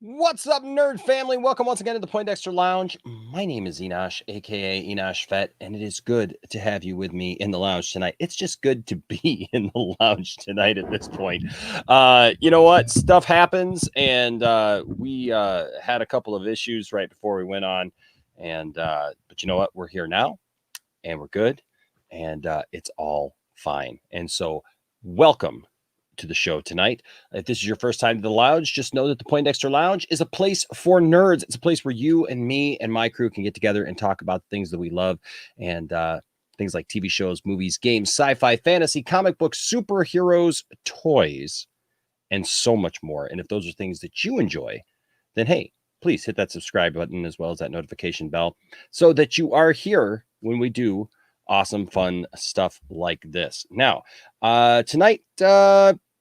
What's up, nerd family? Welcome once again to the Poindexter Lounge. My name is Enosh, aka Enosh Fett, and it is good to have you with me in the lounge tonight. It's just good to be in the lounge tonight at this point. You know what? Stuff happens, and we had a couple of issues right before we went on, and but you know what? We're here now, and we're good, and it's all fine. And so, welcome to the show tonight. If this is your first time to the lounge, just know that the Poindexter Lounge is a place for nerds. It's a place where you and me and my crew can get together and talk about things that we love and things like TV shows, movies, games, sci-fi, fantasy, comic books, superheroes, toys, and so much more. And if those are things that you enjoy, then hey, please hit that subscribe button as well as that notification bell so that you are here when we do awesome, fun stuff like this. Now, tonight,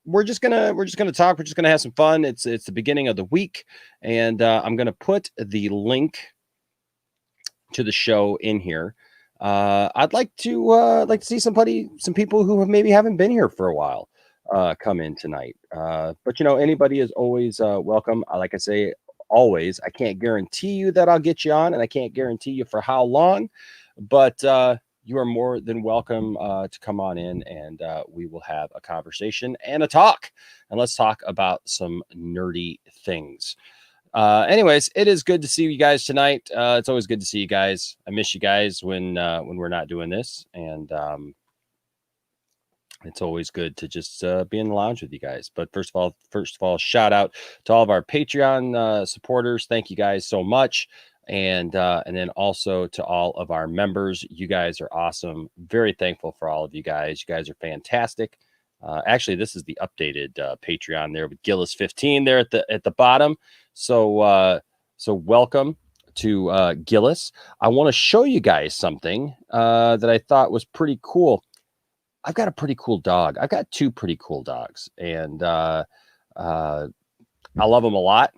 we're just gonna talk. We're just gonna have some fun. It's the beginning of the week, and I'm gonna put the link to the show in here. I'd like to see some people who maybe haven't been here for a while come in tonight. But you know, anybody is always welcome. Like I say, always. I can't guarantee you that I'll get you on, and I can't guarantee you for how long, but you are more than welcome to come on in, and we will have a conversation and a talk. And let's talk about some nerdy things. Anyways, it is good to see you guys tonight. It's always good to see you guys. I miss you guys when we're not doing this, and it's always good to just be in the lounge with you guys. But first of all, shout out to all of our Patreon supporters. Thank you guys so much. And then also to all of our members. You guys are awesome. Very thankful for all of you guys. You guys are fantastic. Actually, this is the updated Patreon there with Gillis 15 there at the bottom. So welcome to Gillis. I want to show you guys something that I thought was pretty cool. I've got a pretty cool dog. I've got two pretty cool dogs, and I love them a lot.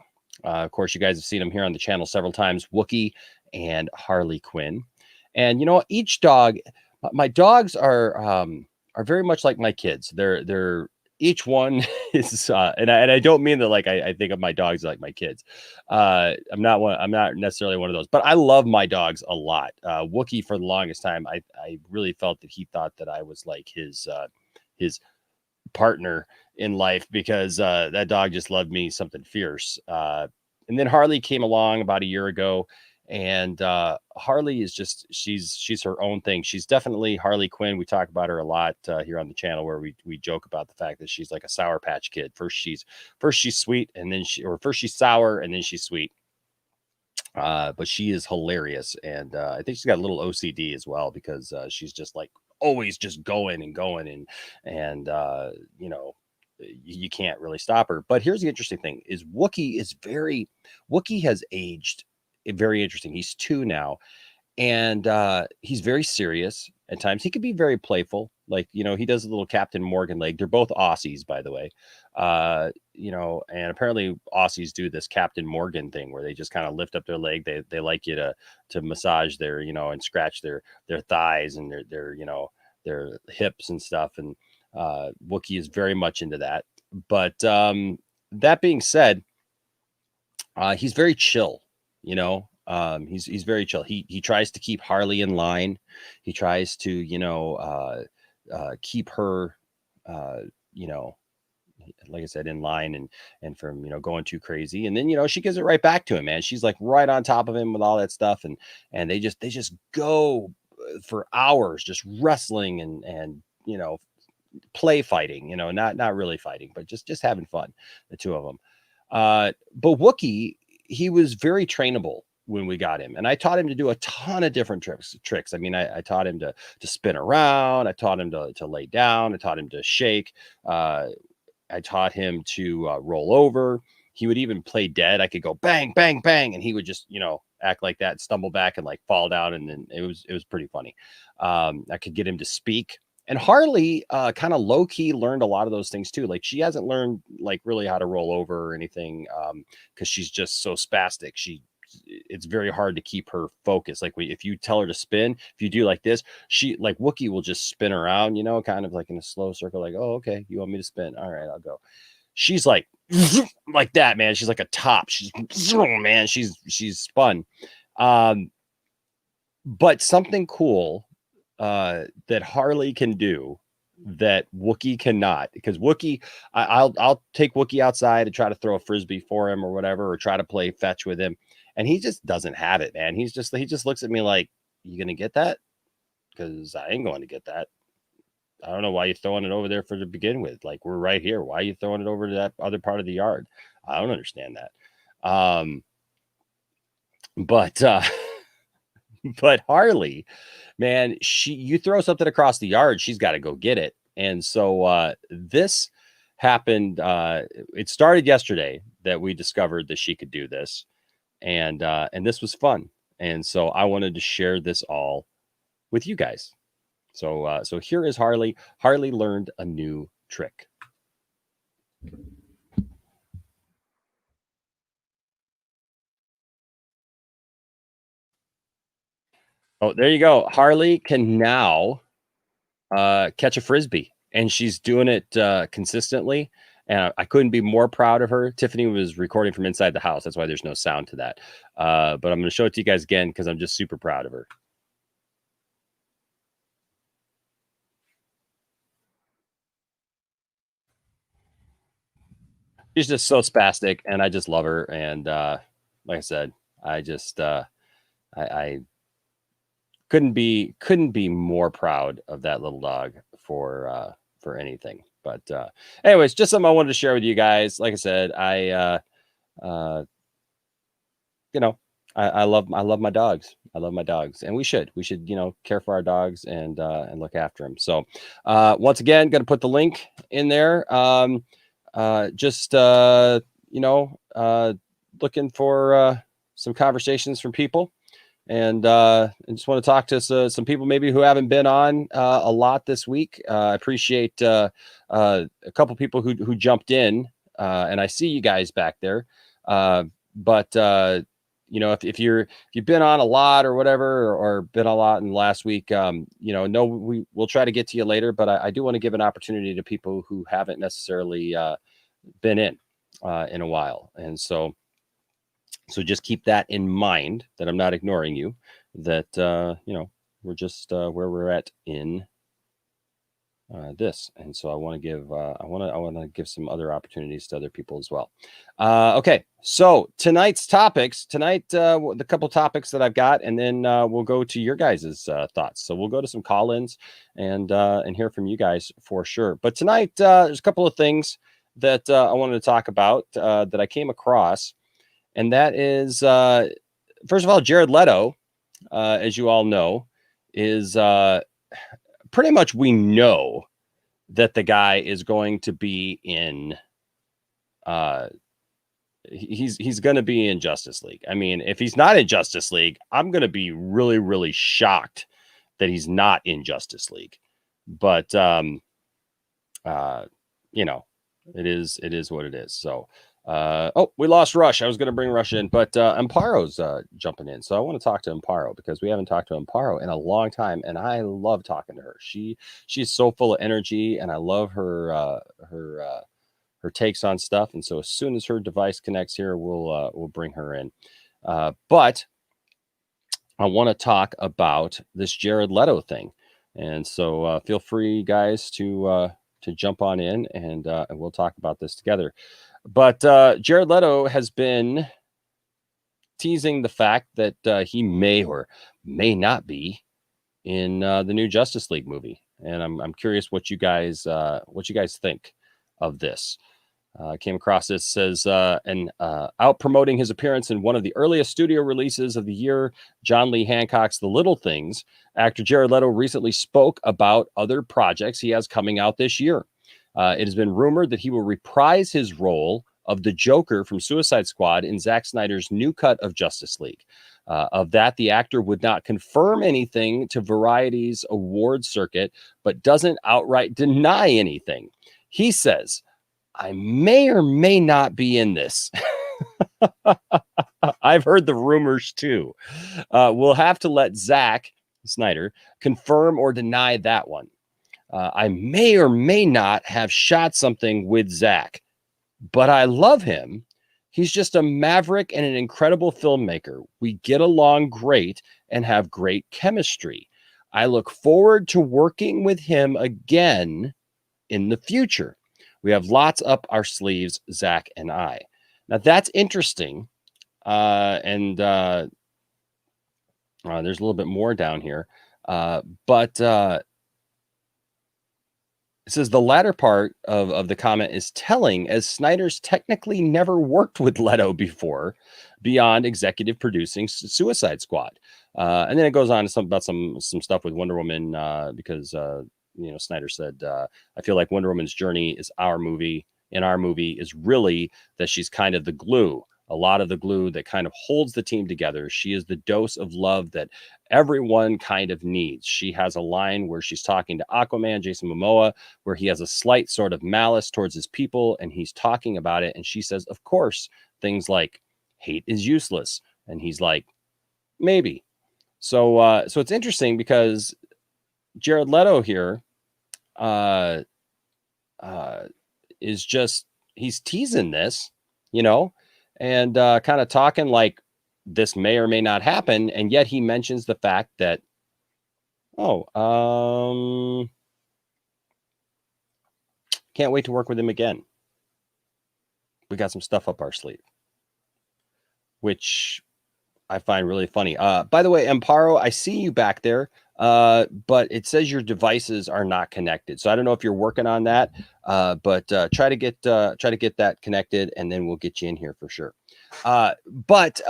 Of course, you guys have seen them here on the channel several times, Wookie and Harley Quinn. And you know, each dog, my dogs are very much like my kids. They're each one is, and I don't mean that like I think of my dogs like my kids. I'm not necessarily one of those, but I love my dogs a lot. Wookie, for the longest time, I really felt that he thought that I was like his partner in life because that dog just loved me something fierce. And then Harley came along about a year ago, and Harley is just she's her own thing. She's definitely Harley Quinn. We talk about her a lot here on the channel, where we joke about the fact that she's like a Sour Patch Kid. First she's sweet, and then first she's sour, and then she's sweet. But she is hilarious, and I think she's got a little OCD as well, because she's just like always just going and you know, you can't really stop her. But here's the interesting thing: is Wookie has aged very interesting. He's 2 now, and he's very serious at times. He could be very playful, like, you know, he does a little Captain Morgan leg. They're both Aussies, by the way. You know, and apparently Aussies do this Captain Morgan thing where they just kind of lift up their leg. They like you to massage their, you know, and scratch their thighs and their you know, their hips and stuff. And Wookie is very much into that. But that being said, he's very chill, you know. He's very chill. He tries to keep Harley in line. He tries to, you know, keep her, you know, like I said, in line and from, you know, going too crazy. And then, you know, she gives it right back to him, man. She's like right on top of him with all that stuff. And they just go for hours just wrestling and, you know, play fighting, you know, not really fighting, but just having fun, the two of them. But Wookie, he was very trainable when we got him, and I taught him to do a ton of different tricks. I mean, I taught him to spin around. I taught him to lay down. I taught him to shake. I taught him to roll over. He would even play dead. I could go bang, bang, bang, and he would just, you know, act like that, stumble back and like fall down. And then it was pretty funny. I could get him to speak. And Harley kind of low key learned a lot of those things too. Like, she hasn't learned like really how to roll over or anything because she's just so spastic. It's very hard to keep her focused. Like, if you tell her to spin, if you do like this, she like Wookie will just spin around, you know, kind of like in a slow circle, like, oh, okay, you want me to spin? All right, I'll go. She's like like that, man. She's like a top. She's man, she's spun. Um, but something cool that Harley can do that Wookie cannot, because Wookie, I'll take Wookie outside and try to throw a frisbee for him or whatever, or try to play fetch with him, and he just doesn't have it, man. He just looks at me like, "You gonna get that?" Because I ain't going to get that. I don't know why you're throwing it over there for to begin with. Like, we're right here. Why are you throwing it over to that other part of the yard? I don't understand that. But but Harley, man, you throw something across the yard, she's got to go get it. And so this happened. It started yesterday that we discovered that she could do this, and this was fun. And so I wanted to share this all with you guys. So here is Harley. Harley learned a new trick. Oh, there you go. Harley can now catch a frisbee, and she's doing it consistently. And I couldn't be more proud of her. Tiffany was recording from inside the house. That's why there's no sound to that. But I'm going to show it to you guys again because I'm just super proud of her. She's just so spastic, and I just love her. And like I said, I just I couldn't be more proud of that little dog for anything. But anyways, just something I wanted to share with you guys. Like I said, uh you know, I love my dogs. I love my dogs, and we should care for our dogs and look after them. So once again, going to put the link in there. Just looking for some conversations from people. And I just want to talk to some people maybe who haven't been on a lot this week. I appreciate a couple people who jumped in, and I see you guys back there. But if you've been on a lot or whatever, or been a lot in the last week, we'll try to get to you later. But I do want to give an opportunity to people who haven't necessarily been in a while, and so just keep that in mind, that I'm not ignoring you, that, we're just where we're at in this. And so I want to give some other opportunities to other people as well. Okay. So tonight's topics, the couple topics that I've got, and then we'll go to your guys' thoughts. So we'll go to some call-ins and hear from you guys for sure. But tonight, there's a couple of things that I wanted to talk about that I came across. And that is, first of all, Jared Leto, as you all know, is pretty much, we know that the guy is going to be in, he's going to be in Justice League. I mean, if he's not in Justice League, I'm going to be really, really shocked that he's not in Justice League. But, it is what it is. So, we lost Rush. I was going to bring Rush in, but Amparo's jumping in. So I want to talk to Amparo because we haven't talked to Amparo in a long time, and I love talking to her. She's so full of energy, and I love her takes on stuff. And so as soon as her device connects here, we'll bring her in. But I want to talk about this Jared Leto thing, and so feel free, guys, to jump on in, and we'll talk about this together. But Jared Leto has been teasing the fact that he may or may not be in the new Justice League movie, and I'm curious what you guys think of this. Came across this, says out promoting his appearance in one of the earliest studio releases of the year, John Lee Hancock's The Little Things. Actor Jared Leto recently spoke about other projects he has coming out this year. It has been rumored that he will reprise his role of the Joker from Suicide Squad in Zack Snyder's new cut of Justice League. Of that, the actor would not confirm anything to Variety's awards circuit, but doesn't outright deny anything. He says, "I may or may not be in this." I've heard the rumors too. We'll have to let Zack Snyder confirm or deny that one. I may or may not have shot something with Zack. but I love him. He's just a maverick and an incredible filmmaker. We get along great and have great chemistry. I look forward to working with him again in the future. We have lots up our sleeves, Zach and I. Now that's interesting. And there's a little bit more down here. But it says the latter part of the comment is telling, as Snyder's technically never worked with Leto before beyond executive producing Suicide Squad. And then it goes on to about some stuff with Wonder Woman because Snyder said, I feel like Wonder Woman's journey is our movie. In our movie is really that she's kind of the glue, a lot of the glue that kind of holds the team together. She is the dose of love that everyone kind of needs. She has a line where she's talking to Aquaman, Jason Momoa, where he has a slight sort of malice towards his people, and he's talking about it. And she says, of course, things like hate is useless. And he's like, maybe. So it's interesting because Jared Leto here is just, he's teasing this, and kind of talking like this may or may not happen. And yet he mentions the fact that, can't wait to work with him again. We got some stuff up our sleeve, which I find really funny. By the way, Amparo, I see you back there, but it says your devices are not connected. So I don't know if you're working on that, but try to get that connected, and then we'll get you in here for sure. But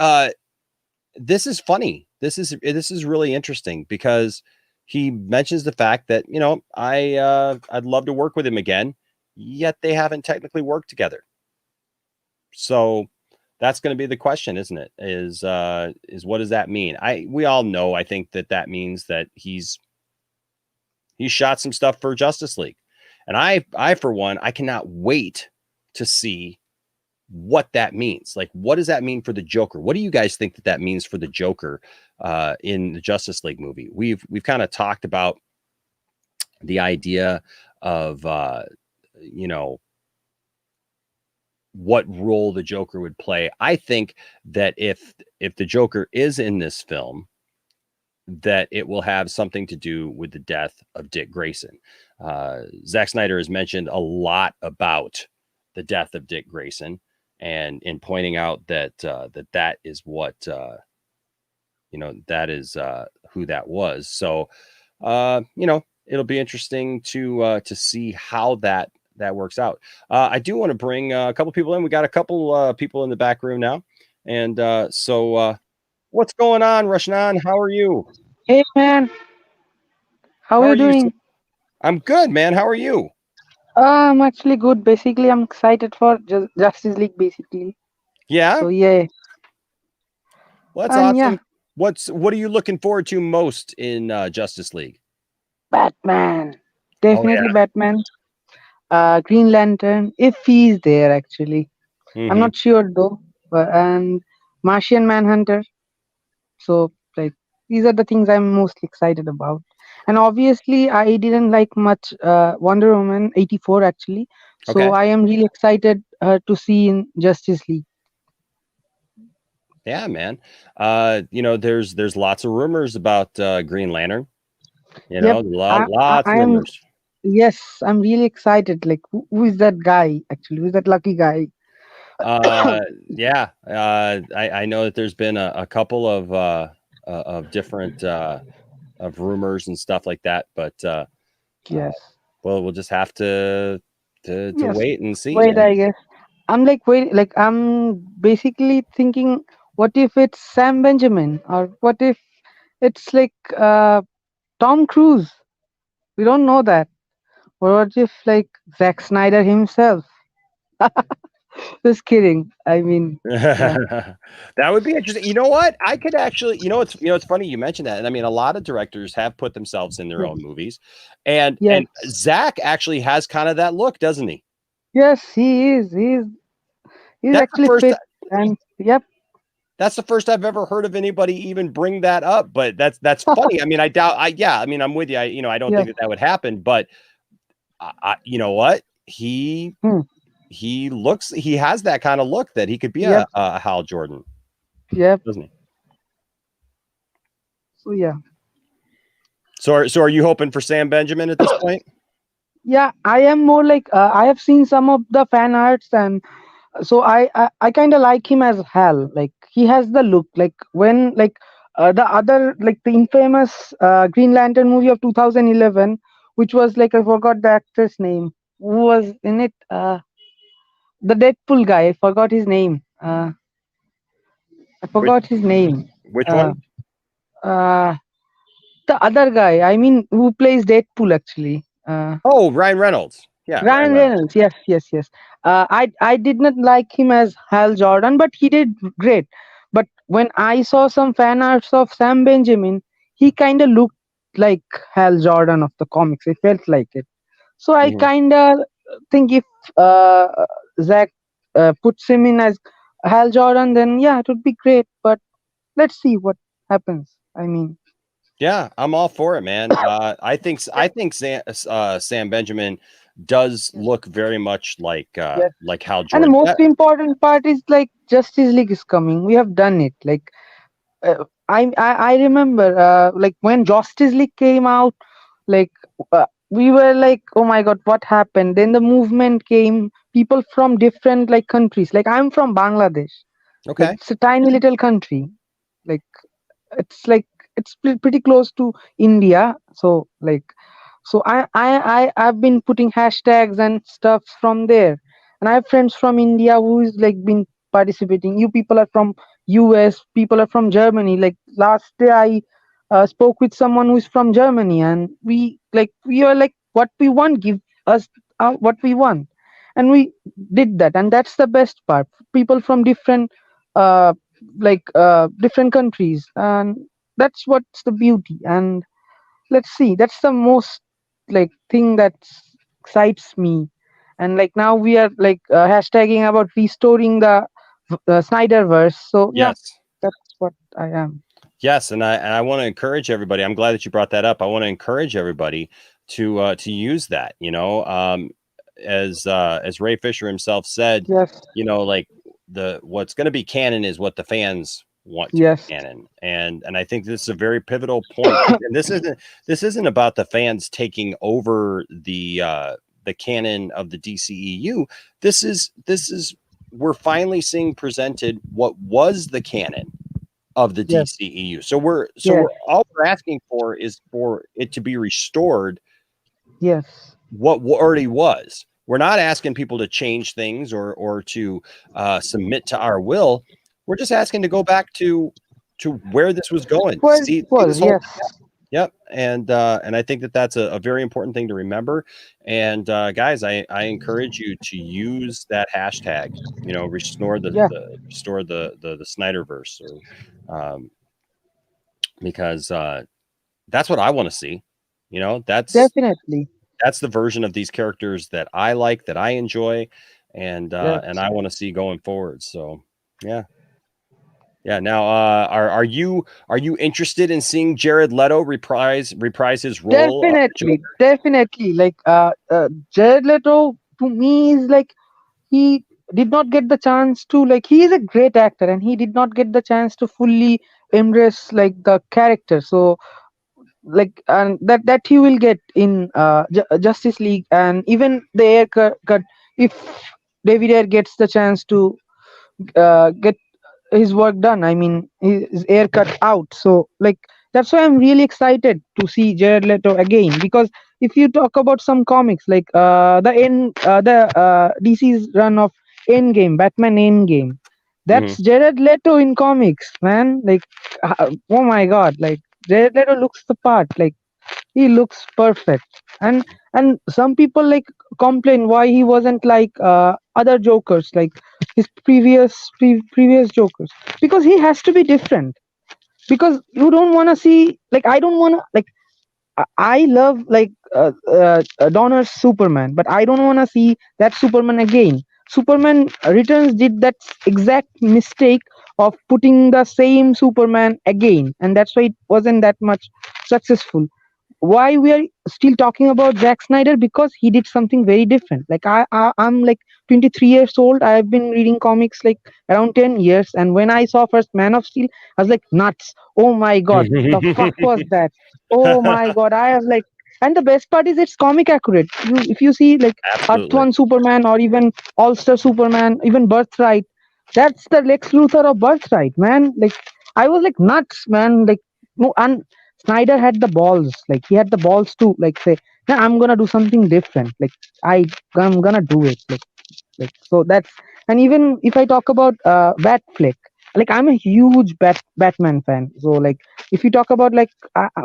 this is funny. This is really interesting because he mentions the fact that I'd love to work with him again, yet they haven't technically worked together. So that's going to be the question, isn't it? Is what does that mean? We all know, I think that means that he shot some stuff for Justice League. And I for one, I cannot wait to see what that means. Like, what does that mean for the Joker? What do you guys think that means for the Joker in the Justice League movie? We've kind of talked about the idea of what role the Joker would play. I think that if the Joker is in this film, that it will have something to do with the death of Dick Grayson. Zack Snyder has mentioned a lot about the death of Dick Grayson, and in pointing out that that is what that is who that was. So it'll be interesting to see how that works out. I do want to bring a couple people in. We got a couple people in the back room now. And so what's going on, Rashnan? How are you? Hey man, how are you doing? I'm good, man. How are you? I'm actually good. Basically, I'm excited for Justice League. Basically, Yeah. so yeah. Well, that's awesome. Yeah. What are you looking forward to most in Justice League? Batman, definitely Batman. Green Lantern, if he's there actually. I'm not sure though. And Martian Manhunter. So like these are the things I'm most excited about. And obviously, I didn't like much Wonder Woman 84 actually. So I am really excited to see in Justice League. Yeah, man. There's lots of rumors about Green Lantern. Lots of rumors. Yes, I'm really excited. Like, who is that guy actually? Who's that lucky guy? Yeah. I know that there's been a couple of different of rumors and stuff like that, but yes. Well, we'll just have to wait and see. Wait, I guess. I'm basically thinking, what if it's Sam Benjamin, or what if it's like Tom Cruise? We don't know that. Or what if like Zack Snyder himself? Just kidding. I mean, yeah. That would be interesting. You know what? I could actually, it's funny you mentioned that. And I mean, a lot of directors have put themselves in their own movies, and Zach actually has kind of that look, doesn't he? Yes, he is. He's actually fit. And yep. That's the first I've ever heard of anybody even bring that up. But that's funny. I mean, I doubt. I mean, I'm with you. I don't think that would happen. But you know what? He he has that kind of look that he could be Yep, a Hal Jordan, yep. doesn't he? So yeah, So are you hoping for Sam Benjamin at this point? yeah. I am more like I have seen some of the fan arts, and so I kind of like him as Hal. Like he has the look. Like when like the other like the infamous Green Lantern movie of 2011, which was like I forgot the actor's name. Who was in it? The Deadpool guy. I forgot his name. I Which forgot his name. which Uh, one? uh, the other guy. I mean, who plays Deadpool actually? Oh, Ryan Reynolds. Yeah, Ryan Ryan Reynolds. Reynolds. Yes, yes, yes. I did not like him as Hal Jordan, but he did great. But when I saw some fan arts of Sam Benjamin, he kind of looked like Hal Jordan of the comics. It felt like it. So I Mhm. kind of think if uh, Zach puts him in as Hal Jordan, then yeah, it would be great. But let's see what happens. I mean, Yeah, I'm all for it, man. I think Sam Benjamin does yes, look very much yes. like Hal And the Jordan. most important part is like Justice League is coming. We have done it. Like I remember like when Justice League came out, like we were like, oh my god, what happened? Then the movement came. People from different like countries. Like I'm from Bangladesh. Like Okay. it's a tiny little country. Like like it's pretty close to India. So like so I've been putting hashtags and stuff from there, and I have friends from India who's like been participating. You people are from US, people are from Germany. Like last day I spoke with someone who's from Germany, and we are like, what we want, give us what we want, and we did that, and that's the best part. People from different uh different countries, and that's what's the beauty. And let's see, that's the most like thing that excites me. And like now we are like hashtagging about restoring the Snyderverse. So yeah, Yes. that's what I am. Yes, and I want to encourage everybody. I'm glad that you brought that up. I want to encourage everybody to use that. As Ray Fisher himself said, Yes, like the what's going to be canon is what the fans want to be yes, canon, and I think this is a very pivotal point. And this isn't about the fans taking over the canon of the DCEU. This is we're finally seeing presented what was the canon of the yes, DCEU. So we're yes, all we're asking for is for it to be restored yes, what already was. We're not asking people to change things or to submit to our will. We're just asking to go back to where this was going. well it See this was, whole yes, Yep, and I think that that's a very important thing to remember. And guys, I encourage you to use that hashtag. Restore yeah, the Snyderverse, or because that's what I want to see. You know, that's definitely, that's the version of these characters that I like, that I enjoy, and yes, I want to see going forward. So, yeah, yeah. Now, are you interested in seeing Jared Leto reprise his role of the definitely, Joker? definitely. Like Jared Leto to me is like he did not get the chance to, like, he is a great actor and he did not get the chance to fully embrace like the character. So like, and that he will get in Justice League, and even the cut if David Ayer gets the chance to get his work done. I mean, his air cut out. So like that's why I'm really excited to see Jared Leto again. Because if you talk about some comics, like the DC's run of Endgame, Batman Endgame, Hmm. that's Jared Leto in comics, man. Like, oh my god, like Jared Leto looks the part. Like he looks perfect. And some people like complain why he wasn't like other Jokers, like his previous Jokers, because he has to be different. Because you don't want to see, like, I don't want to, like, I love like Donner's Superman, but I don't want to see that Superman again. Superman Returns did that exact mistake of putting the same Superman again, and that's why it wasn't that much successful. why we are still talking about Zack Snyder? Because he did something very different. Like I'm like 23 years old. I've been reading comics like around 10 years, and when I saw first Man of Steel, I was like nuts. Oh my god, the fuck was that? Oh my god, I have like. And the best part is it's comic accurate. If you see like Earth Absolutely. One Superman or even All Star Superman, even Birthright, that's the Lex Luthor of Birthright, man. Like I was like nuts, man. Like no, and Snyder had the balls. Like he had the balls to like say, "Nah, I'm gonna do something different. Like I, I'm gonna do it." Like so that's. And even if I talk about Batfleck, like I'm a huge Batman fan. So like if you talk about like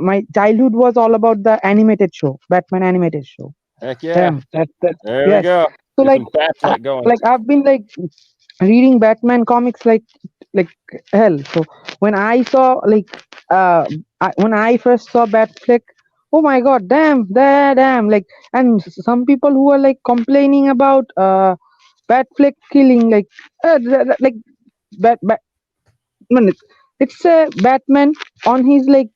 my childhood was all about the animated show, Batman animated show. Heck yeah. Damn, that There we yes. go. So Get like some Batfleck going. like I've been like reading Batman comics like hell. So when I saw like when I first saw Batfleck, oh my god, damn, like, and some people who are like complaining about Batfleck killing like Bat man, it's a Batman on his like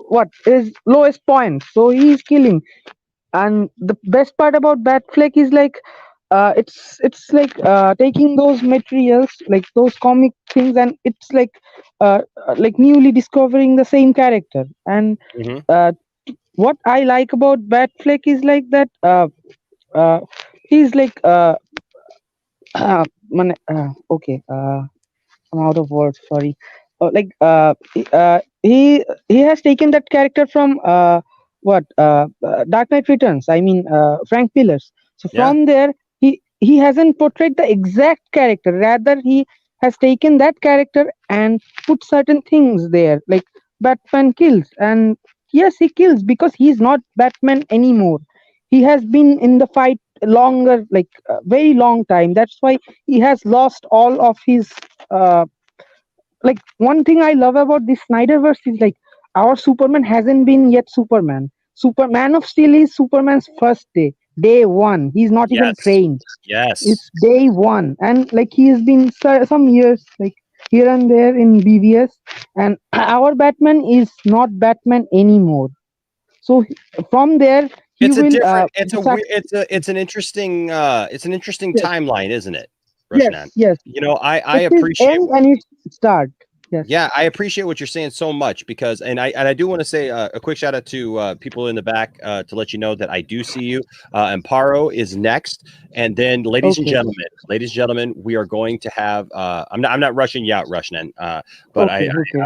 what is lowest point, so he's killing. And the best part about Batfleck is like it's like taking those materials like those comic things, and it's like newly discovering the same character. And Hmm. uh, what I like about Batfleck is like that uh, he's like okay, I'm out of words. Sorry. He has taken that character from Dark Knight Returns. I mean Frank Miller's. So Yeah. from there, he hasn't portrayed the exact character. Rather, he has taken that character and put certain things there, like Batman kills, and yes, he kills because he's not Batman anymore. He has been in the fight longer, like very long time. That's why he has lost all of his uh, like one thing I love about this Snyderverse is like our Superman hasn't been yet Superman. Superman of Steel is Superman's first day, day one. He's not even Yes. trained. Yes. It's day one, and like he has been some years like here and there in BVS, and our Batman is not Batman anymore. So from there he It's a will different, it's the a weird, it's an interesting yes, timeline, isn't it, yes, Rushnan? yes. You know, I It's his appreciate. end and its start. Yes. Yeah, I appreciate what you're saying so much because, and I do want to say a quick shout out to people in the back to let you know that I do see you. Amparo is next, and then, Okay. ladies and gentlemen, we are going to have. I'm not rushing you out, Rushnan, but Okay. Okay.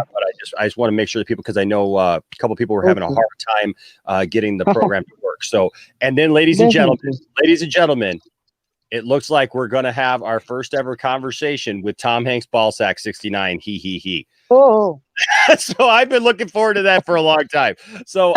I just want to make sure that people, because I know a couple people were having a Okay. hard time getting the program to work. So, and then, Definitely. ladies and gentlemen, it looks like we're going to have our first ever conversation with Tom Hanks Ballsack 69. He. Oh. So I've been looking forward to that for a long time. So,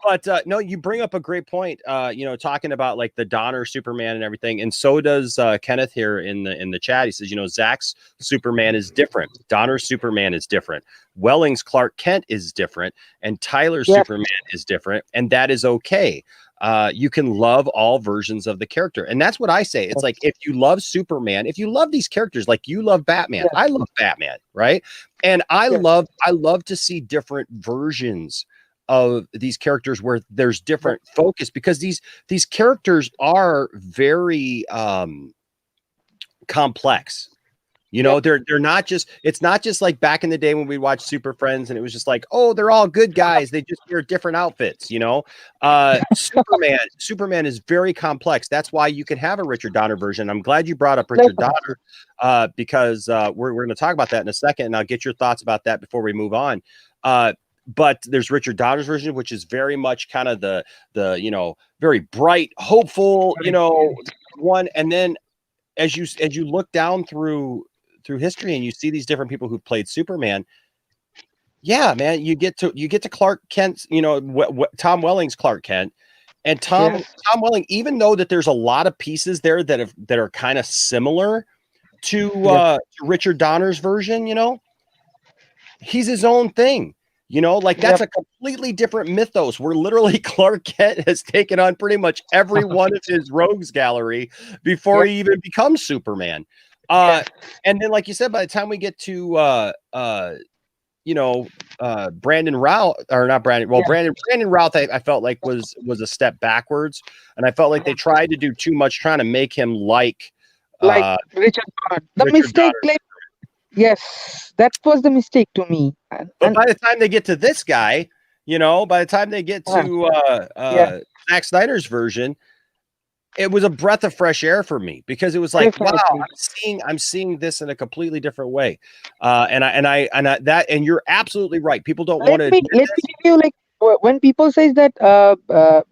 but no, you bring up a great point. Talking about like the Donner Superman and everything, and so does Kenneth here in the chat. He says, Zach's Superman is different. Donner's Superman is different. Welling's Clark Kent is different, and Tyler's Yes. Superman is different, and that is okay. You can love all versions of the character, and that's what I say. It's like, if you love Superman, if you love these characters, like you love Batman, Yes. I love Batman, right? And Yes. I love to see different versions of these characters where there's Yes. different focus, because these characters are very complex. Yep. They're not just, it's not just like back in the day when we watched Super Friends and it was just like, oh, they're all good guys, they just wear different outfits. Superman is very complex. That's why you can have a Richard Donner version. I'm glad you brought up Richard Leto. Donner because we're going to talk about that in a second, and I'll get your thoughts about that before we move on. But there's Richard Donner's version, which is very much kind of the very bright, hopeful, one. And then as you look down through history and you see these different people who played Superman, yeah, man, you get to Clark Kent, Tom Welling's Clark Kent, and Tom Yes. Tom Welling, even though that there's a lot of pieces there that are kind of similar Yep. to Richard Donner's version, he's his own thing. Like, that's Yep. a completely different mythos where literally Clark Kent has taken on pretty much every one of his rogues gallery before Yep. he even becomes Superman. Yes. And then, like you said, by the time we get to Brandon Routh, or not Brandon. Well, Yeah, Brandon Routh, I felt like was a step backwards, and I felt like they tried to do too much, trying to make him like like uh, Richard Donner. The Richard mistake, Donner. like yes, that was the mistake to me. But And by the time they get to this guy, by the time they get uh, to yeah, Zack Snyder's version, it was a breath of fresh air for me because it was like, wow, definitely. I'm seeing this in a completely different way. And you're absolutely right. People don't want to admit Let me this. give you like when people says that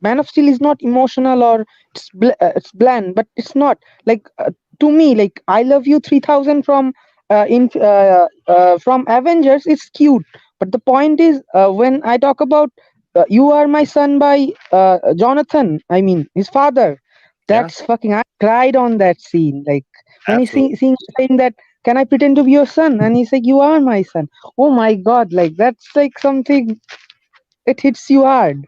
Man of Steel is not emotional or it's bland, but it's not like to me like I Love You 3000 from Avengers is cute, but the point is when I talk about You Are My Son by Jonathan, I mean his father. Yeah, That's fucking. I cried on that scene, like when he absolutely. saying that, "Can I pretend to be your son?" And he's like, "You are my son." Oh my god, like that's like something, it hits you hard.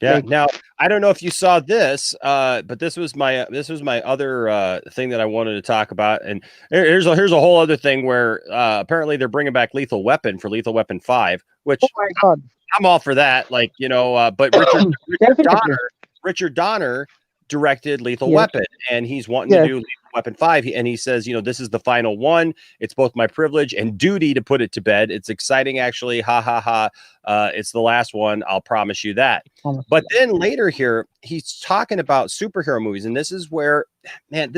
Yeah. Like, Now, I don't know if you saw this, but this was my other thing that I wanted to talk about. And here's a whole other thing where apparently they're bringing back Lethal Weapon for Lethal Weapon 5, oh which my god. I'm all for that. Like, but Definitely. Richard Donner directed Lethal Yes, Weapon, and he's wanting to yes. do Lethal Weapon 5. And he says, this is the final one. It's both my privilege and duty to put it to bed. It's exciting, actually. Ha ha ha. It's the last one. I'll promise you that. Honestly. But then later here, he's talking about superhero movies. And this is where, man,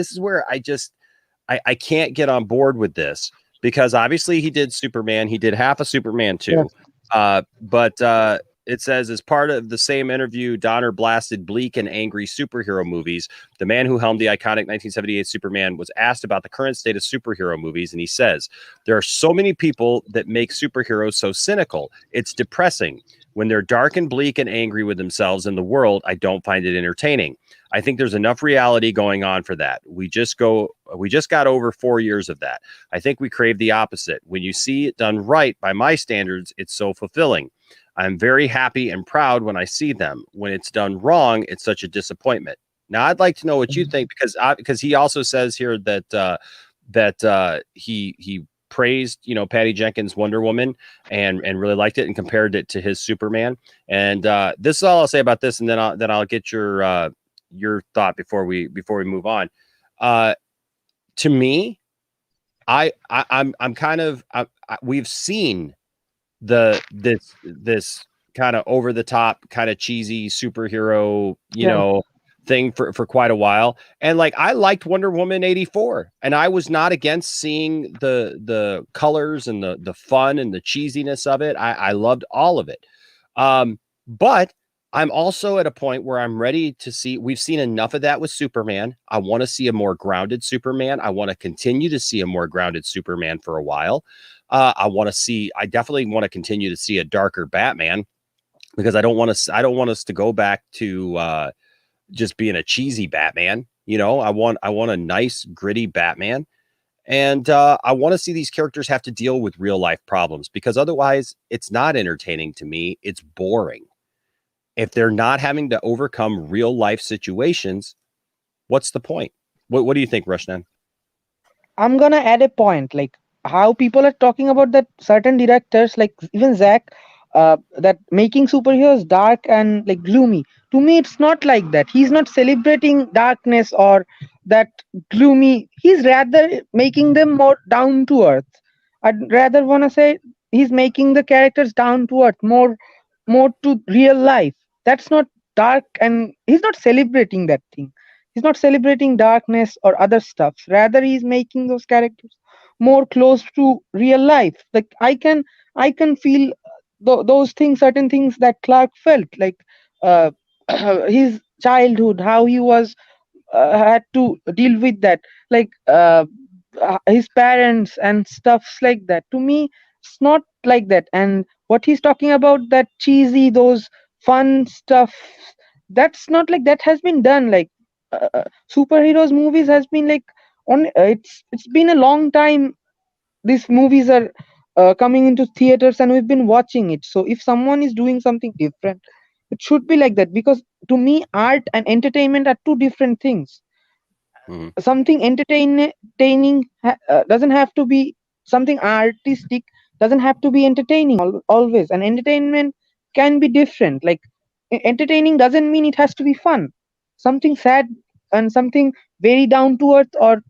I can't get on board with this because obviously he did Superman. He did half of Superman Yes. 2. But it says, as part of the same interview, Donner blasted bleak and angry superhero movies. The man who helmed the iconic 1978 Superman was asked about the current state of superhero movies, and he says, there are so many people that make superheroes so cynical. It's depressing. When they're dark and bleak and angry with themselves and the world, I don't find it entertaining. I think there's enough reality going on for that. We just got over 4 years of that. I think we crave the opposite. When you see it done right by my standards, it's so fulfilling. I'm very happy and proud when I see them. When it's done wrong, it's such a disappointment. Now, I'd like to know what you think because he also says here that he praised Patty Jenkins' Wonder Woman and really liked it and compared it to his Superman. And this is all I'll say about this, and then I'll get your thought before we move on. To me, I'm kind of we've seen this kind of over the top, kind of cheesy superhero, Yeah. thing for quite a while. And like I liked Wonder Woman 84, and I was not against seeing the colors and the fun and the cheesiness of it. I loved all of it. But I'm also at a point where I'm ready to see, we've seen enough of that with Superman. I want to see a more grounded Superman. I want to continue to see a more grounded Superman for a while. I definitely want to continue to see a darker Batman because I don't want us to go back to just being a cheesy Batman. I want a nice, gritty Batman. And I want to see these characters have to deal with real life problems because otherwise it's not entertaining to me. It's boring. If they're not having to overcome real life situations, what's the point? What do you think, Rushnan? I'm gonna add a point, like how people are talking about that certain directors, like even Zach, that making superheroes dark and like gloomy. To me, it's not like that. He's not celebrating darkness or that gloomy. He's rather making them more down to earth. I'd rather wanna say he's making the characters down to earth, more to real life. That's not dark, and he's not celebrating that thing. He's not celebrating darkness or other stuff. Rather, he's making those characters more close to real life. Like I can feel those things, certain things that Clark felt, like uh, his childhood, how he was had to deal with that, like his parents and stuffs like that. To me, it's not like that. And what he's talking about, that cheesy, those fun stuff, that's not like that has been done. Like superheroes movies has been like on. It's been a long time. These movies are coming into theaters, and we've been watching it. So if someone is doing something different, it should be like that, because to me, art and entertainment are two different things. Mhm. Something entertaining doesn't have to be something artistic. doesn't have to be entertaining always, and entertainment can be different. Like entertaining doesn't mean it has to be fun. Something sad and something very down to earth, or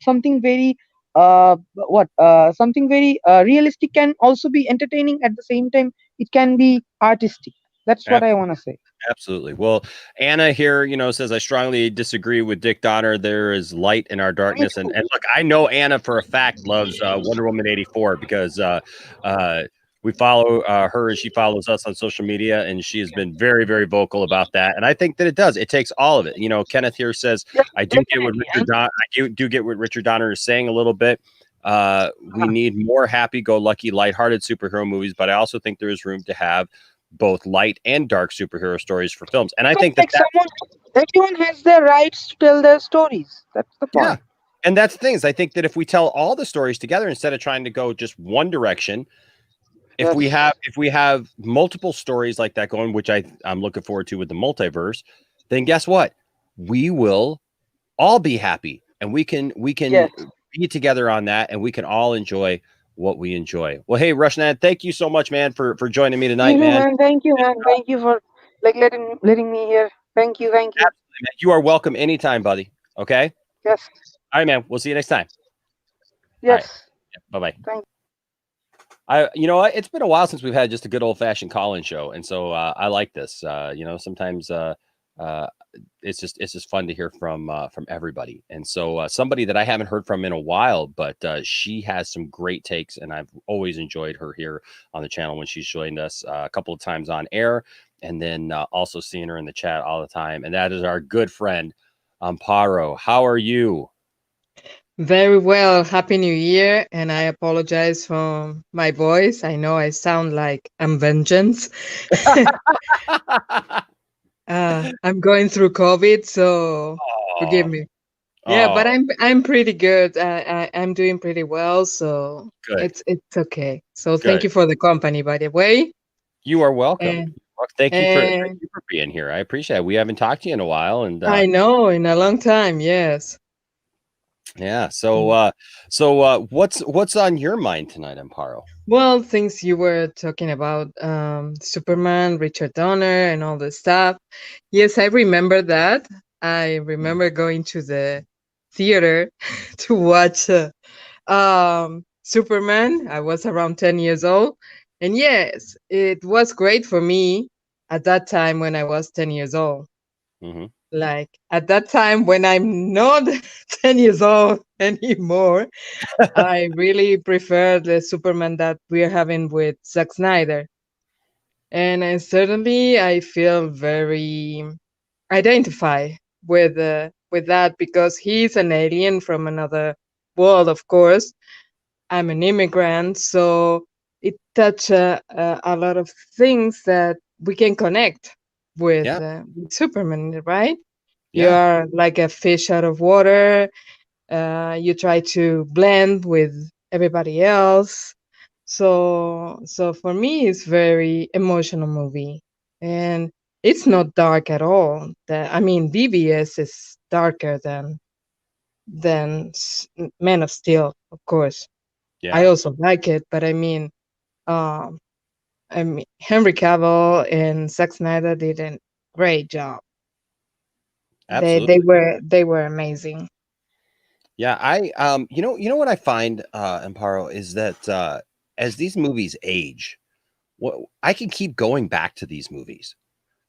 something very what something very realistic can also be entertaining at the same time. It can be artistic. That's what I want to say. Absolutely. Well, Anna here, says I strongly disagree with Dick Donner. There is light in our Me darkness, and too. look, I know Anna for a fact loves Wonder Woman 84 because uh, we follow her and she follows us on social media, and she has been very, very vocal about that. And I think that it does. It takes all of it. Kenneth here says Yes, I do get what definitely. Richard Don. I do get what Richard Donner is saying a little bit. We need more happy-go-lucky, lighthearted superhero movies, but I also think there is room to have both light and dark superhero stories for films. And I Because think that like someone, everyone has their rights to tell their stories. That's the yeah. point. And that's the thing is I think that if we tell all the stories together instead of trying to go just one direction, if we Yes. have multiple stories like that going, which I'm looking forward to with the multiverse, then guess what? We will all be happy and we can Yes. be together on that and we can all enjoy what we enjoy. Well, hey, Rushnad, thank you so much, man, for joining me You tonight, too, man. man. Thank you, man. Thank you for like letting me here. Thank you. Thank you. Absolutely, man. You are welcome anytime, buddy. Okay. Yes. All right, man. We'll see you next time. All right. Yes. Bye bye. Thank. You know what? It's been a while since we've had just a good old fashioned call-in show, and so I like this. Sometimes uh, it's just fun to hear from everybody. And so somebody that I haven't heard from in a while, but she has some great takes, and I've always enjoyed her here on the channel when she's joined us a couple of times on air, and then also seeing her in the chat all the time. And that is our good friend Amparo. How are you? Very well. Happy New Year. And I apologize for my voice. I know I sound like I'm vengeance. I'm going through COVID, so forgive Oh, me. Yeah, but oh, I'm pretty good. I'm doing pretty well, so good, it's okay. So thank good. you for the company, by the way. You are welcome. And Well, thank and you for being here. I appreciate it. We haven't talked to you in a while, and I know in a long time, yes. yeah. Mm. What's on your mind tonight, Amparo? Well, things you were talking about, Superman, Richard Donner, and all the stuff. Yes, I remember that. I remember going to the theater to watch Superman. I was around 10 years old. And yes, it was great for me at that time when I was 10 years old. Hmm. Like at that time when I'm not 10 years old anymore, I really prefer the Superman that we're having with Zack Snyder. And certainly I feel very identify with that because he's an alien from another world, of course. I'm an immigrant, so it touch a lot of things that we can connect Yeah, with Superman, right? You yeah, are like a fish out of water. You try to blend with everybody else. So for me, it's very emotional movie, and it's not dark at all. I mean, BBS is darker than Man of Steel, of course. I yeah. also like it, but um, I mean, Henry Cavill and Zack Snyder did a great job. Absolutely. They were amazing. Yeah, you know what I find, Amparo, is that as these movies age, what I can keep going back to these movies.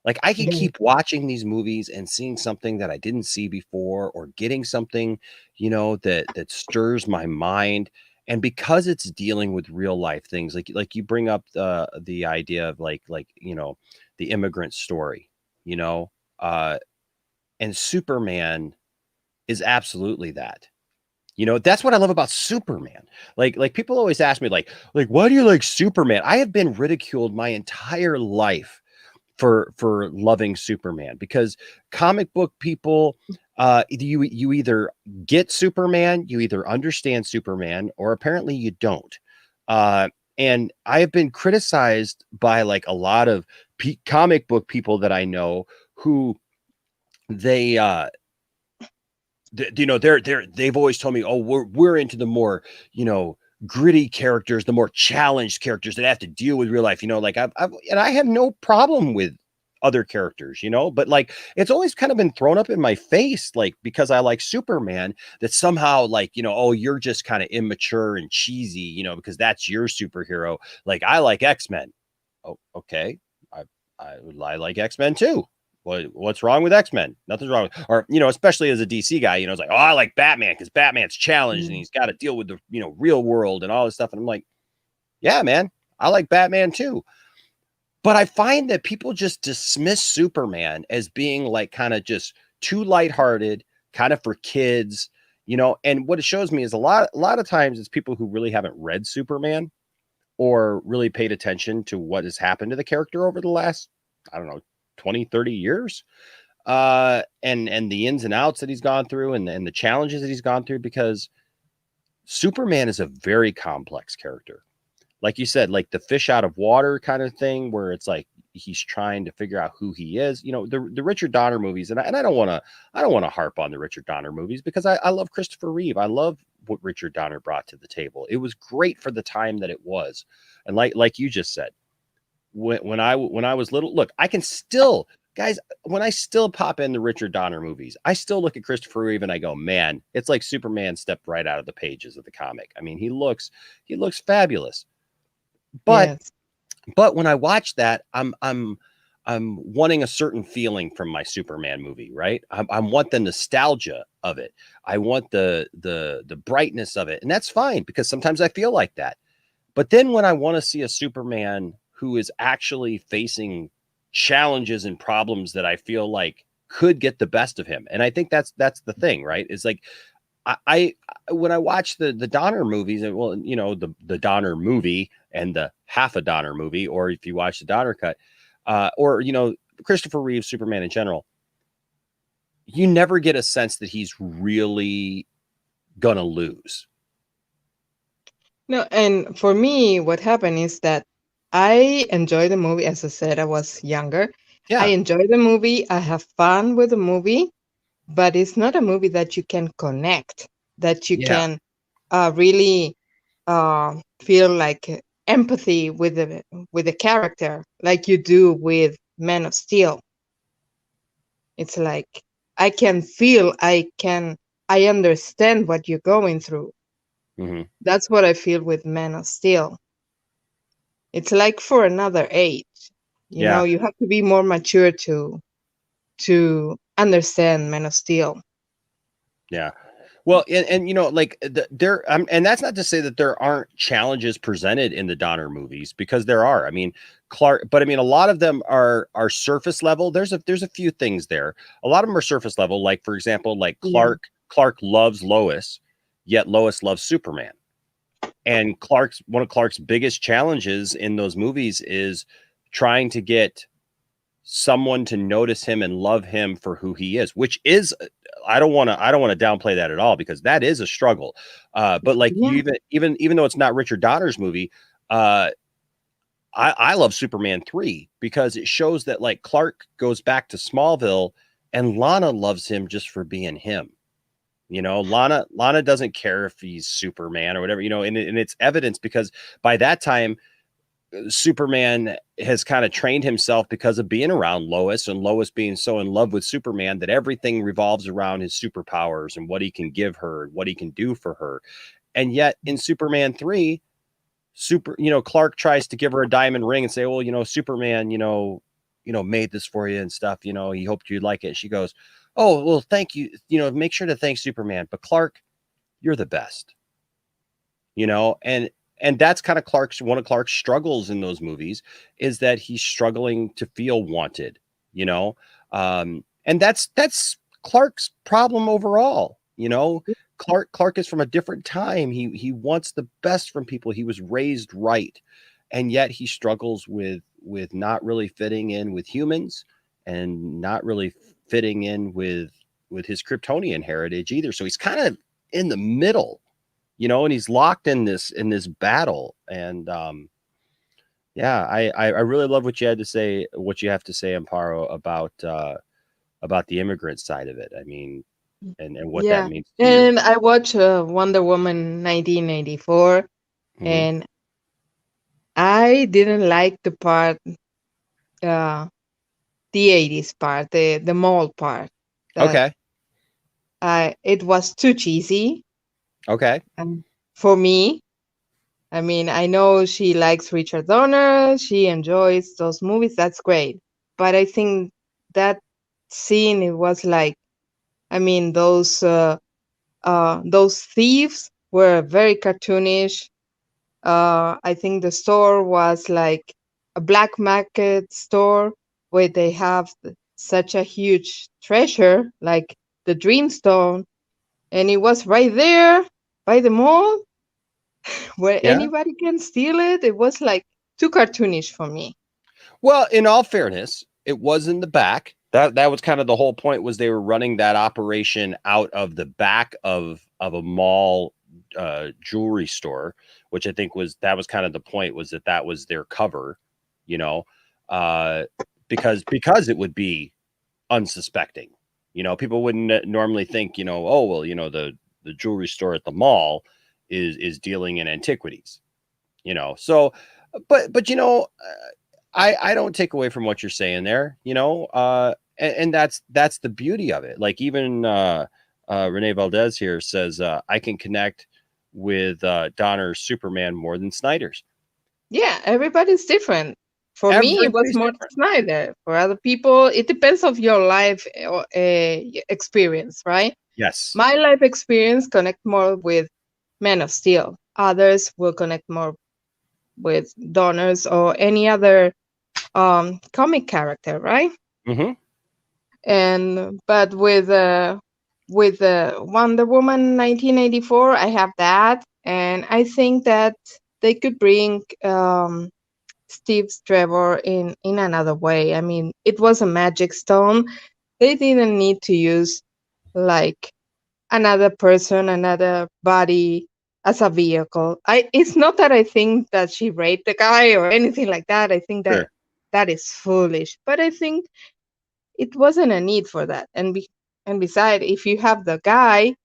Like I can Yeah, keep watching these movies and seeing something that I didn't see before, or getting something, that stirs my mind. And because it's dealing with real life things, like you bring up the idea of the immigrant story, you know, uh, and Superman is absolutely that. That's what I love about Superman. Like people always ask me like why do you like Superman? I have been ridiculed my entire life for loving Superman because comic book people, you either get Superman, you either understand Superman, or apparently you don't. Uh, and I have been criticized by like a lot of comic book people that I know who they they've always told me, oh, we're into the more, gritty characters, the more challenged characters that have to deal with real life, like and I have no problem with other characters, but like it's always kind of been thrown up in my face, like because I like Superman, that somehow like, oh, you're just kind of immature and cheesy, because that's your superhero. Like I like X-Men. Oh, okay. I like X-Men too. What's wrong with X-Men? Nothing's wrong. Or, especially as a DC guy, it's like, oh, I like Batman because Batman's challenged and he's got to deal with the, real world and all this stuff. And I'm like, yeah, man, I like Batman too. But I find that people just dismiss Superman as being like kind of just too lighthearted, kind of for kids, and what it shows me is a lot of times it's people who really haven't read Superman or really paid attention to what has happened to the character over the last, I don't know, 20, 30 years. And the ins and outs that he's gone through and the challenges that he's gone through, because Superman is a very complex character. Like you said, like the fish out of water kind of thing, where it's like he's trying to figure out who he is. The Richard Donner movies, and I don't want to harp on the Richard Donner movies because I love Christopher Reeve. I love what Richard Donner brought to the table. It was great for the time that it was, and like you just said, when I was little, look, I can still, guys, when I still pop in the Richard Donner movies, I still look at Christopher Reeve and I go, man, it's like Superman stepped right out of the pages of the comic. I mean, he looks fabulous. But Yes. but when I watch that, I'm wanting a certain feeling from my Superman movie, right? I want the nostalgia of it. I want the brightness of it, and that's fine because sometimes I feel like that. But then when I want to see a Superman who is actually facing challenges and problems that I feel like could get the best of him, and I think that's the thing, right? It's like I when I watch the Donner movies, and well, the Donner movie and the half a Donner movie, or if you watch the Donner cut, or Christopher Reeve Superman in general, you never get a sense that he's really gonna lose. No, and for me, what happened is that I enjoy the movie. As I said, I was younger. I Yeah, enjoy the movie. I have fun with the movie, but it's not a movie that you can connect, that you yeah, can really feel like empathy with the character, like you do with Man of Steel. It's like I understand what you're going through. hmm That's what I feel with Man of Steel. It's like for another age. yeah. You have to be more mature to understand Man of Steel. Yeah. Well, and like there, and that's not to say that there aren't challenges presented in the Donner movies, because there are. I mean, Clark, but I mean, a lot of them are surface level. There's a few things there. A lot of them are surface level. Like for example, like Yeah. Clark loves Lois, yet Lois loves Superman. And one of Clark's biggest challenges in those movies is trying to get someone to notice him and love him for who he is, which is, I don't want to downplay that at all, because that is a struggle. But like Yeah. you even though it's not Richard Donner's movie, I love Superman 3 because it shows that like Clark goes back to Smallville and Lana loves him just for being him. Lana doesn't care if he's Superman or whatever, and it's evidence because by that time Superman has kind of trained himself because of being around Lois, and Lois being so in love with Superman that everything revolves around his superpowers and what he can give her, what he can do for her. And yet in Superman 3, Clark tries to give her a diamond ring and say, well, Superman, made this for you and stuff, he hoped you'd like it. She goes, oh, well, thank you. Make sure to thank Superman, but Clark, you're the best, and that's kind of one of Clark's struggles in those movies, is that he's struggling to feel wanted, and that's Clark's problem overall. Clark is from a different time. He wants the best from people. He was raised right, and yet he struggles with not really fitting in with humans and not really fitting in with his Kryptonian heritage either. So he's kind of in the middle, and he's locked in this battle. And yeah, I really love what you have to say, Amparo, about the immigrant side of it. I mean, and what that Yeah. means to you. And I watched Wonder Woman 1984. Hmm. And I didn't like the part, uh, the 80s part, the mall part. That Okay. it was too cheesy. Okay. And for me, I mean, I know she likes Richard Donner, she enjoys those movies. That's great, but I think that scene, it was like, I mean, those thieves were very cartoonish. I think the store was like a black market store where they have such a huge treasure, like the Dreamstone, and it was right there by the mall where Yeah. anybody can steal it. It was like too cartoonish for me. Well, in all fairness, it was in the back. That was kind of the whole point, was they were running that operation out of the back of a mall jewelry store, which I think was kind of the point, was that was their cover, you know, uh, because it would be unsuspecting. People wouldn't normally think, oh well, the jewelry store at the mall is dealing in antiquities, So, but I don't take away from what you're saying there, and that's the beauty of it. Like even Renee Valdez here says, I can connect with Donner's Superman more than Snyder's. Yeah, everybody's different. For me, it was Everybody's more different. Snyder. For other people, it depends of your life experience, right? Yes. My life experience connect more with Man of Steel. Others will connect more with Donors or any other comic character, right? Hmm. And but with Wonder Woman 1984, I have that, and I think that they could bring Steve Trevor in another way. I mean, it was a magic stone. They didn't need to use like another person, another body as a vehicle. It's not that I think that she raped the guy or anything like that. I think that Sure. that is foolish. But I think it wasn't a need for that. And besides, if you have the guy,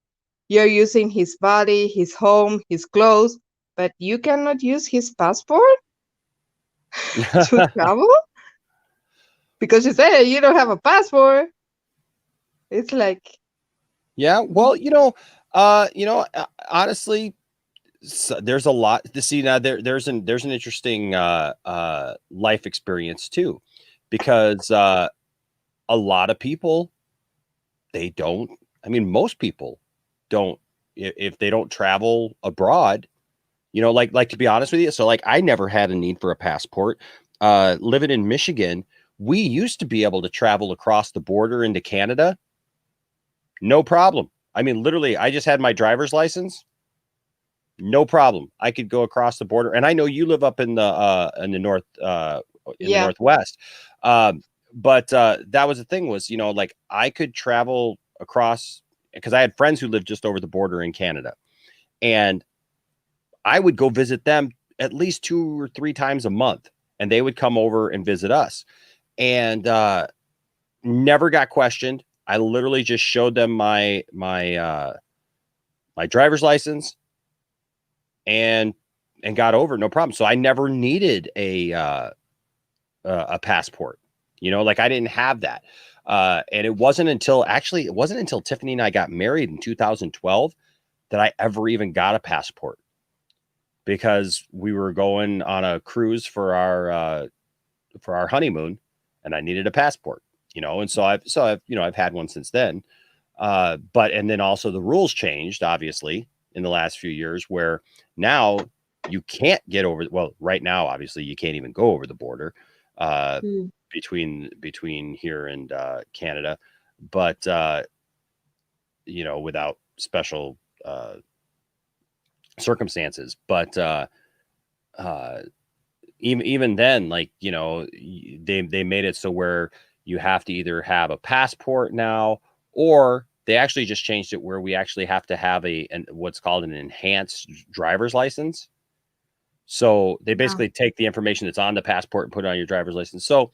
you're using his body, his home, his clothes, but you cannot use his passport to travel because you say you don't have a passport. It's like, Yeah. Well, honestly, there's a lot to see now. There's an interesting life experience too, because a lot of people, they don't. I mean, most people don't, if they don't travel abroad. Like to be honest with you, so like I never had a need for a passport. Living in Michigan, we used to be able to travel across the border into Canada, no problem. I mean, literally, I just had my driver's license. No problem. I could go across the border. And I know you live up in the north in the yeah, northwest. But that was the thing, was, like I could travel across, because I had friends who lived just over the border in Canada. And I would go visit them at least 2 or 3 times a month, and they would come over and visit us. And never got questioned. I literally just showed them my driver's license, and got over, no problem. So I never needed a passport. Like I didn't have that. And it wasn't until Tiffany and I got married in 2012 that I ever even got a passport, because we were going on a cruise for our honeymoon, and I needed a passport. And I've had one since then. But and then also the rules changed, obviously, in the last few years, where now you can't get over. Well, right now, obviously, you can't even go over the border uh, mm, between here and Canada, but without special circumstances. But uh, even then, like, they made it so where you have to either have a passport now, or they actually just changed it where we actually have to have what's called an enhanced driver's license. So they yeah. basically take the information that's on the passport and put it on your driver's license. So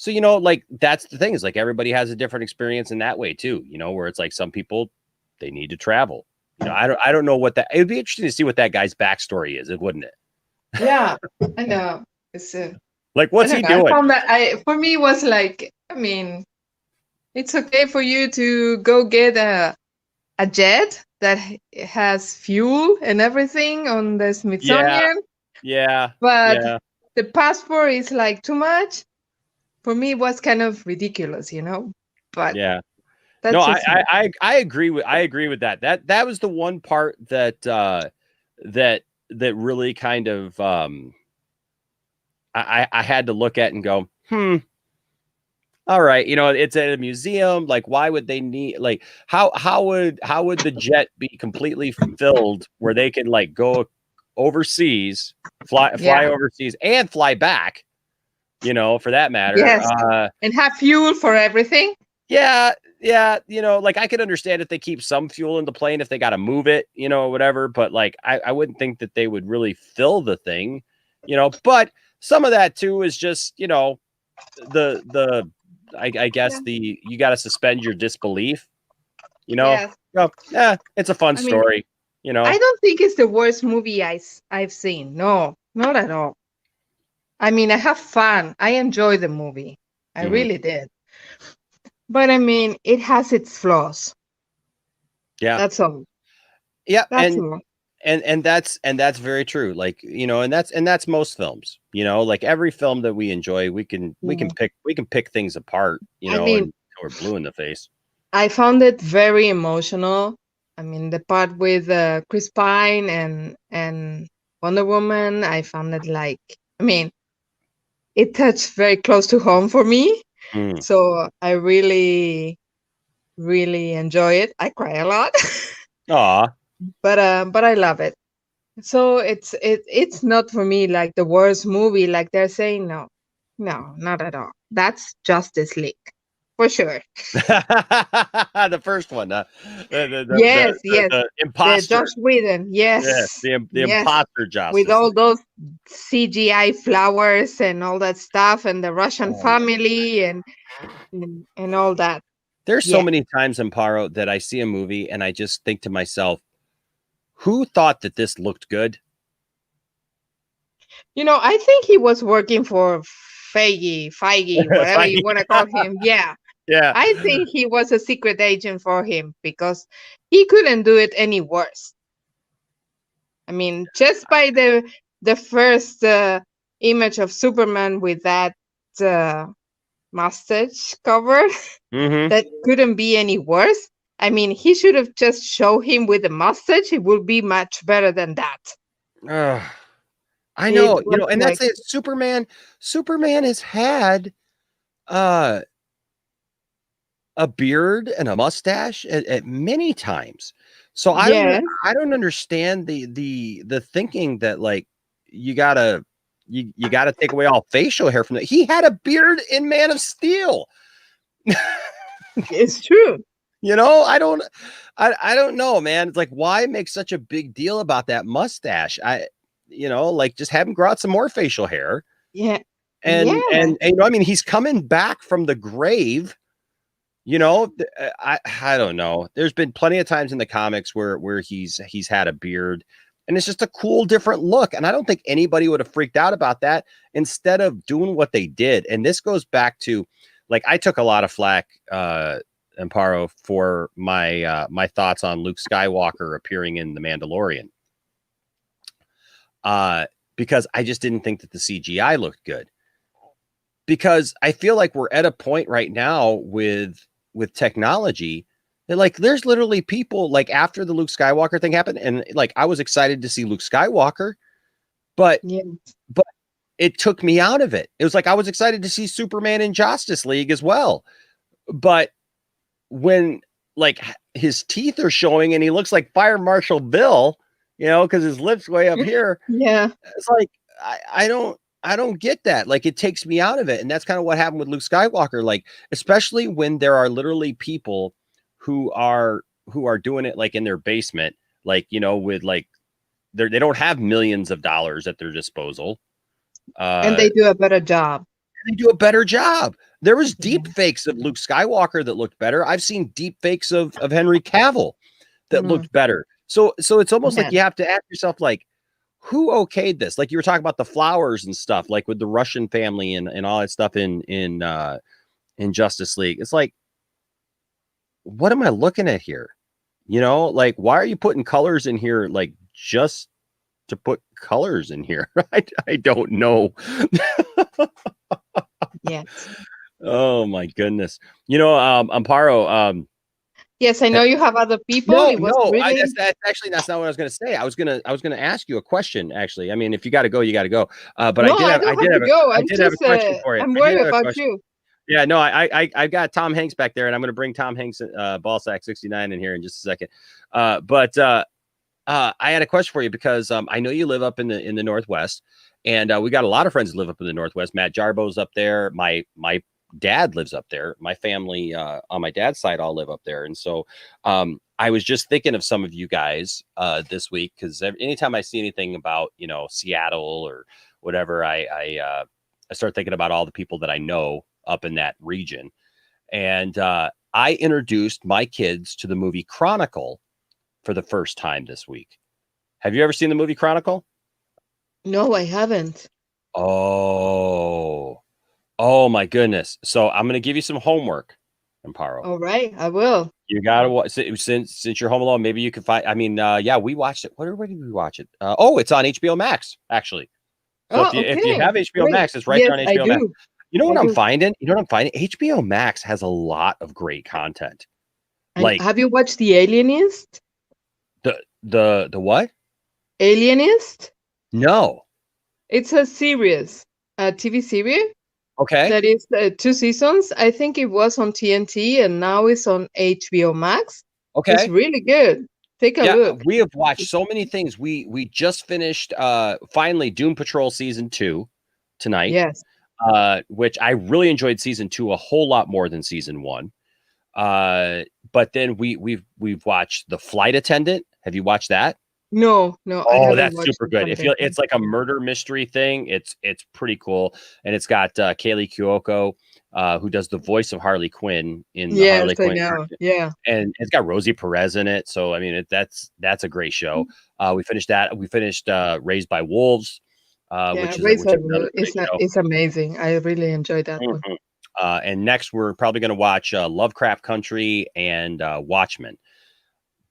like that's the thing, is like everybody has a different experience in that way too, where it's like some people, they need to travel. I don't know what that. It would be interesting to see what that guy's backstory is, wouldn't it? Yeah, I know. It's Like, I what's don't he know. I doing? found that for me it was like, I mean, it's okay for you to go get a jet that has fuel and everything on the Yeah, Smithsonian, yeah, but yeah, the passport is like too much. For me, it was kind of ridiculous, But yeah. No, that's just me. I agree with that. That was the one part that that really kind of I had to look at and go, all right, it's at a museum. Like, why would they need, like, how would the jet be completely filled where they can like go overseas, fly Yeah. overseas and fly back, for that matter. Yes. And have fuel for everything. Yeah, yeah, like I could understand if they keep some fuel in the plane if they got to move it, whatever. But like, I wouldn't think that they would really fill the thing, But some of that too is just, the I guess Yeah. you got to suspend your disbelief, Yes. Yeah, it's a fun I mean, story, I don't think it's the worst movie I've seen. No, not at all. I mean, I have fun. I enjoy the movie. I Mhm. really did. But I mean, it has its flaws. Yeah, That's all. yeah, That's all. and that's very true. Like, and that's most films, like every film that we enjoy, Yeah. we can pick things apart, I mean, and we're blue in the face. I found it very emotional. I mean, the part with Chris Pine and Wonder Woman, I found it like, I mean, it touched very close to home for me. Mm. So I really, really enjoy it. I cry a lot, Aw. but I love it. So it's not for me like the worst movie. Like they're saying, no, no, not at all. That's Justice League for sure. The first one, Yes, yes. the The imposter. Josh Whedon, Yeah, yes, the yes. imposter With Justice all League. those CGI flowers and all that stuff, and the Russian Oh, man. family and all that. There's so Yeah. many times, Amparo, that I see a movie and I just think to myself, who thought that this looked good? I think he was working for Feige, whatever you want to call him. Yeah. Yeah. I think he was a secret agent for him because he couldn't do it any worse. I mean, just by the first image of Superman with that mustache cover, Mm-hmm. that couldn't be any worse. I mean, he should have just shown him with the mustache. It would be much better than that. I It know, was and like, that's it. Superman has had uh a beard and a mustache at many times. So yeah, I don't understand the thinking that like you gotta you gotta take away all facial hair from that. He had a beard in Man of Steel. it's true. I don't know, man. It's like, why make such a big deal about that mustache? Like just have him grow out some more facial hair. Yeah, And I mean, he's coming back from the grave. I don't know. There's been plenty of times in the comics where he's had a beard, and it's just a cool, different look. And I don't think anybody would have freaked out about that instead of doing what they did. And this goes back to, like, I took a lot of flack, Amparo, for my thoughts on Luke Skywalker appearing in The Mandalorian, because I just didn't think that the CGI looked good. Because I feel like we're at a point right now with technology that, like, there's literally people, like, after the Luke Skywalker thing happened, and like I was excited to see Luke Skywalker, but yeah, it took me out of it. It was like I was excited to see Superman in Justice League as well, but when like his teeth are showing and he looks like Fire Marshal Bill, because his lips way up here, yeah. it's like I don't get that. Like, it takes me out of it. And that's kind of what happened with Luke Skywalker. Like, especially when there are literally people who are doing it like in their basement, like, with like they don't have millions of dollars at their disposal. And they do a better job. They do a better job. There was deep Yeah. fakes of Luke Skywalker that looked better. I've seen deep fakes of Henry Cavill that looked better. So it's almost like Man. you have to ask yourself, like, who okayed this? Like you were talking about the flowers and stuff, like with the Russian family and all that stuff in Justice League. It's like, what am I looking at here? You know, like, why are you putting colors in here, like, just to put colors in here? I don't know. Yes. Oh my goodness. You know, Amparo, Yes, I know you have other people. no, It was no, really that's not what I was going to say. I was going to ask you a question. Actually, I mean, if you got to go, you got to go. But no. I don't have to go. I I'm did have a just question for you. I'm I did worried have a about question. you. Yeah, no, I've got Tom Hanks back there, and I'm going to bring Tom Hanks, Ballsack 69 in here in just a second. But I had a question for you because I know you live up in the Northwest, and we got a lot of friends that live up in the Northwest. Matt Jarbo's up there. My dad lives up there. My family on my dad's side all live up there, and so I was just thinking of some of you guys this week because anytime I see anything about Seattle or whatever, I start thinking about all the people that I know up in that region, and I introduced my kids to the movie Chronicle for the first time this week. Have you ever seen the movie Chronicle? No, I haven't. Oh my goodness. So I'm going to give you some homework, Amparo. All right, I will. You got to watch since you're home alone. Maybe you can find. I mean, yeah, we watched it. Where did we watch it? It's on HBO Max actually. So Oh, if you okay. have HBO Great. Max, it's right Yes, there on I HBO Max. do. You know what I I'm do. finding? HBO Max has a lot of great content. And Like have you watched The Alienist? the what? Alienist? No. It's a series, a TV series Okay. that is 2 seasons. I think it was on TNT and now it's on HBO Max. It's Okay. really good. Take a Yeah, look. we have watched so many things. We just finished finally Doom Patrol season 2 tonight. Yes. Which I really enjoyed season 2 a whole lot more than season 1. But then we've watched The Flight Attendant. Have you watched that? No, I Oh, haven't that's watched super The good. Flight Attendant. It's like a murder mystery thing. It's pretty cool, and it's got Kaylee Cuoco, who does the voice of Harley Quinn in the Yes, Harley I Quinn know. version. Yeah. And it's got Rosie Perez in it. So I mean, that's a great show. We finished that. We finished Raised by Wolves, Yeah, which is Razor another great show. is amazing. I really enjoyed that one. Mhm. And next, we're probably going to watch Lovecraft Country and Watchmen.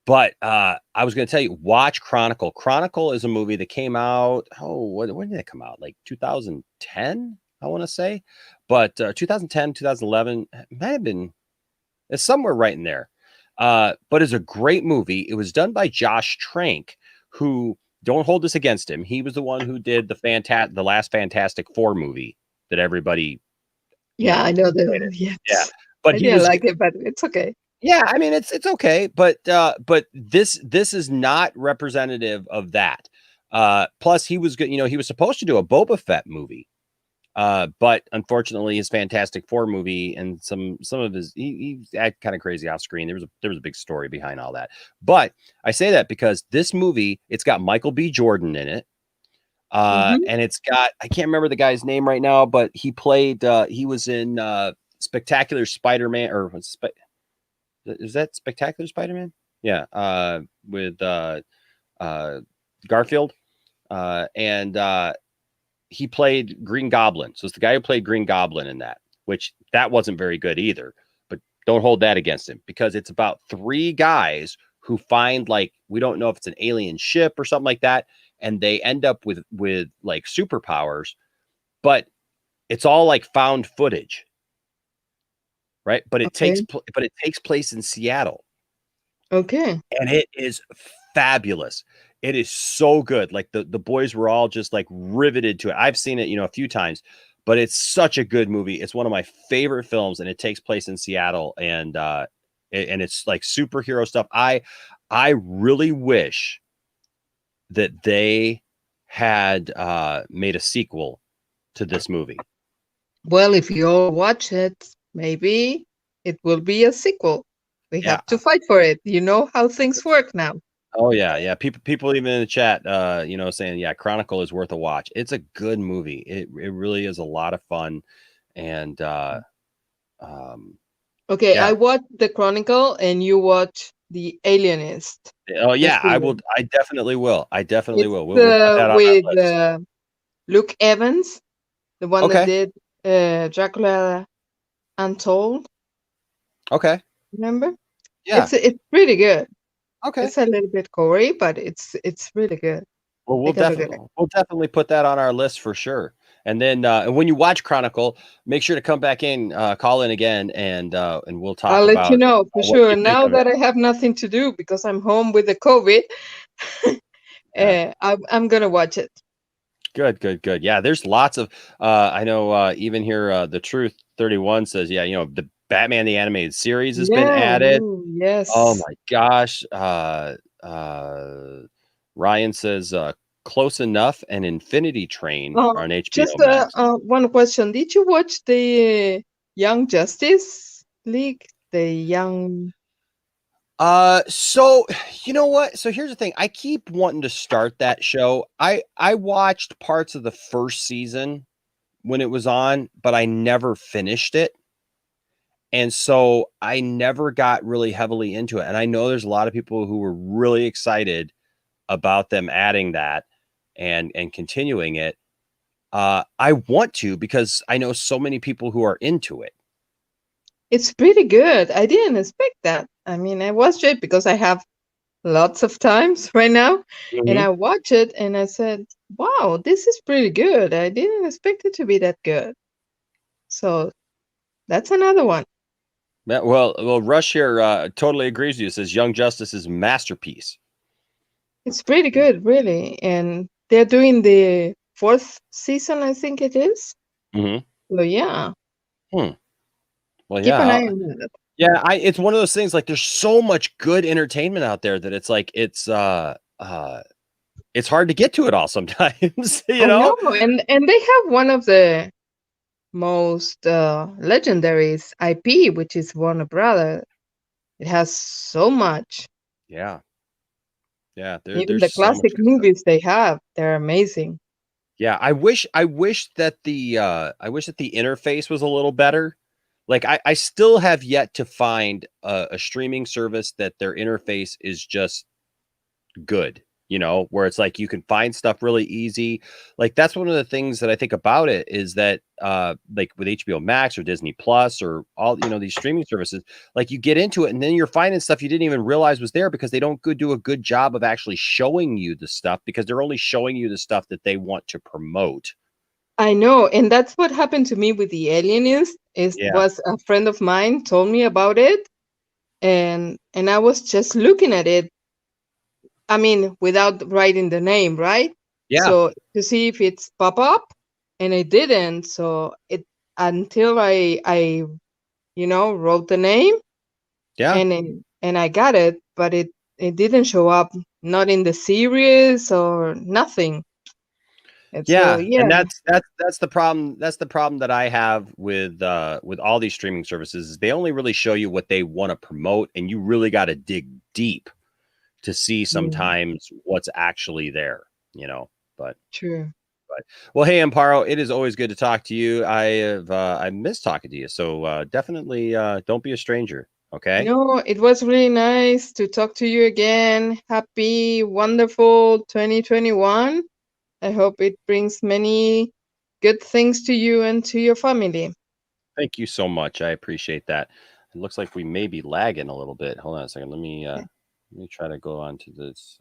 But I was going to tell you, watch Chronicle. Chronicle is a movie that came out. When did it come out? Like 2010, I want to say. But 2010, 2011, it might have been. It's somewhere right in there. But it's a great movie. It was done by Josh Trank, who, don't hold this against him, he was the one who did the last Fantastic Four movie that everybody, Yeah, I know hated. yes. Yeah. But I he didn't was like it, but it's okay. Yeah, I mean it's okay, but this is not representative of that. Plus he was good, he was supposed to do a Boba Fett movie. But unfortunately his Fantastic Four movie and some of his he acted kind of crazy off screen. There was a big story behind all that. But I say that because this movie, it's got Michael B. Jordan in it. Mhm. And it's got, I can't remember the guy's name right now, but he played he was in Spectacular Spider-Man, or is that Spectacular Spider-Man? Yeah, with Garfield, and he played Green Goblin. So it's the guy who played Green Goblin in that, which that wasn't very good either. But don't hold that against him, because it's about 3 guys who find, like, we don't know if it's an alien ship or something like that, and they end up with like superpowers, but it's all like found footage, right? But it Okay. takes place in Seattle. Okay. And it is fabulous. It is so good. Like the boys were all just like riveted to it. I've seen it, a few times, but it's such a good movie. It's one of my favorite films, and it takes place in Seattle, and it's like superhero stuff. I really wish that they had made a sequel to this movie. Well, if you all watch it, maybe it will be a sequel. We Yeah. have to fight for it. You know how things work now. Oh yeah. People even in the chat, saying, yeah, Chronicle is worth a watch. It's a good movie. It really is a lot of fun, and Okay, yeah. I watched the Chronicle and you watch The Alienist. Oh The yeah, I will. series. I definitely will. I definitely It's will. We'll put that on our with list. Luke Evans, the one that Okay. did Dracula Untold. Okay. Remember? Yeah. It's pretty good. Okay. It's a little bit gory, but it's really good. Well, Take a look at it. we'll definitely put that on our list for sure. And then and when you watch Chronicle, make sure to come back in, call in again, and we'll I'll talk let you about know for what sure. you think Now of it. that I have nothing to do because I'm home with the COVID, Yeah. I'm gonna watch it. Good, good, good. Yeah, there's lots of I know even here the Truth 31 says, yeah, the Batman the Animated Series has been Yeah, added. ooh, Oh yes. my gosh. Ryan says Close Enough and Infinity Train are on Just HBO Max. one question. Did you watch the Young Justice League? The Young. So you know what? So here's the thing. I keep wanting to start that show. I watched parts of the first season when it was on, but I never finished it. And so I never got really heavily into it. And I know there's a lot of people who were really excited about them adding that and continuing it. I want to because I know so many people who are into it. It's pretty good. I didn't expect that. I mean, I watched it because I have lots of times right now, and Mhm. I watched it and I said, "Wow, this is pretty good. I didn't expect it to be that good." So that's another one. Yeah, well, Rush here totally agrees with you. Says Young Justice is masterpiece. It's pretty good, really. And they're doing the fourth season, I think it is. Hmm. So yeah, Hmm. Well, keep an yeah, eye on that. yeah. It's one of those things. Like, there's so much good entertainment out there that it's like it's hard to get to it all sometimes. I know, and they have one of the most legendary IP, which is Warner Brother. It has so much. Yeah, yeah. Even There's the so much classic good stuff. movies they have, they're amazing. Yeah, I wish that the interface was a little better. Like I still have yet to find a streaming service that their interface is just good, where it's like you can find stuff really easy. Like that's one of the things that I think about it is that like with HBO Max or Disney Plus or all, these streaming services, like you get into it and then you're finding stuff you didn't even realize was there because they don't do a good job of actually showing you the stuff because they're only showing you the stuff that they want to promote. I know, and that's what happened to me with the Alienist. Is Yeah. was a friend of mine told me about it, and I was just looking at it. I mean, without writing the name, right? Yeah. So to see if it's pop up, and it didn't. So it until I wrote the name Yeah. and I got it, but it didn't show up, not in the series or nothing. And so Yeah, and yeah, that's the problem. That's the problem that I have with all these streaming services is they only really show you what they want to promote, and you really got to dig deep to see mm, sometimes what's actually there. But true. well, hey Amparo, it is always good to talk to you. I miss talking to you, so definitely don't be a stranger. Okay. No, it was really nice to talk to you again. Happy, wonderful 2021. I hope it brings many good things to you and to your family. Thank you so much. I appreciate that. It looks like we may be lagging a little bit. Hold on a second. Let me try to go on to this.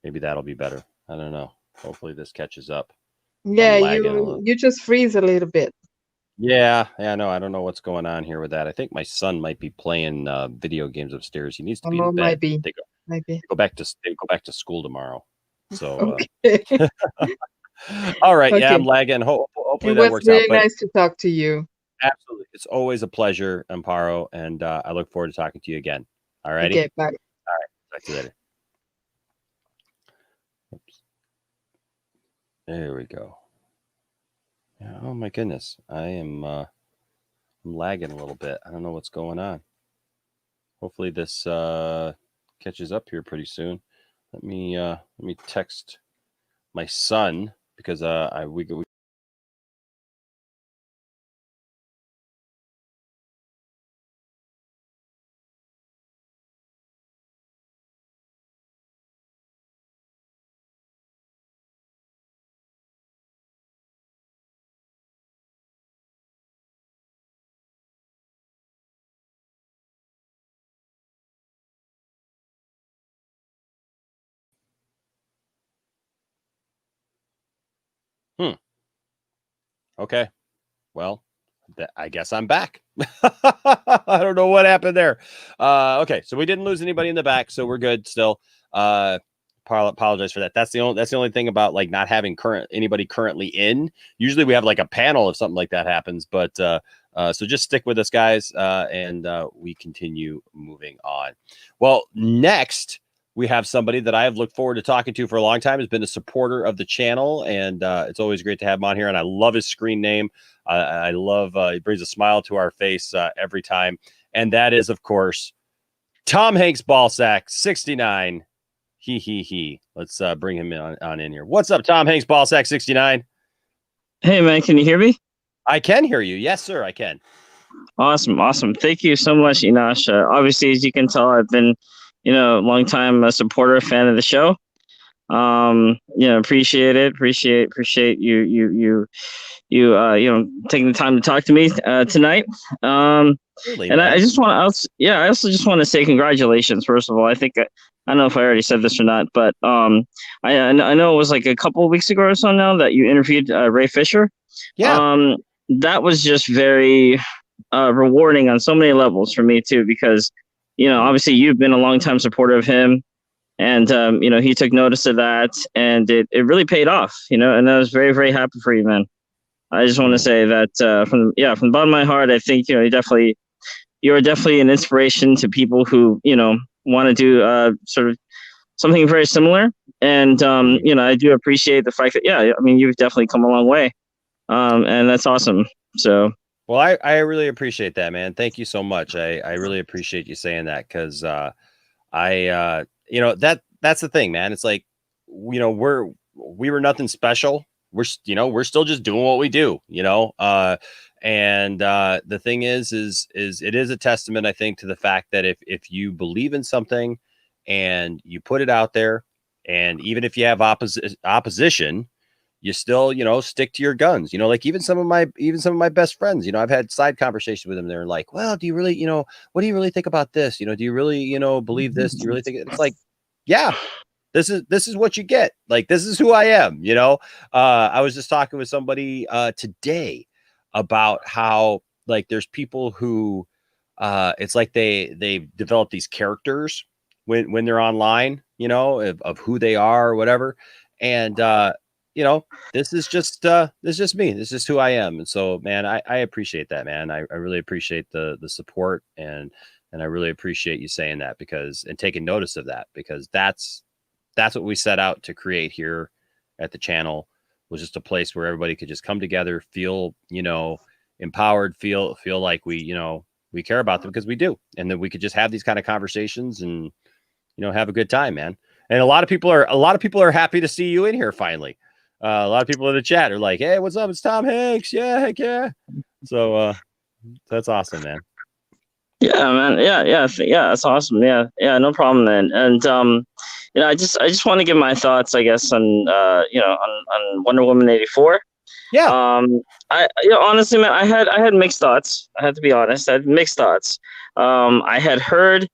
Maybe that'll be better. I don't know. Hopefully this catches up. Yeah, I'm lagging a you little. you just freeze a little bit. Yeah, no, I don't know what's going on here with that. I think my son might be playing video games upstairs. He needs to be in Oh, bed. might be, They go, might be. they go back to they go back to school tomorrow. So Okay. all right, yeah, I'm Okay. lagging. It Hopefully that was works out. really But nice to talk to you. absolutely, it's always a pleasure, Amparo, and I look forward to talking to you again. All righty. Okay, bye. All right. Talk to you later. Oops. There we go. Yeah, oh my goodness. I'm lagging a little bit. I don't know what's going on. Hopefully this catches up here pretty soon. Let me text my son because we Okay. Well, I guess I'm back. I don't know what happened there. Okay, so we didn't lose anybody in the back, so we're good still. Apologize for that. That's the only thing about like not having anybody currently in. Usually we have like a panel if something like that happens, but so just stick with us, guys, and we continue moving on. Well, next we have somebody that I have looked forward to talking to for a long time. Has been a supporter of the channel, and it's always great to have him on here. And I love his screen name. I love he brings a smile to our face every time, and that is, of course, Tom Hanks Ballsack 69. He. Let's bring him on in here. What's up, Tom Hanks Ballsack 69? Hey man, can you hear me? I can hear you. Yes, sir, I can. Awesome. Thank you so much, Enosh. Obviously, as you can tell, I've been, a long time supporter, fan of the show. Appreciate it. Appreciate you taking the time to talk to me tonight. Really, and man. I just want to, I also just want to say congratulations. First of all, I think I don't know if I already said this or not, but I know it was like a couple of weeks ago or so now that you interviewed Ray Fisher. Yeah. That was just very rewarding on so many levels for me too, because obviously you've been a long time supporter of him. And, he took notice of that, and it really paid off, and I was very, very happy for you, man. I just want to say that from the bottom of my heart, I think, you're definitely an inspiration to people who, want to do sort of something very similar. And, I do appreciate the fact that, you've definitely come a long way. And that's awesome. So. Well, I really appreciate that, man. Thank you so much. I really appreciate you saying that, because that's the thing, man. It's like, we were nothing special. We're still just doing what we do, and the thing is it is a testament, I think, to the fact that if you believe in something and you put it out there, and even if you have opposition, you still, stick to your guns, like even some of my best friends, I've had side conversations with them. They're like, well, do you really, what do you really think about this? Do you really, believe this? Do you really think it's like, yeah, this is what you get. Like, this is who I am. I was just talking with somebody today about how, like, there's people who it's like they develop these characters when they're online, of who they are or whatever. And this is just me. This is who I am. And so, man, I appreciate that, man. I really appreciate the support, and I really appreciate you saying that, and taking notice of that, because that's what we set out to create here at the channel, was just a place where everybody could just come together, feel, empowered, feel like we care about them, because we do. And then we could just have these kind of conversations and, have a good time, man. And a lot of people are happy to see you in here finally. A lot of people in the chat are like, hey, what's up? It's Tom Hanks. Yeah, heck yeah. So that's awesome, man. Yeah, man. Yeah. That's awesome. Yeah, no problem, man. And I just want to give my thoughts, I guess, on on Wonder Woman 84. Yeah. I honestly, man, I had mixed thoughts. I had to be honest. I had mixed thoughts. I had heard,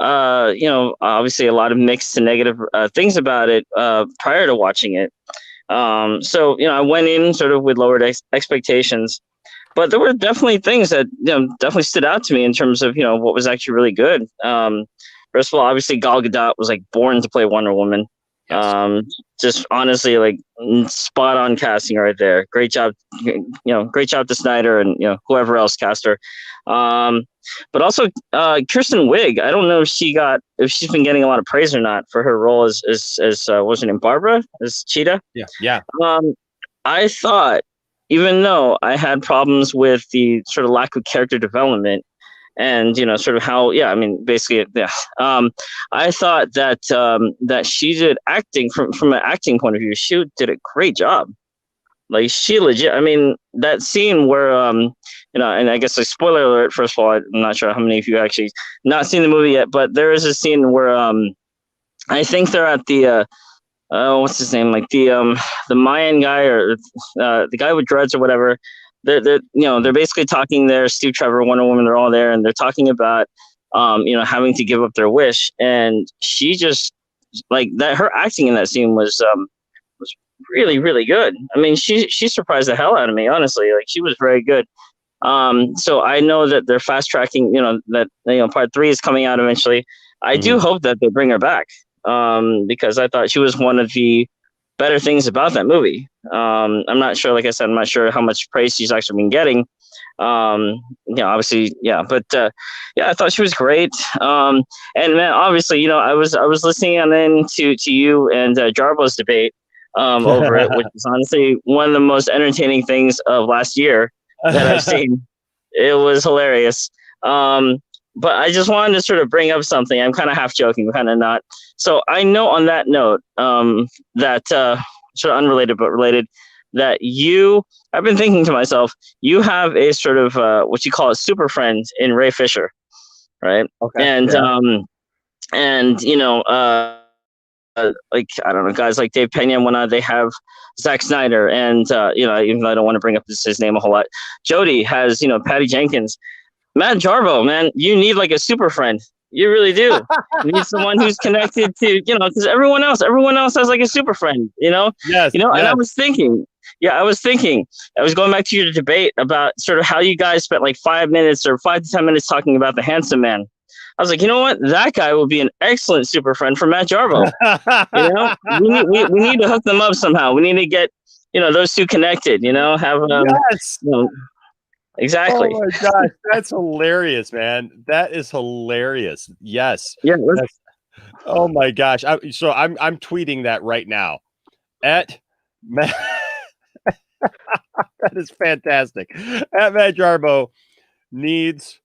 obviously a lot of mixed to negative things about it prior to watching it. So I went in sort of with lowered expectations. But there were definitely things that definitely stood out to me in terms of what was actually really good. First of all, obviously Gal Gadot was like born to play Wonder Woman. Yes. Just honestly, like, spot on casting right there. Great job, great job to Snyder and whoever else cast her. But also Kristen Wiig. I don't know if she's been getting a lot of praise or not for her role as was her name, Barbara, as Cheetah. Yeah. I thought, even though I had problems with the sort of lack of character development and, sort of how, basically, I thought that she did acting from an acting point of view. She did a great job. Like, she legit, that scene where, and I guess, like, spoiler alert, first of all, I'm not sure how many of you actually not seen the movie yet, but there is a scene where I think they're at the, what's his name? Like the Mayan guy, or the guy with dreads or whatever. They're basically talking there. Steve Trevor, Wonder Woman, they're all there, and they're talking about, having to give up their wish. And she just, like, that, her acting in that scene was really, really good. I mean, she surprised the hell out of me, honestly. Like, she was very good. So I know that they're fast tracking, that, part 3 is coming out eventually. I do hope that they bring her back, because I thought she was one of the better things about that movie. I'm not sure, like I said, I'm not sure how much praise she's actually been getting. Obviously, yeah, but yeah, I thought she was great. And man, obviously, I was listening on in to you and Jarbo's debate over it, which is honestly one of the most entertaining things of last year that I've seen. It was hilarious. But I just wanted to sort of bring up something. I'm kind of half joking, kind of not. So I know on that note, that sort of unrelated but related, that I've been thinking to myself, you have a sort of what you call a super friend in Ray Fisher, right? Okay. And yeah. Like, I don't know, guys like Dave Pena and whatnot, they have Zack Snyder, and even though I don't want to bring up his name a whole lot, Jody has Patty Jenkins. Matt Jarbo, man, you need like a super friend. You really do. You need someone who's connected to, because everyone else has like a super friend, Yes. And yes. I was thinking, I was going back to your debate about sort of how you guys spent like 5 minutes or 5 to 10 minutes talking about the handsome man. I was like, you know what? That guy will be an excellent super friend for Matt Jarbo. We need to hook them up somehow. We need to get, those two connected, have, yes. Exactly. Oh my gosh, that's hilarious, man. That is hilarious. Yes. Yeah. Oh my gosh. I'm tweeting that right now. At Matt. That is fantastic. At Matt Jarbo needs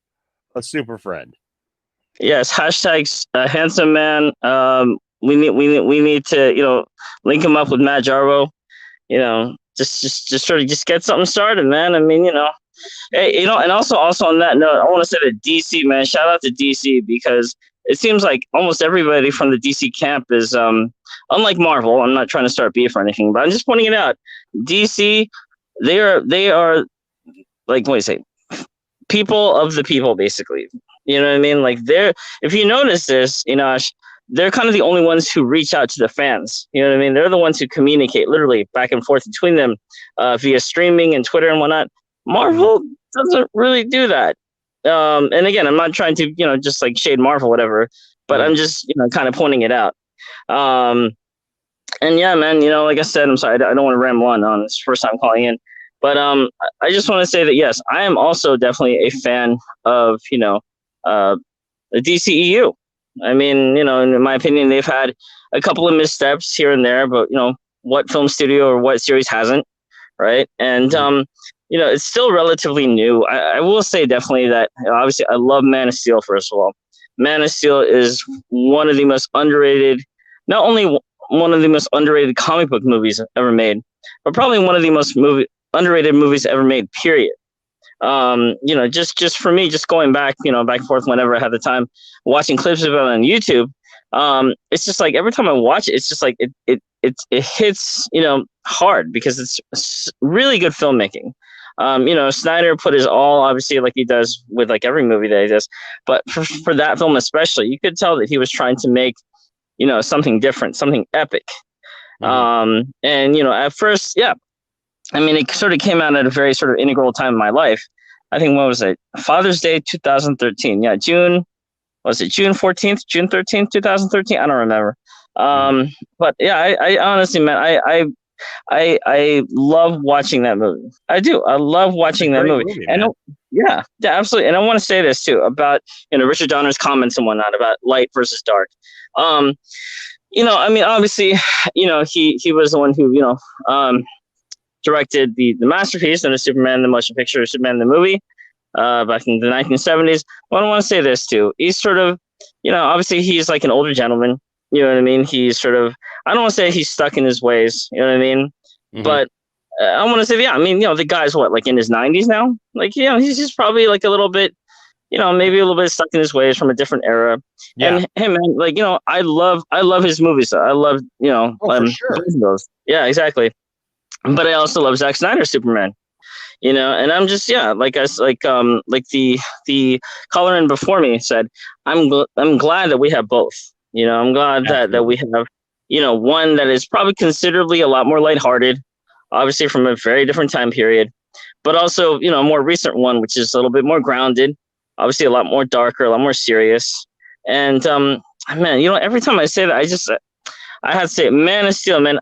a super friend. Yes. Hashtags handsome man. We need to link him up with Matt Jarbo. Just sort of just get something started, man. I mean, Hey, and also on that note, I want to say that DC, man, shout out to DC, because it seems like almost everybody from the DC camp is, unlike Marvel. I'm not trying to start beef or anything, but I'm just pointing it out. DC, they are like, what do you say? People of the people, basically. You know what I mean? Like, if you notice this, they're kind of the only ones who reach out to the fans. You know what I mean? They're the ones who communicate literally back and forth between them via streaming and Twitter and whatnot. Marvel doesn't really do that. And again, I'm not trying to, just like shade Marvel, whatever, but I'm just, kind of pointing it out. And yeah, man, like I said, I'm sorry, I don't want to ramble on. It's the first time calling in, but I just want to say that, yes, I am also definitely a fan of, the DCEU. I mean, in my opinion, they've had a couple of missteps here and there, but, what film studio or what series hasn't, right? And, it's still relatively new. I will say definitely that, obviously, I love Man of Steel, first of all. Man of Steel is one of the most underrated, not only one of the most underrated comic book movies ever made, but probably one of the most underrated movies ever made, period. Just for me, just going back, back and forth whenever I have the time, watching clips of it on YouTube, it's just like every time I watch it, it's just like it hits, hard, because it's really good filmmaking. Snyder put his all, obviously, like he does with like every movie that he does, but for that film especially, you could tell that he was trying to make, something different, something epic. And at first, yeah, I mean, it sort of came out at a very sort of integral time in my life. I think, what was it? Father's Day 2013. Yeah, June 14th, June 13th, 2013? I don't remember. But yeah, I honestly, man, I love watching that movie. I do. I love watching that movie. And yeah, absolutely. And I want to say this too about, Richard Donner's comments and whatnot about light versus dark. I mean, obviously, he was the one who, directed the masterpiece and the Superman, the motion picture, Superman the movie, back in the 1970s. But I want to say this too. He's sort of, obviously he's like an older gentleman. You know what I mean? He's sort of, I don't want to say he's stuck in his ways. You know what I mean? But I want to say, yeah, I mean, the guy's what, like in his 90s now? Like, he's just probably like a little bit, maybe a little bit stuck in his ways from a different era. Yeah. And hey, man, like, I love his movies. I love, for sure. Those. Yeah, exactly. But I also love Zack Snyder's Superman. And I'm just, yeah, like the caller in before me said, I'm glad that we have both. I'm glad that we have one that is probably considerably a lot more lighthearted, obviously from a very different time period, but also, a more recent one, which is a little bit more grounded, obviously a lot more darker, a lot more serious. And man, every time I say that, I have to say, Man of Steel, man,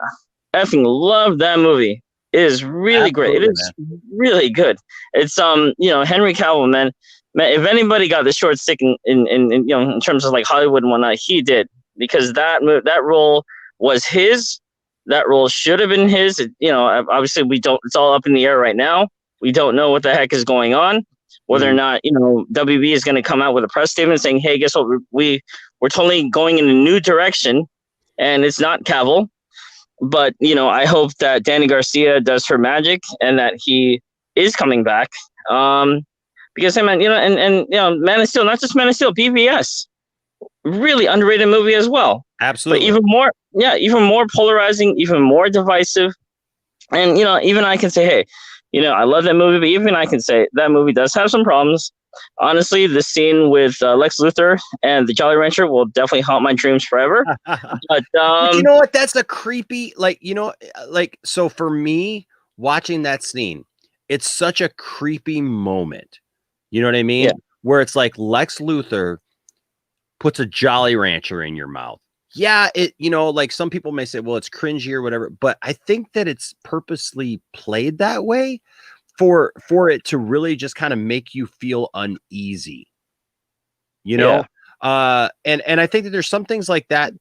I effing love that movie. It is really great. It is really good. It's Henry Cavill, man. Man, if anybody got the short stick in terms of like Hollywood and whatnot, he did, because that role was his. That role should have been his. Obviously we don't. It's all up in the air right now. We don't know what the heck is going on. Whether or not WB is going to come out with a press statement saying, "Hey, guess what? We're totally going in a new direction," and it's not Cavill. But I hope that Danny Garcia does her magic and that he is coming back. Because hey, man, Man of Steel, not just Man of Steel, BVS, really underrated movie as well. Absolutely. But even more polarizing, even more divisive. And even I can say, hey, I love that movie, but even I can say that movie does have some problems. Honestly, the scene with Lex Luthor and the Jolly Rancher will definitely haunt my dreams forever. But you know what? That's a creepy, so for me, watching that scene, it's such a creepy moment. You know what I mean? Yeah. Where it's like Lex Luthor puts a Jolly Rancher in your mouth. Yeah, like some people may say, well, it's cringy or whatever, but I think that it's purposely played that way for it to really just kind of make you feel uneasy. And I think that there's some things like that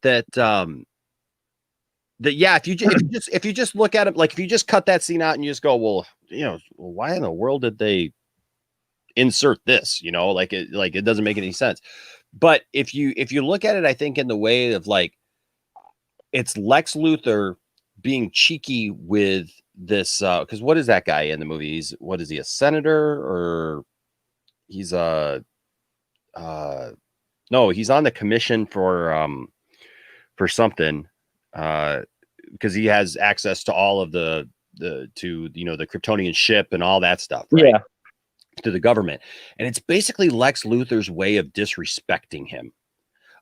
yeah, if you just look at it, like if you just cut that scene out and you just go, well, why in the world did they insert this? It doesn't make any sense. But if you look at it, I think in the way of like, it's Lex Luthor being cheeky with this, because what is that guy in the movie? What is he, a senator, or he's no, he's on the commission for something, because he has access to all of the Kryptonian ship and all that stuff, right? Yeah. To the government. And it's basically Lex Luthor's way of disrespecting him,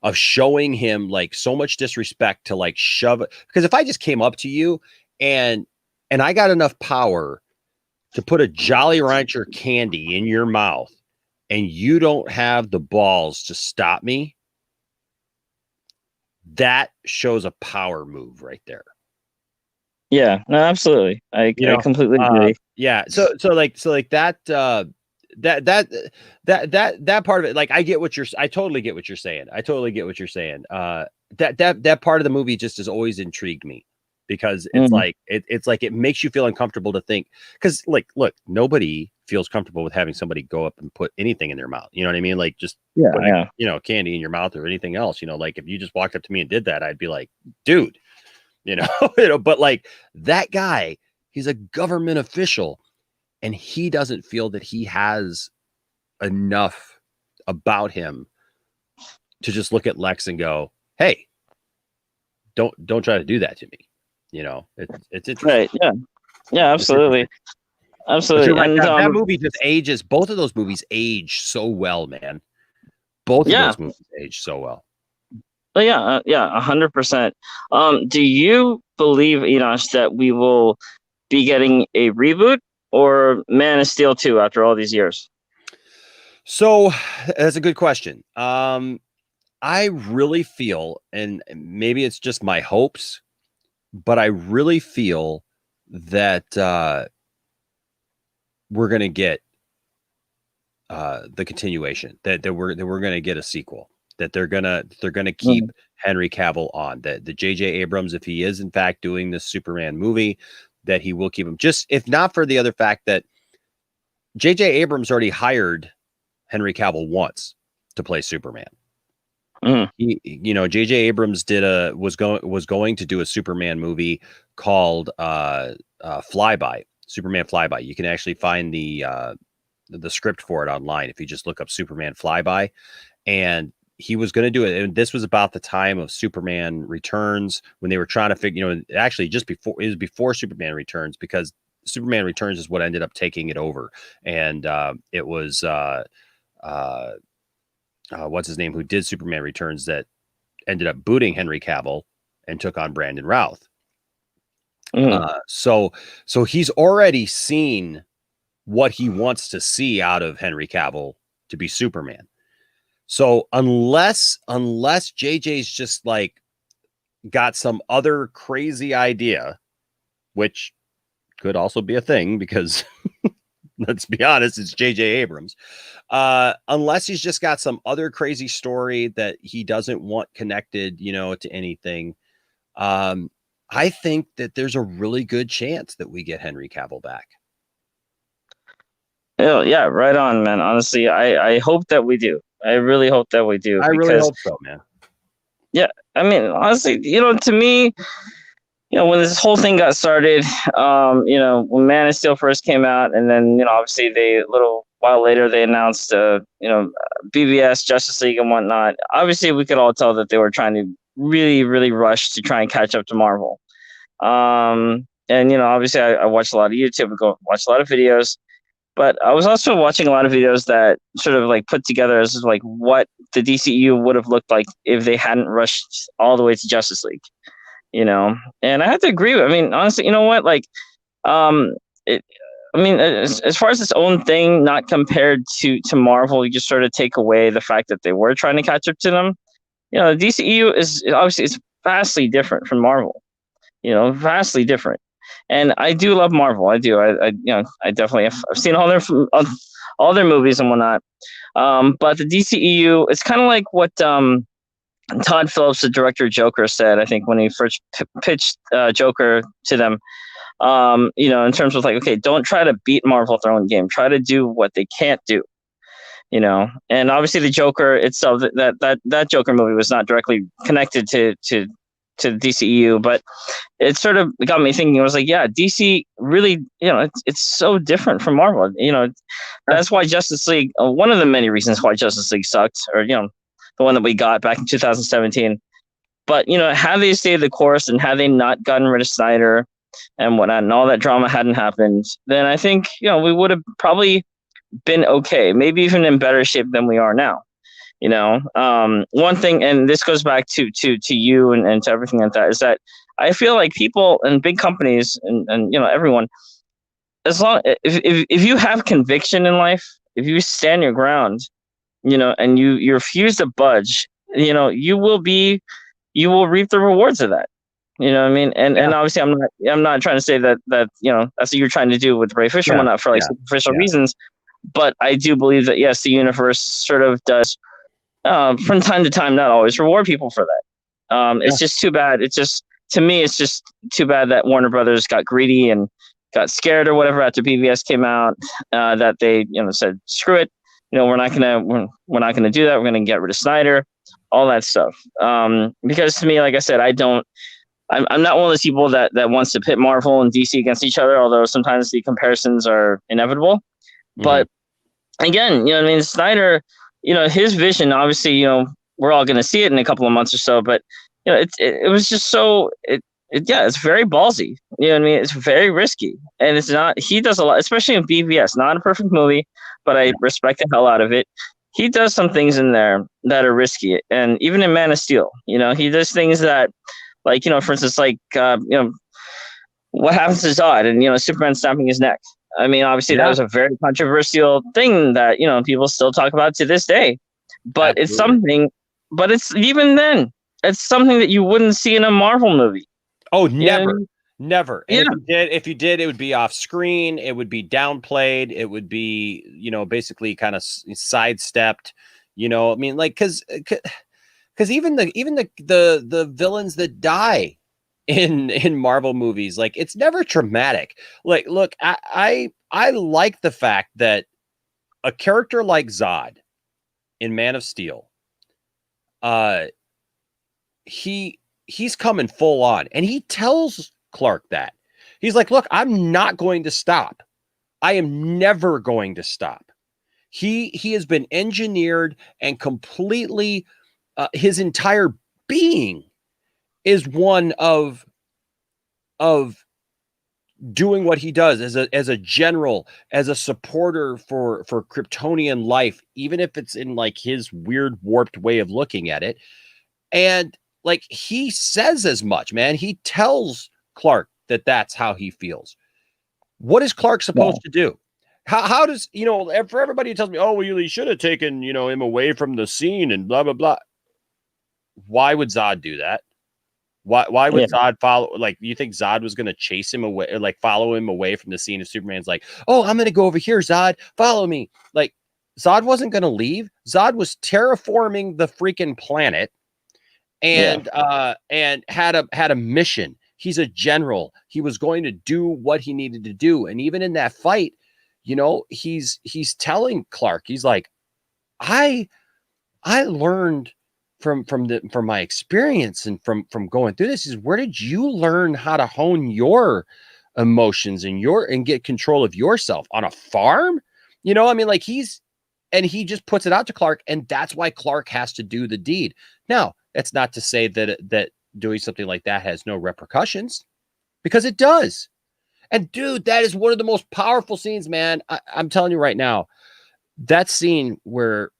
of showing him like so much disrespect to like shove it. Because if I just came up to you and I got enough power to put a Jolly Rancher candy in your mouth and you don't have the balls to stop me, that shows a power move right there. Yeah, no, absolutely. I completely agree. Yeah. So that, that part of it, like I totally get what you're saying. That part of the movie just has always intrigued me, because it's like it makes you feel uncomfortable to think, because like, look, nobody feels comfortable with having somebody go up and put anything in their mouth. You know what I mean? Like just putting, candy in your mouth or anything else. Like if you just walked up to me and did that, I'd be like, dude, but like that guy, he's a government official. And he doesn't feel that he has enough about him to just look at Lex and go, "Hey, don't try to do that to me." It's interesting. Right? Yeah, absolutely, absolutely. Right, and that movie just ages. Both of those movies age so well, man. Both of those movies age so well. But 100%. Do you believe, Enosh, that we will be getting a reboot or Man of Steel 2 after all these years? So that's a good question. I really feel, and maybe it's just my hopes, but I really feel that we're going to get the continuation, that we're going to get a sequel, that they're going to keep Henry Cavill on, that the J.J. Abrams, if he is in fact doing this Superman movie, that he will keep him, just if not for the other fact that J.J. Abrams already hired Henry Cavill once to play Superman. He, J.J. Abrams was going to do a Superman movie called Flyby, Superman Flyby. You can actually find the script for it online if you just look up Superman Flyby. And he was going to do it, and this was about the time of Superman Returns, when they were trying to figure, actually it was before Superman Returns, because Superman Returns is what ended up taking it over, and it was what's his name, who did Superman Returns, that ended up booting Henry Cavill and took on Brandon Routh. Mm. So he's already seen what he wants to see out of Henry Cavill to be Superman. So unless JJ's just like got some other crazy idea, which could also be a thing because let's be honest, it's JJ Abrams. Unless he's just got some other crazy story that he doesn't want connected, to anything. I think that there's a really good chance that we get Henry Cavill back. Yeah, right on, man. Honestly, I hope that we do. I really hope that we do. I really hope so, man. Yeah, I mean, honestly, to me, when this whole thing got started, when Man of Steel first came out, and then, obviously a little while later they announced, BVS, Justice League and whatnot. Obviously, we could all tell that they were trying to really, really rush to try and catch up to Marvel. And, obviously I watched a lot of YouTube and watch a lot of videos, but I was also watching a lot of videos that sort of like put together as like what the DCU would have looked like if they hadn't rushed all the way to Justice League. And I have to agree with, I mean, honestly, you know what, like, as far as its own thing, not compared to Marvel, you just sort of take away the fact that they were trying to catch up to them. The DCEU is obviously, it's vastly different from Marvel, vastly different. And I do love Marvel. I do. I definitely I've seen all their movies and whatnot. But the DCEU, it's kind of like what, Todd Phillips, the director of Joker, said, I think, when he first pitched Joker to them, in terms of like, okay, don't try to beat Marvel at their own game. Try to do what they can't do, And obviously the Joker itself, that Joker movie was not directly connected to the DCEU, but it sort of got me thinking. I was like, yeah, DC really, it's so different from Marvel. That's why Justice League, one of the many reasons why Justice League sucked, or, the one that we got back in 2017. But, had they stayed the course and had they not gotten rid of Snyder and whatnot, and all that drama hadn't happened, then I think, we would have probably been okay, maybe even in better shape than we are now. One thing, and this goes back to you and to everything like that, is that I feel like people and big companies and everyone, as long if you have conviction in life, if you stand your ground, and you refuse to budge, you will reap the rewards of that. You know what I mean? And obviously I'm not trying to say that that's what you're trying to do with Ray Fisher, not for like superficial reasons, but I do believe that yes, the universe sort of does from time to time not always reward people for that. It's just too bad. To me, it's just too bad that Warner Brothers got greedy and got scared or whatever after BVS came out, that they said screw it. We're not gonna do that. We're gonna get rid of Snyder, all that stuff. Because to me, like I said, I'm not one of those people that wants to pit Marvel and DC against each other, although sometimes the comparisons are inevitable. Mm-hmm. But again, Snyder, his vision, obviously, we're all gonna see it in a couple of months or so, but it was just so it's very ballsy. It's very risky, and it's not. He does a lot, especially in BVS. Not a perfect movie, but I respect the hell out of it. He does some things in there that are risky, and even in Man of Steel, he does things that, like, for instance, like what happens to Zod and Superman snapping his neck. I mean, obviously that was a very controversial thing that people still talk about to this day. But Absolutely. It's something. But it's even then, it's something that you wouldn't see in a Marvel movie. Oh, never. Never. And if you did, it would be off screen. It would be downplayed. It would be, basically kind of sidestepped. I mean, like, because even the villains that die in Marvel movies, like, it's never traumatic. Like, look, I like the fact that a character like Zod in Man of Steel, he's coming full on, and he tells Clark that he's like, look, I'm not going to stop. I am never going to stop. He has been engineered and completely his entire being is one of doing what he does as a general, as a supporter for Kryptonian life, even if it's in like his weird warped way of looking at it. And like he says as much, man. He tells Clark that that's how he feels. What is Clark supposed to do? How does, for everybody who tells me, oh, well, you should have taken, him away from the scene and blah, blah, blah. Why would Zod do that? Why would Zod follow? Like, you think Zod was going to chase him away, or like follow him away from the scene of Superman's like, oh, I'm going to go over here, Zod, follow me. Like, Zod wasn't going to leave. Zod was terraforming the freaking planet and had a mission. He's a general. He was going to do what he needed to do. And even in that fight, he's telling Clark, he's like, I learned from my experience and from going through this, is where did you learn how to hone your emotions and get control of yourself on a farm? I mean, like he just puts it out to Clark, and that's why Clark has to do the deed. Now, that's not to say that doing something like that has no repercussions, because it does. And dude, that is one of the most powerful scenes, man. I'm telling you right now, that scene where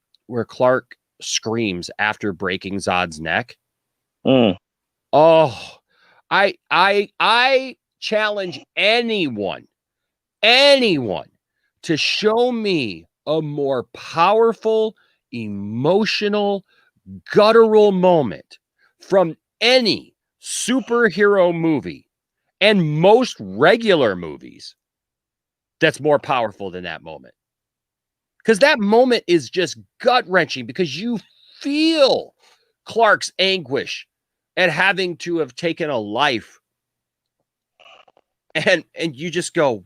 Clark screams after breaking Zod's neck. Oh, I challenge anyone to show me a more powerful, emotional, guttural moment from any superhero movie and most regular movies that's more powerful than that moment. Because that moment is just gut-wrenching, because you feel Clark's anguish at having to have taken a life. And you just go,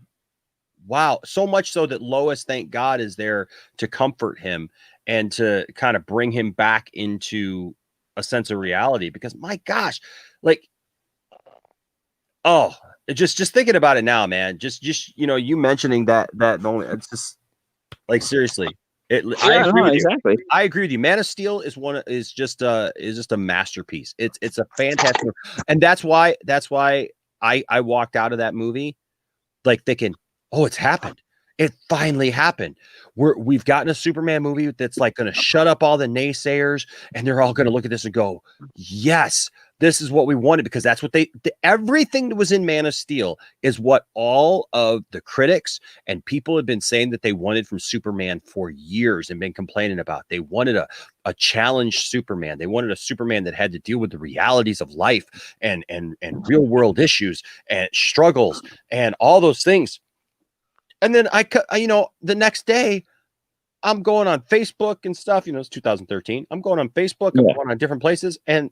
wow. So much so that Lois, thank God, is there to comfort him and to kind of bring him back into a sense of reality. Because my gosh, like, just thinking about it now, man, just you mentioning that moment, it's just like, seriously. I agree with exactly. you. I agree with you. Man of Steel is just a masterpiece. It's a fantastic movie. And that's why I walked out of that movie like thinking, oh, it's happened. It finally happened. We've gotten a Superman movie that's like going to shut up all the naysayers, and they're all going to look at this and go, yes, this is what we wanted, because that's what everything that was in Man of Steel is what all of the critics and people have been saying that they wanted from Superman for years and been complaining about. They wanted a challenged Superman. They wanted a Superman that had to deal with the realities of life and real world issues and struggles and all those things. And then the next day, I'm going on Facebook and stuff. It's 2013. I'm going on Facebook. I'm going on different places, and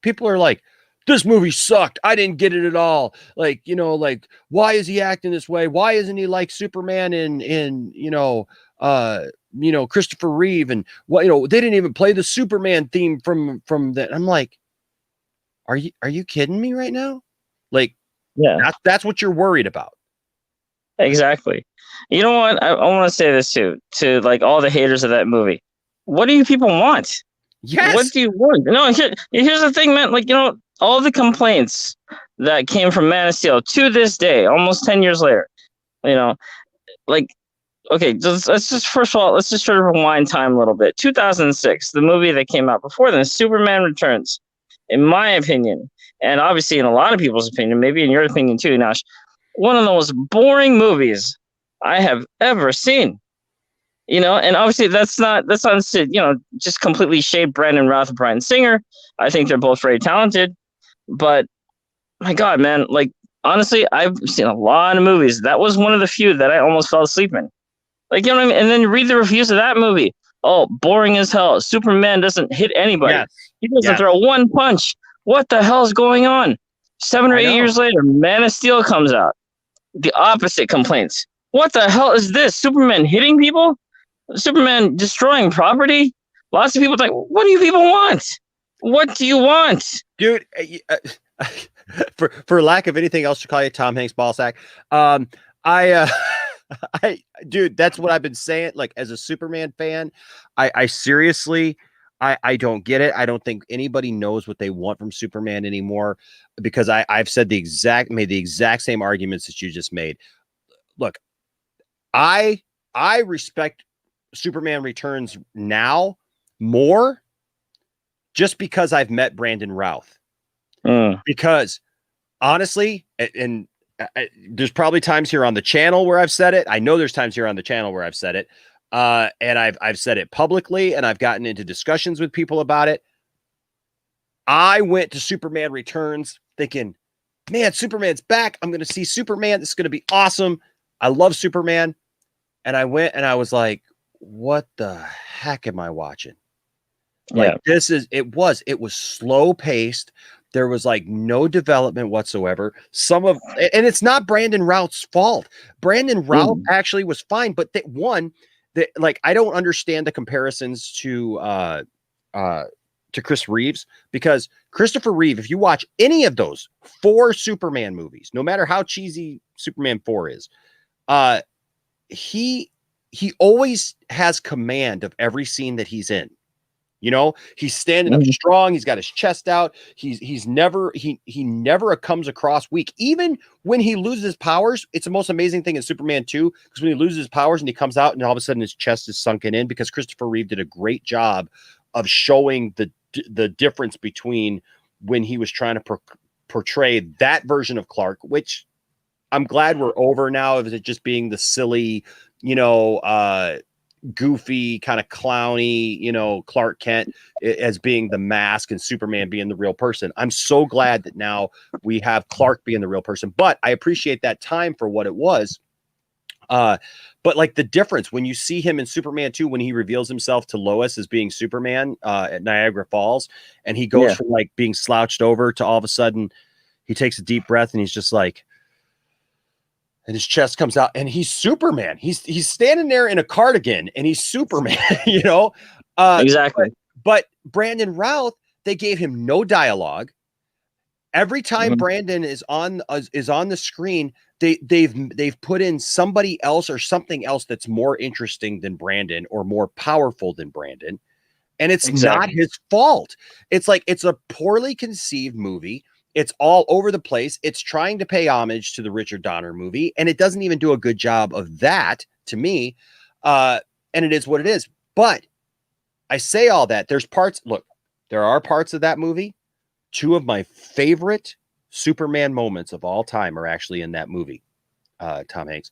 people are like, this movie sucked. I didn't get it at all. Like, like, why is he acting this way? Why isn't he like Superman in Christopher Reeve? And what, they didn't even play the Superman theme from that. I'm like, are you kidding me right now? Like, that's what you're worried about. Exactly. You know what? I want to say this too, to like all the haters of that movie. What do you people want? Yes. What do you want? No, here's the thing, man. Like, all the complaints that came from Man of Steel to this day, almost 10 years later, like, okay, let's just first of all, let's just try to rewind time a little bit. 2006, the movie that came out before then, Superman Returns, in my opinion, and obviously in a lot of people's opinion, maybe in your opinion too, Nash, one of the most boring movies I have ever seen. And obviously that's not just completely shade Brandon Routh and Bryan Singer. I think they're both very talented, but my God, man, like, honestly, I've seen a lot of movies. That was one of the few that I almost fell asleep in. Like, you know what I mean? And then read the reviews of that movie. Oh, boring as hell. Superman doesn't hit anybody. Yes. He doesn't throw one punch. What the hell is going on? 7 or 8 years later, Man of Steel comes out. The opposite complaints. What the hell is this? Superman hitting people? Superman destroying property? Lots of people think, what do you people want? What do you want? Dude, for lack of anything else to call you, Tom Hanks ballsack, dude, that's what I've been saying. Like, as a Superman fan, I seriously, I don't get it. I don't think anybody knows what they want from Superman anymore, because I've said made the exact same arguments that you just made. Look, I respect Superman Returns now more just because I've met Brandon Routh. Because honestly, and there's probably times here on the channel where I've said it. I know there's times here on the channel where I've said it. And I've said it publicly, and I've gotten into discussions with people about it. I went to Superman Returns thinking, man, Superman's back. I'm going to see Superman. This is going to be awesome. I love Superman. And I went and I was like, what the heck am I watching? Like, it was slow paced. There was like no development whatsoever. And it's not Brandon Routh's fault. Brandon Routh actually was fine, but like, I don't understand the comparisons to Chris Reeves, because Christopher Reeve, if you watch any of those 4 Superman movies, no matter how cheesy Superman 4 is, he always has command of every scene that he's in. You know, he's standing up strong. He's got his chest out. He never comes across weak. Even when he loses powers, it's the most amazing thing in Superman 2, because when he loses his powers and he comes out and all of a sudden his chest is sunken in, because Christopher Reeve did a great job of showing the difference between when he was trying to portray that version of Clark, which I'm glad we're over now, of it just being the silly, goofy, kind of clowny, Clark Kent as being the mask and Superman being the real person. I'm so glad that now we have Clark being the real person, but I appreciate that time for what it was. But like the difference when you see him in Superman 2, when he reveals himself to Lois as being Superman at Niagara Falls, and he goes from like being slouched over to all of a sudden he takes a deep breath and he's just like, and his chest comes out and he's Superman. He's standing there in a cardigan and he's Superman, Exactly. But Brandon Routh, they gave him no dialogue. Every time Brandon is on the screen, they've put in somebody else or something else that's more interesting than Brandon or more powerful than Brandon. And it's not his fault. It's like, it's a poorly conceived movie. It's all over the place. It's trying to pay homage to the Richard Donner movie, and it doesn't even do a good job of that to me. And it is what it is. But I say all that. There are parts of that movie. 2 of my favorite Superman moments of all time are actually in that movie, Tom Hanks.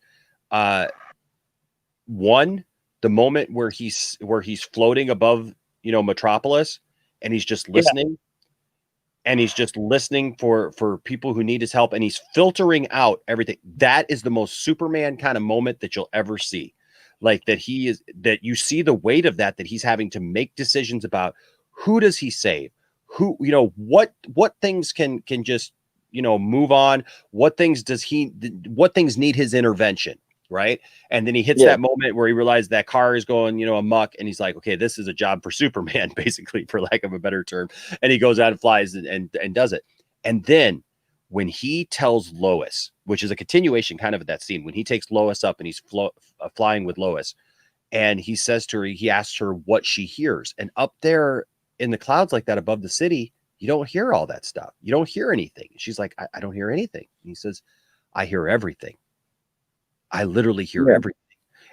One, the moment where he's floating above, Metropolis, and he's just listening. And he's just listening for people who need his help, and he's filtering out everything. That is the most Superman kind of moment that you'll ever see. Like that you see the weight of that he's having to make decisions about who does he save, who, what things can just, move on, what things need his intervention. Right. And then he hits that moment where he realized that car is going, amok. And he's like, okay, this is a job for Superman, basically, for lack of a better term. And he goes out and flies and does it. And then when he tells Lois, which is a continuation kind of that scene, when he takes Lois up and he's flying with Lois, and he says to her, he asks her what she hears. And up there in the clouds like that above the city, you don't hear all that stuff. You don't hear anything. She's like, I don't hear anything. And he says, I hear everything. I literally hear everything.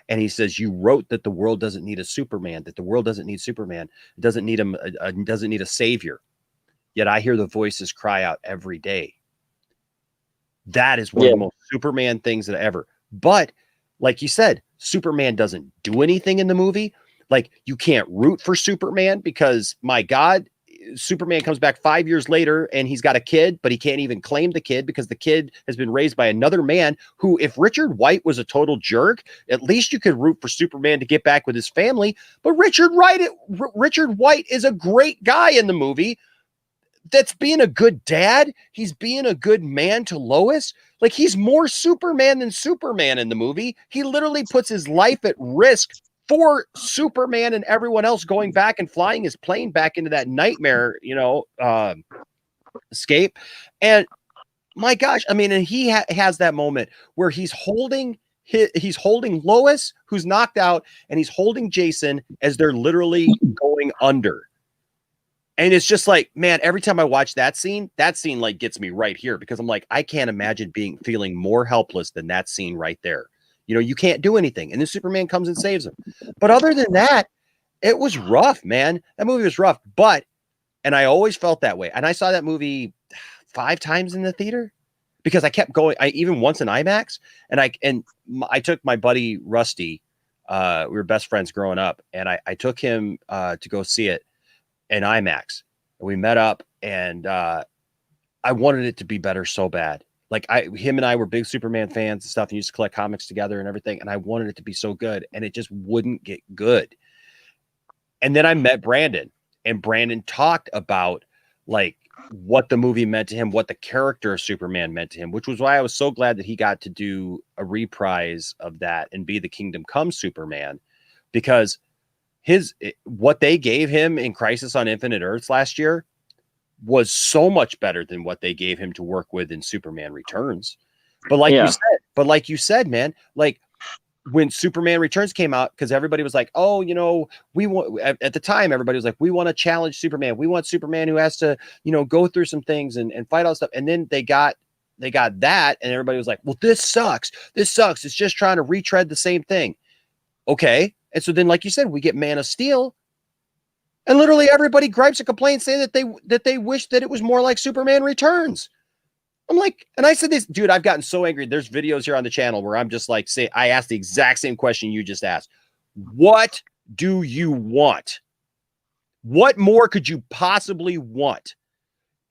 And he says, you wrote that the world doesn't need a Superman, that the world doesn't need Superman. It doesn't need doesn't need a savior. Yet I hear the voices cry out every day. That is one of the most Superman things that ever. But like you said, Superman doesn't do anything in the movie. Like, you can't root for Superman because, my God, Superman comes back 5 years later and he's got a kid, but he can't even claim the kid because the kid has been raised by another man who, if Richard White was a total jerk, at least you could root for Superman to get back with his family. But Richard White is a great guy in the movie. That's being a good dad. He's being a good man to Lois. Like, he's more Superman than Superman in the movie. He literally puts his life at risk for Superman and everyone else, going back and flying his plane back into that nightmare, escape. And my gosh, I mean, and he has that moment where he's holding Lois, who's knocked out, and he's holding Jason as they're literally going under. And it's just like, man, every time I watch that scene like gets me right here, because I'm like, I can't imagine feeling more helpless than that scene right there. You can't do anything. And then Superman comes and saves him. But other than that, it was rough, man. That movie was rough. But And I always felt that way. And I saw that movie 5 times in the theater because I kept going. I even once in IMAX, and I took my buddy Rusty. We were best friends growing up, and I took him to go see it in IMAX. And we met up, and I wanted it to be better so bad. Like him and I were big Superman fans and stuff, and used to collect comics together and everything. And I wanted it to be so good, and it just wouldn't get good. And then I met Brandon, and Brandon talked about like what the movie meant to him, what the character of Superman meant to him, which was why I was so glad that he got to do a reprise of that and be the Kingdom Come Superman, because what they gave him in Crisis on Infinite Earths last year was so much better than what they gave him to work with in Superman Returns. But like you said, man, like when Superman Returns came out, because everybody was like, oh, we want, at the time, everybody was like, we want to challenge Superman. We want Superman who has to, go through some things and fight all stuff. And then they got that, and everybody was like, well, this sucks. This sucks. It's just trying to retread the same thing. Okay. And so then, like you said, we get Man of Steel, and literally everybody gripes and complains, saying that they wish that it was more like Superman Returns. I'm like, and I said this, dude, I've gotten so angry. There's videos here on the channel where I'm just like, I asked the exact same question you just asked. What do you want? What more could you possibly want?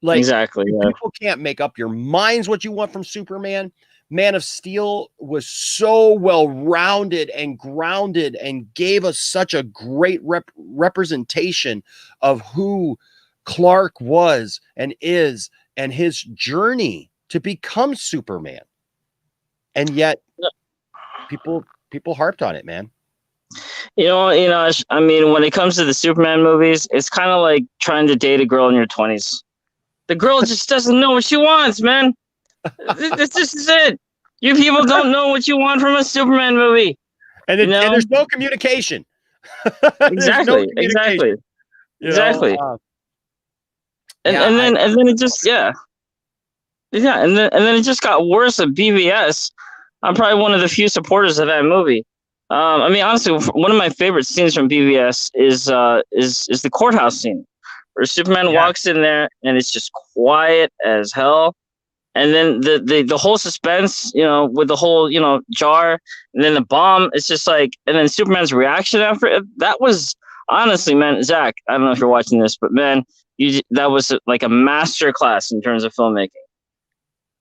Like, exactly. Yeah. People can't make up your minds what you want from Superman. Man of Steel was so well-rounded and grounded and gave us such a great representation of who Clark was and is, and his journey to become Superman. And yet people harped on it, man. I mean, when it comes to the Superman movies, it's kind of like trying to date a girl in your 20s. The girl just doesn't know what she wants, man. This is it. You people don't know what you want from a Superman movie. And there's no communication. Exactly. Exactly. And then it just and then it just got worse at BVS. I'm probably one of the few supporters of that movie. I mean, honestly, one of my favorite scenes from BVS is the courthouse scene, where Superman walks in there and it's just quiet as hell, and then the whole suspense, with the whole jar, and then the bomb. It's just like, and then Superman's reaction after it. That was honestly, man, Zach. I don't know if you're watching this, but man, that was like a master class in terms of filmmaking.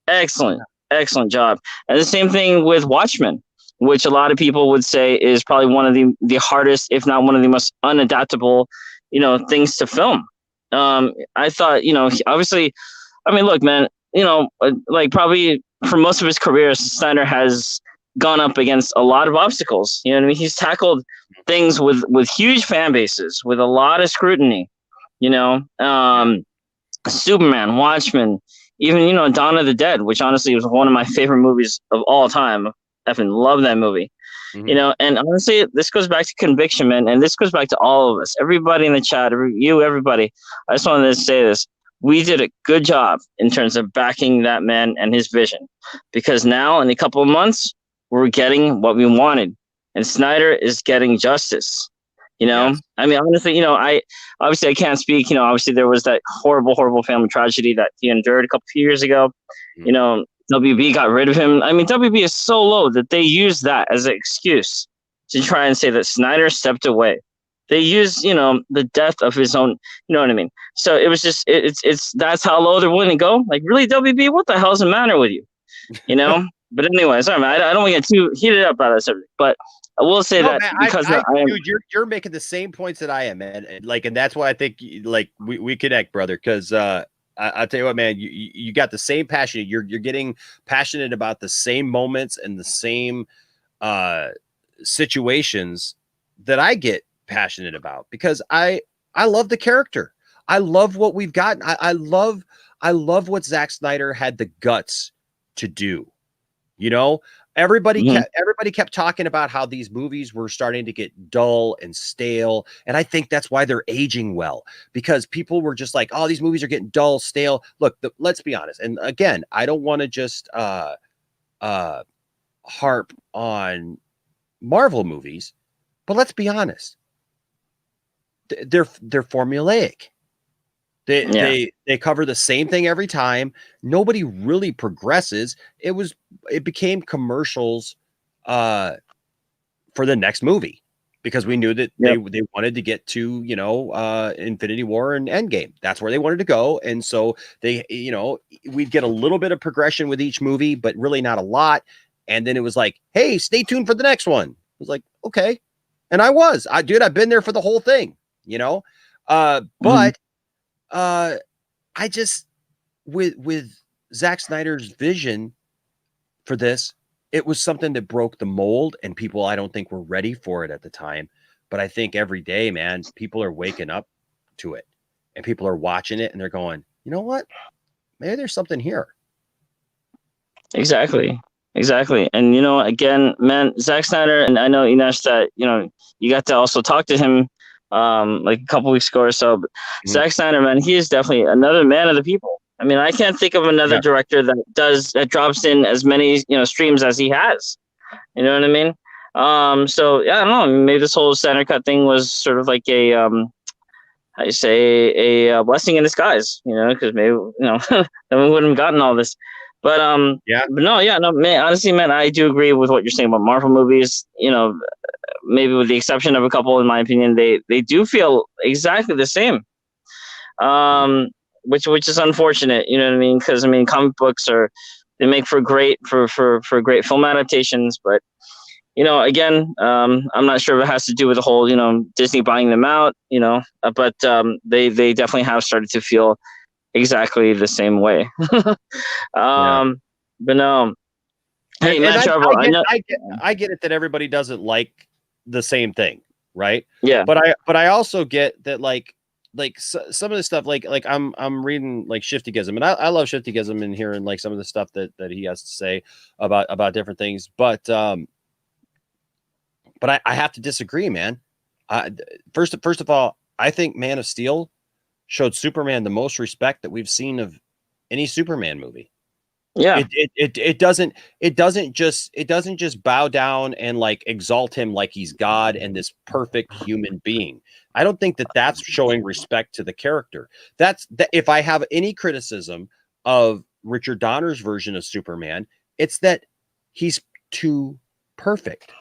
Excellent job. And the same thing with Watchmen, which a lot of people would say is probably one of the hardest, if not one of the most unadaptable, things to film. I thought, obviously, I mean, look, man, like probably for most of his career, Snyder has gone up against a lot of obstacles. You know what I mean? He's tackled things with huge fan bases, with a lot of scrutiny, Superman, Watchmen, even, Dawn of the Dead, which honestly was one of my favorite movies of all time. I effing love that movie. Mm-hmm. And honestly, this goes back to conviction, man. And this goes back to all of us, everybody in the chat, everybody. I just wanted to say this. We did a good job in terms of backing that man and his vision, because now in a couple of months, we're getting what we wanted, and Snyder is getting justice. Yes. I mean, honestly, I can't speak. Obviously there was that horrible family tragedy that he endured a couple of years ago. Mm-hmm. WB got rid of him. I mean, WB is so low that they use that as an excuse to try and say that Snyder stepped away. They use, the death of his own, you know what I mean? So it was just, that's how low they're willing to go. Like, really, WB, what the hell's the matter with you? But anyway, sorry, man, I don't want to get too heated up about that subject, but I will say that, man, because dude, you're making the same points that I am, man. Like, and that's why I think like we connect, brother. Because I'll tell you what, man, you got the same passion. You're getting passionate about the same moments and the same situations that I get passionate about, because I love the character. I love what we've gotten. I love what Zack Snyder had the guts to do. Everybody kept talking about how these movies were starting to get dull and stale. And I think that's why they're aging well, because people were just like, oh, these movies are getting dull, stale. Look, let's be honest. And again, I don't want to just harp on Marvel movies, but let's be honest. They're formulaic. They cover the same thing every time. Nobody really progresses. It became commercials for the next movie because we knew that they wanted to get to, Infinity War and Endgame. That's where they wanted to go. And so they, we'd get a little bit of progression with each movie, but really not a lot. And then it was like, hey, stay tuned for the next one. I was like, okay. And I've been there for the whole thing, but I just, with Zack Snyder's vision for this, it was something that broke the mold, and people, I don't think, were ready for it at the time. But I think every day, man, people are waking up to it, and people are watching it, and they're going, you know what? Maybe there's something here. Exactly. And, again, man, Zack Snyder, and I know, Ines, that, you got to also talk to him like a couple weeks ago or so. But Zack Snyder, man, he is definitely another man of the people. I mean, I can't think of another director that drops in as many, streams as he has. You know what I mean? So yeah, I don't know. Maybe this whole Snyder Cut thing was sort of like a how you say, a blessing in disguise. Because maybe then we wouldn't have gotten all this. But man. Honestly, man, I do agree with what you're saying about Marvel movies. Maybe with the exception of a couple, in my opinion, they do feel exactly the same. Which is unfortunate, you know what I mean? Because comic books they make for great great film adaptations, but again, I'm not sure if it has to do with the whole Disney buying them out, but they definitely have started to feel exactly the same way. But no, hey, Matt Charvel, I get it that everybody doesn't like the same thing, right? Yeah, but I also get that some of the stuff, like I'm reading like Shiftygism, and I love Shiftygism and hearing like some of the stuff that he has to say about different things, but I have to disagree, man. First of all, I think Man of Steel showed Superman the most respect that we've seen of any Superman movie. Yeah, it doesn't just bow down and like exalt him like he's God and this perfect human being. I don't think that that's showing respect to the character. That's that. If I have any criticism of Richard Donner's version of Superman, it's that he's too perfect.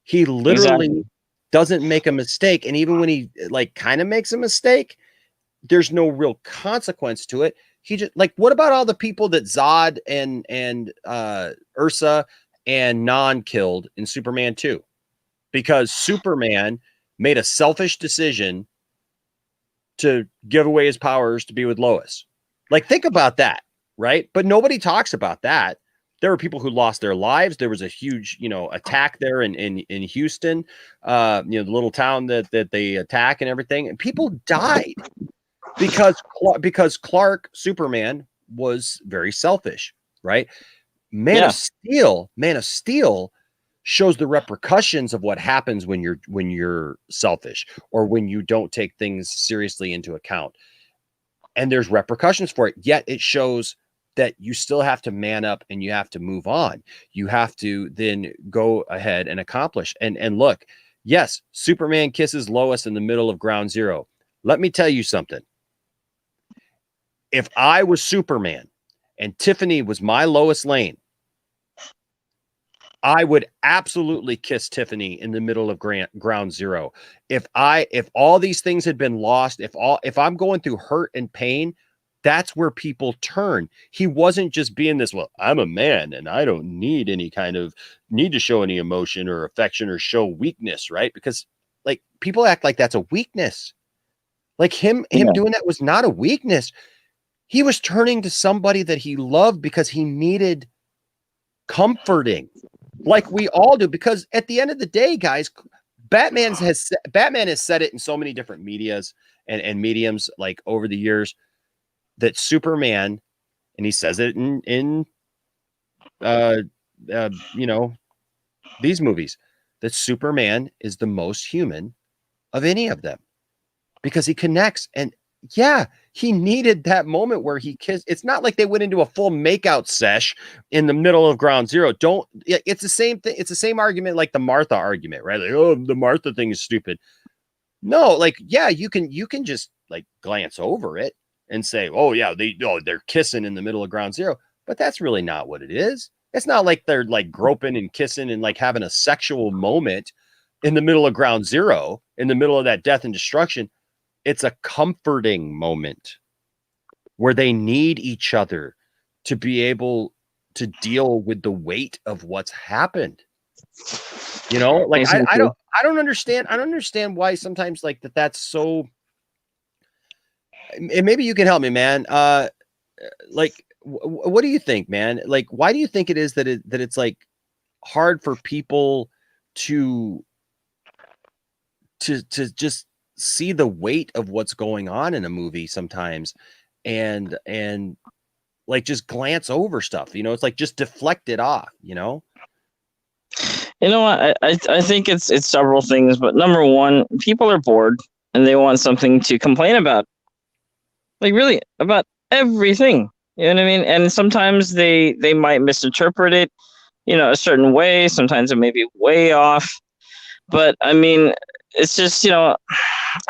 He literally doesn't make a mistake, and even when he like kind of makes a mistake, there's no real consequence to it. He just like, what about all the people that Zod and Ursa and Non killed in Superman 2? Because Superman made a selfish decision to give away his powers to be with Lois. Like, think about that, right? But nobody talks about that. There were people who lost their lives. There was a huge, attack there in Houston, the little town that they attack and everything, and people died. Because Clark, Superman, was very selfish, right? Man of Steel shows the repercussions of what happens when you're selfish or when you don't take things seriously into account. And there's repercussions for it. Yet it shows that you still have to man up and you have to move on. You have to then go ahead and accomplish. And look, yes, Superman kisses Lois in the middle of Ground Zero. Let me tell you something. If I was Superman and Tiffany was my Lois Lane, I would absolutely kiss Tiffany in the middle of Ground Zero. If all these things had been lost, if I'm going through hurt and pain, that's where people turn. He wasn't just being this, well, I'm a man and I don't need to show any emotion or affection or show weakness, right? Because like people act like that's a weakness. Like him doing that was not a weakness. He was turning to somebody that he loved because he needed comforting, like we all do. Because at the end of the day, guys, Batman has said it in so many different medias and mediums, like over the years, that Superman, and he says it in these movies, that Superman is the most human of any of them because he connects. And yeah, he needed that moment where he kissed. It's not like they went into a full makeout sesh in the middle of Ground Zero. It's the same thing. It's the same argument like the Martha argument, right? Like, oh, the Martha thing is stupid. No, like, yeah, you can just like glance over it, and say, oh yeah, they're kissing in the middle of Ground Zero, but that's really not what it is. It's not like they're like groping and kissing and like having a sexual moment in the middle of Ground Zero, in the middle of that death and destruction. It's a comforting moment where they need each other to be able to deal with the weight of what's happened. You know, like I don't understand why sometimes like that's so. And maybe you can help me, man. Like, what do you think, man? Like, why do you think it is that it's like hard for people to just see the weight of what's going on in a movie sometimes, and like just glance over stuff? You know, it's like just deflect it off. You know. You know what? I think it's several things, but number one, people are bored and they want something to complain about. Like really about everything. You know what I mean? And sometimes they might misinterpret it, you know, a certain way. Sometimes it may be way off. But I mean, it's just, you know,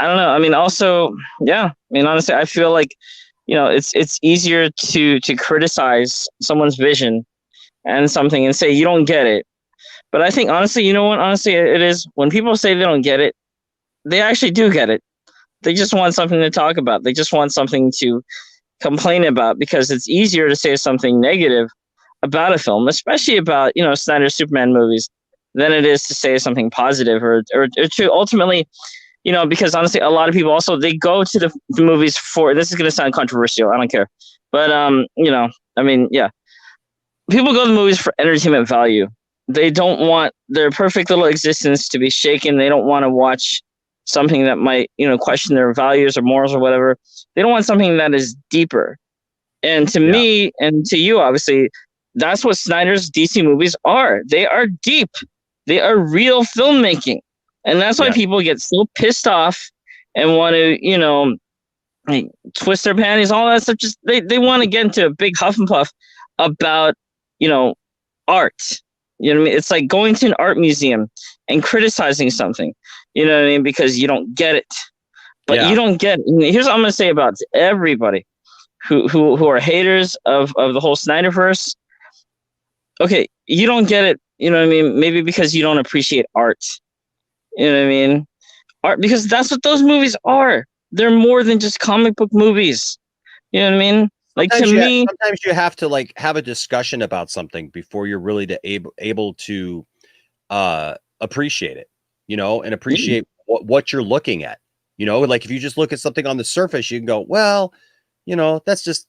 I don't know. I mean, also, yeah. I mean, honestly, I feel like, you know, it's easier to criticize someone's vision and something and say you don't get it. But I think honestly, you know what? Honestly, it is when people say they don't get it, they actually do get it. They just want something to talk about. They just want something to complain about because it's easier to say something negative about a film, especially about, you know, Snyder's Superman movies, than it is to say something positive or to ultimately, you know, because honestly, a lot of people also, they go to the movies for, this is going to sound controversial, I don't care. But, you know, I mean, yeah, people go to the movies for entertainment value. They don't want their perfect little existence to be shaken. They don't want to watch something that might, you know, question their values or morals or whatever. They don't want something that is deeper. And to me and to you, obviously, that's what Snyder's DC movies are. They are deep. They are real filmmaking. And that's why people get so pissed off and want to, you know, like, twist their panties, all that stuff. Just they want to get into a big huff and puff about, you know, art. You know what I mean? It's like going to an art museum and criticizing something. You know what I mean? Because you don't get it. But you don't get it. Here's what I'm going to say about everybody who are haters of the whole Snyderverse. Okay, you don't get it. You know what I mean? Maybe because you don't appreciate art. You know what I mean? Art, because that's what those movies are. They're more than just comic book movies. You know what I mean? Like sometimes you have to like have a discussion about something before you're really able to appreciate it, you know, and appreciate what you're looking at. You know, like if you just look at something on the surface, you can go, well, you know, that's just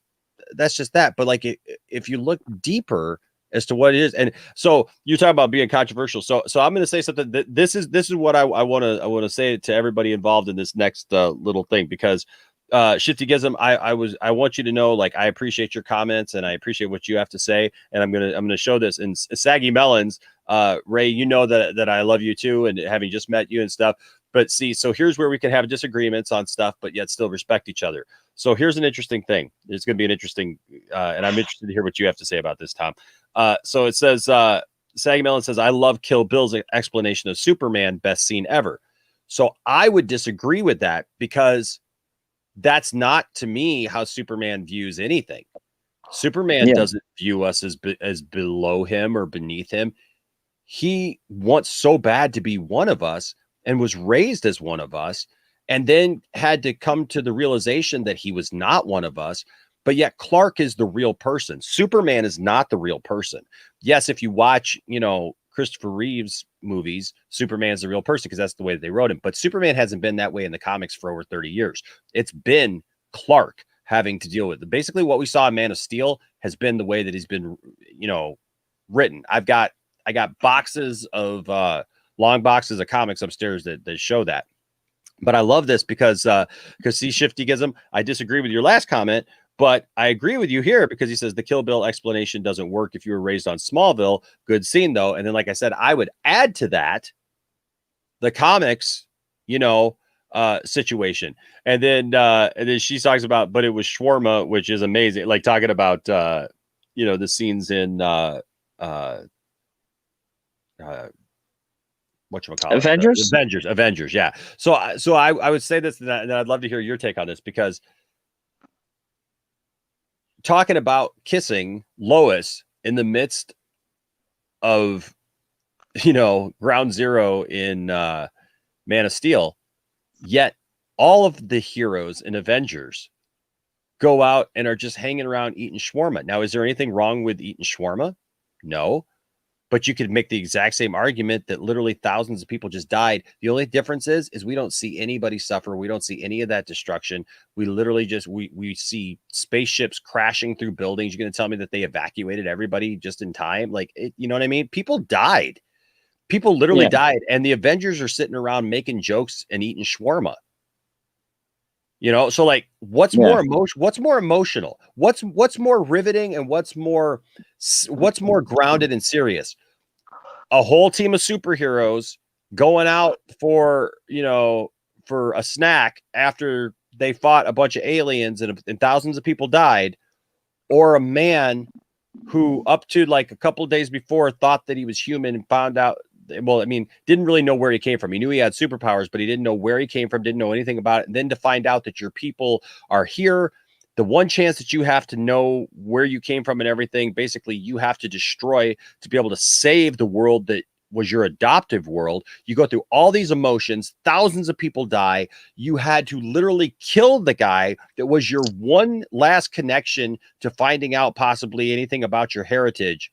that. But like if you look deeper as to what it is, and so you talk about being controversial. So I'm going to say something that this is what I want to say to everybody involved in this next little thing, because Shiftygism, I want you to know, like, I appreciate your comments and I appreciate what you have to say, and I'm gonna show this. And Saggy Melons, Ray, you know that I love you too, and having just met you and stuff. But see, so here's where we can have disagreements on stuff, but yet still respect each other. So here's an interesting thing. It's going to be an interesting, and I'm interested to hear what you have to say about this, Tom. So it says, Saggy Melon says, I love Kill Bill's explanation of Superman, best scene ever. So I would disagree with that, because that's not, to me, how Superman views anything. Superman doesn't view us as below him or beneath him. He wants so bad to be one of us and was raised as one of us, and then had to come to the realization that he was not one of us. But yet Clark is the real person. Superman is not the real person. Yes, if you watch, you know, Christopher Reeve's movies, Superman's the real person because that's the way that they wrote him. But Superman hasn't been that way in the comics for over 30 years. It's been Clark having to deal with it. Basically, what we saw in Man of Steel has been the way that he's been, you know, written. I got boxes of long boxes of comics upstairs that show that. But I love this because see, Shiftygism, I disagree with your last comment, but I agree with you here, because he says the Kill Bill explanation doesn't work if you were raised on Smallville. Good scene, though. And then, like I said, I would add to that the comics, you know, situation. And then she talks about, but it was shawarma, which is amazing. Like talking about, you know, the scenes in Avengers. Avengers. Yeah. So I would say this, and I'd love to hear your take on this, because talking about kissing Lois in the midst of, ground zero in Man of Steel, yet all of the heroes in Avengers go out and are just hanging around eating shawarma. Now, is there anything wrong with eating shawarma? No. But you could make the exact same argument that literally thousands of people just died. The only difference is we don't see anybody suffer. We don't see any of that destruction. We literally just, we see spaceships crashing through buildings. You're going to tell me that they evacuated everybody just in time? Like, you know what I mean? People died. People literally died. And the Avengers are sitting around making jokes and eating shawarma. So like, what's more emotional? What's more riveting, and what's more grounded and serious? A whole team of superheroes going out for a snack after they fought a bunch of aliens and thousands of people died, or a man who up to like a couple of days before thought that he was human and found out, didn't really know where he came from. He knew he had superpowers, but he didn't know where he came from, didn't know anything about it. And then to find out that your people are here, the one chance that you have to know where you came from and everything, basically you have to destroy to be able to save the world that was your adoptive world. You go through all these emotions, thousands of people die. You had to literally kill the guy that was your one last connection to finding out possibly anything about your heritage.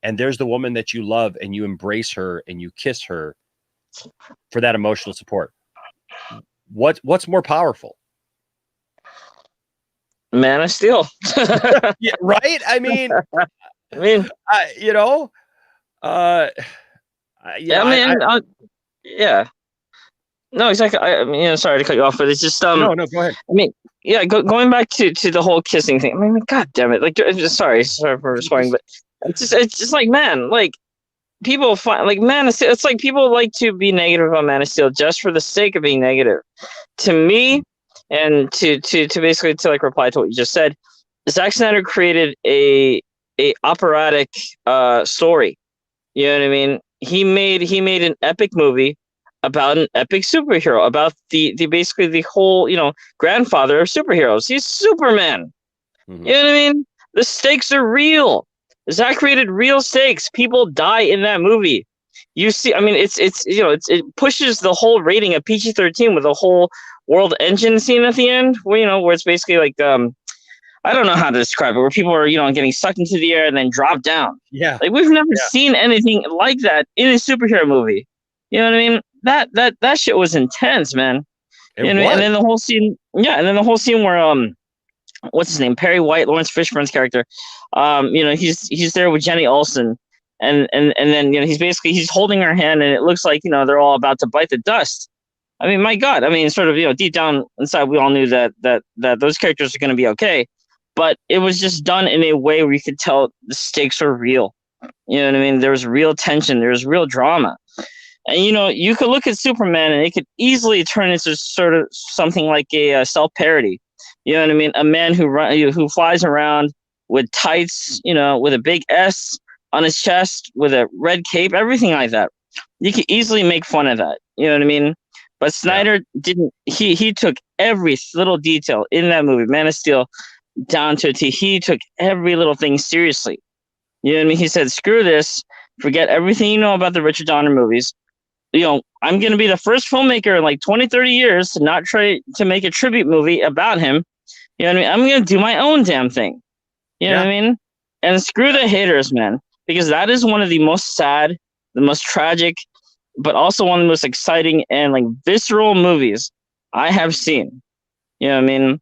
And there's the woman that you love, and you embrace her and you kiss her for that emotional support. What's more powerful? Man of Steel. Yeah, right. Yeah. No, exactly. Sorry to cut you off, but it's just no, go ahead. Going back to the whole kissing thing. God damn it! Like, sorry for swearing, but it's just like, man, like people find like Man of Steel. It's like people like to be negative on Man of Steel just for the sake of being negative. To me, and to basically to like reply to what you just said, Zack Snyder created a operatic story. You know what I mean? He made an epic movie about an epic superhero, about the basically the whole, grandfather of superheroes. He's Superman. Mm-hmm. You know what I mean? The stakes are real. Zack created real stakes. People die in that movie. You see, it pushes the whole rating of PG-13 with a whole world engine scene at the end, where it's basically like I don't know how to describe it, where people are, getting sucked into the air and then drop down. Yeah. Like, we've never seen anything like that in a superhero movie. You know what I mean? That shit was intense, man. And then the whole scene, where what's his name? Perry White, Lawrence Fishburne's character. He's there with Jenny Olsen, and then he's holding her hand, and it looks like they're all about to bite the dust. I mean, my God. I mean, sort of deep down inside, we all knew that those characters are going to be okay, but it was just done in a way where you could tell the stakes are real. You know what I mean? There was real tension. There was real drama. And, you could look at Superman and it could easily turn into sort of something like a self-parody. You know what I mean? A man who flies around with tights, with a big S on his chest, with a red cape, everything like that. You could easily make fun of that. You know what I mean? But Snyder didn't. He took every little detail in that movie, Man of Steel, down to a T. He took every little thing seriously. You know what I mean? He said, screw this. Forget everything you know about the Richard Donner movies. I'm going to be the first filmmaker in like 20, 30 years to not try to make a tribute movie about him. You know what I mean? I'm going to do my own damn thing. You know what I mean? And screw the haters, man. Because that is one of the most sad, the most tragic, but also one of the most exciting and like visceral movies I have seen. You know what I mean?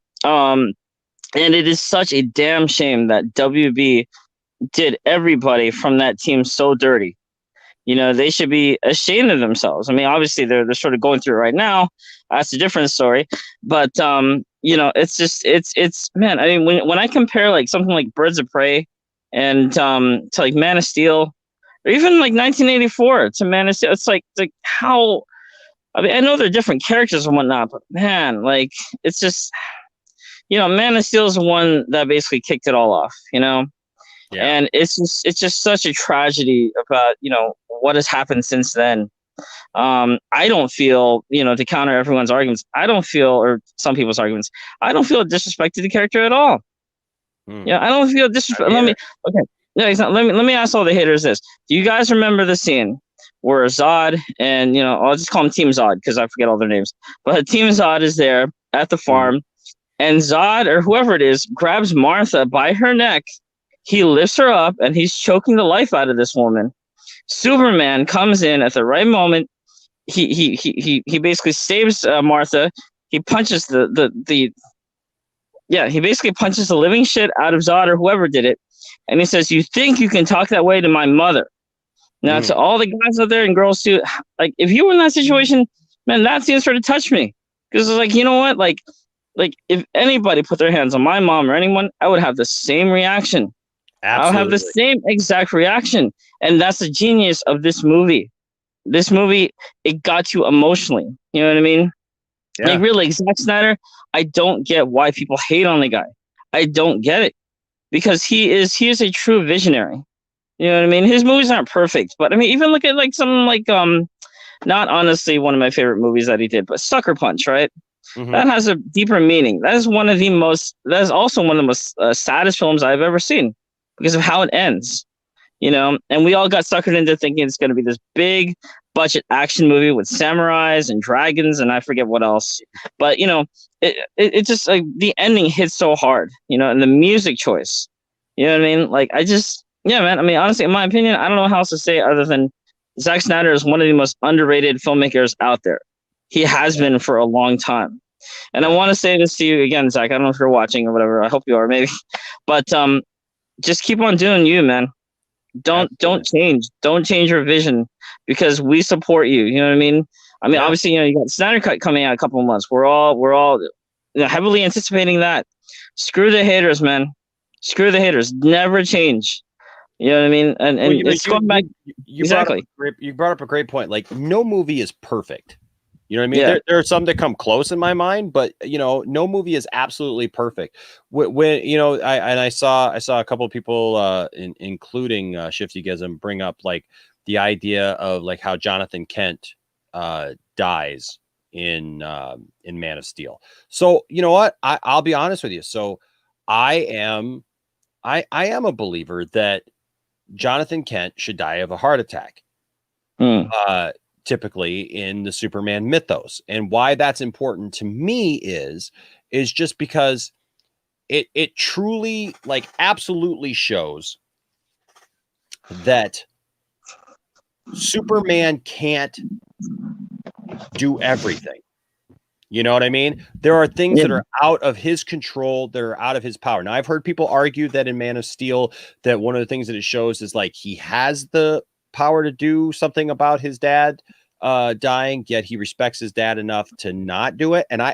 And it is such a damn shame that WB did everybody from that team so dirty. They should be ashamed of themselves. I mean, obviously they're sort of going through it right now. That's a different story. But it's just it's man. I mean, when I compare like something like Birds of Prey and to like Man of Steel, or even like 1984 to Man of Steel, it's like how. I mean, I know they're different characters and whatnot, but man, like it's just Man of Steel is the one that basically kicked it all off. Yeah. And it's just such a tragedy about what has happened since then. I don't feel to counter everyone's arguments, I don't feel, or some people's arguments, I don't feel disrespect to the character at all. Yeah, I don't feel disrespect. I Let mean, me okay. Yeah, let me ask all the haters this. Do you guys remember the scene where Zod and I'll just call them Team Zod because I forget all their names. But Team Zod is there at the farm, and Zod or whoever it is grabs Martha by her neck. He lifts her up and he's choking the life out of this woman. Superman comes in at the right moment. He basically saves Martha. He punches he basically punches the living shit out of Zod or whoever did it. And he says, "You think you can talk that way to my mother?" Now, to all the guys out there and girls too, like if you were in that situation, man, that scene started to touch me. Because it's like, you know what? Like if anybody put their hands on my mom or anyone, I would have the same reaction. I'll have the absolutely. same exact reaction. And that's the genius of this movie. This movie, it got you emotionally. You know what I mean? Yeah. Like really, Zack Snyder, I don't get why people hate on the guy. I don't get it. Because he is a true visionary. You know what I mean? His movies aren't perfect, but I mean, even look at like something like not honestly one of my favorite movies that he did, but Sucker Punch, right? That has a deeper meaning. That is also one of the most saddest films I've ever seen because of how it ends. And we all got suckered into thinking it's going to be this big budget action movie with samurais and dragons and I forget what else. But it just like the ending hits so hard, and the music choice. You know what I mean? Like yeah, man. I mean, honestly, in my opinion, I don't know how else to say it other than Zack Snyder is one of the most underrated filmmakers out there. He has been for a long time. And I want to say this to you again, Zach. I don't know if you're watching or whatever. I hope you are, maybe. But just keep on doing you, man. Don't change. Don't change your vision because we support you. You know what I mean? I mean, obviously, you got Snyder Cut coming out in a couple of months. We're all heavily anticipating that. Screw the haters, man. Screw the haters. Never change. You know what I mean? And it's going back. Exactly. You brought up a great point. Like no movie is perfect. You know what I mean? Yeah. There are some that come close in my mind, but no movie is absolutely perfect. When I saw a couple of people, including Shifty Gism, bring up like the idea of like how Jonathan Kent dies in Man of Steel. So you know what? I'll be honest with you. So I am a believer that Jonathan Kent should die of a heart attack. Typically in the Superman mythos. And why that's important to me is just because it truly like absolutely shows that Superman can't do everything. You know what I mean? There are things that are out of his control, that are out of his power. Now, I've heard people argue that in Man of Steel, that one of the things that it shows is like he has the power to do something about his dad dying, yet he respects his dad enough to not do it. And I'm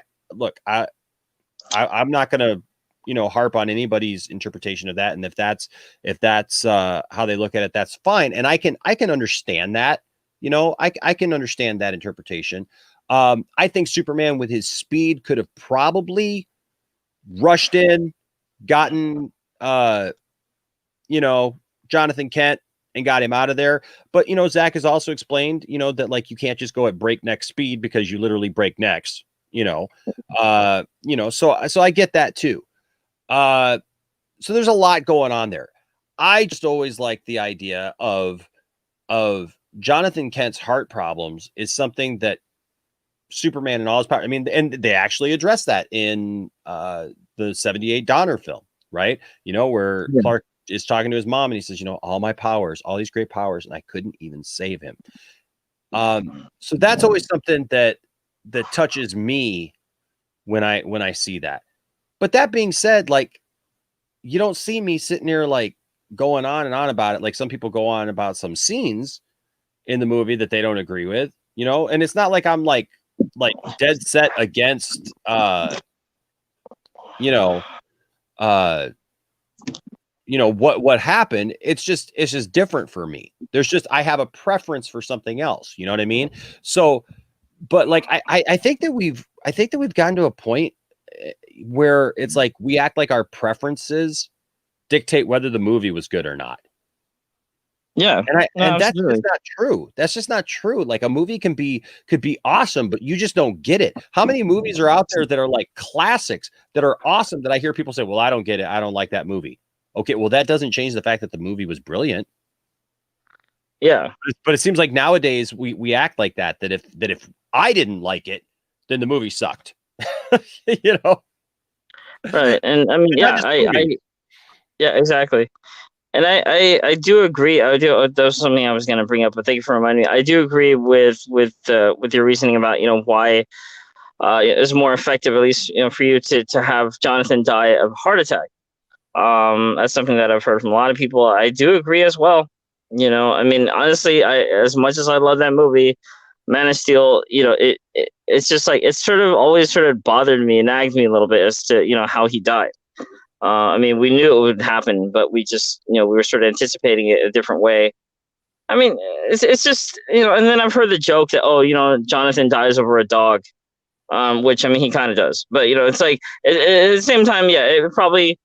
not gonna harp on anybody's interpretation of that. And if that's how they look at it, that's fine. And I can understand that. I can understand that interpretation. I think Superman with his speed could have probably rushed in, gotten Jonathan Kent and got him out of there. But, Zach has also explained, that like you can't just go at breakneck speed because you literally break necks, so I get that too. So there's a lot going on there. I just always like the idea of Jonathan Kent's heart problems is something that Superman and all his power. I mean, and they actually address that in the 78 Donner film, right? Where Clark is talking to his mom and he says, all my powers, all these great powers, and I couldn't even save him. So that's always something that touches me when I see that. But that being said, like, you don't see me sitting here like going on and on about it. Like some people go on about some scenes in the movie that they don't agree with, and it's not like I'm like dead set against, what happened. It's just different for me. I have a preference for something else. You know what I mean? So, but like, I think that we've gotten to a point where it's like, we act like our preferences dictate whether the movie was good or not. Yeah. And that's Absolutely. just not true. That's just not true. Like a movie could be awesome, but you just don't get it. How many movies are out there that are like classics that are awesome that I hear people say, "Well, I don't get it. I don't like that movie." Okay, well that doesn't change the fact that the movie was brilliant. Yeah. But it seems like nowadays we act like that if I didn't like it, then the movie sucked. You know? Right. And I mean, Not yeah, just movies. yeah, exactly. And I do agree. I do. That was something I was going to bring up, but thank you for reminding me. I do agree with your reasoning about why it's more effective, at least for you to have Jonathan die of a heart attack. That's something that I've heard from a lot of people. I do agree as well. I mean, honestly, as much as I love that movie, Man of Steel, it's just like it's sort of always sort of bothered me, nagged me a little bit as to how he died. I mean, we knew it would happen, but we just, we were sort of anticipating it a different way. I mean, it's just, and then I've heard the joke that, oh, Jonathan dies over a dog, which, I mean, he kind of does. But, it's like, at the same time, yeah, it probably,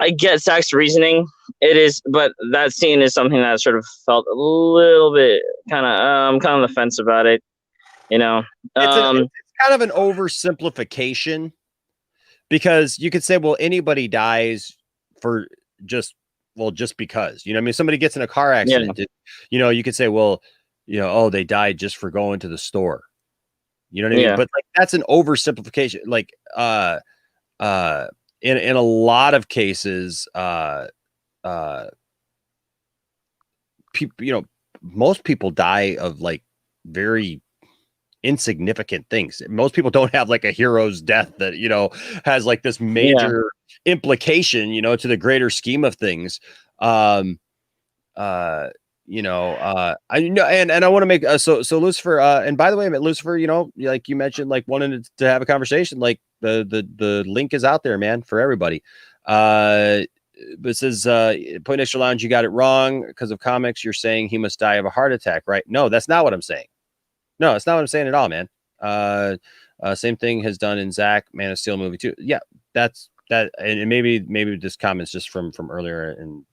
I get Zach's reasoning. It is, but that scene is something that sort of felt a little bit kind of on the fence about it, you know. It's kind of an oversimplification. Because you could say, well, anybody dies for just because, I mean, somebody gets in a car accident, you could say, well, oh, they died just for going to the store. You know what I mean? But like, that's an oversimplification. Like, in a lot of cases, people, most people die of like very insignificant things. Most people don't have like a hero's death that has like this major implication to the greater scheme of things. I know, and I want to make so Lucifer, and by the way, Lucifer, like you mentioned, like wanting to have a conversation, like the link is out there, man, for everybody. But it says Point Extra Lounge, you got it wrong because of comics. You're saying he must die of a heart attack, right? No, that's not what I'm saying. No, that's not what I'm saying at all, man. Same thing has done in Zach Man of Steel movie too. Yeah, that's that, and maybe this comment's just from earlier, and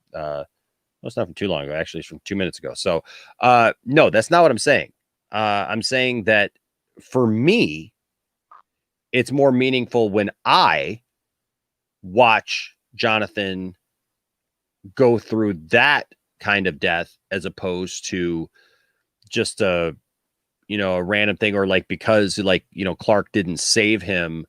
it's not from too long ago. Actually, it's from 2 minutes ago. So, no, that's not what I'm saying. I'm saying that for me, it's more meaningful when I watch Jonathan go through that kind of death as opposed to just a random thing, or like because like Clark didn't save him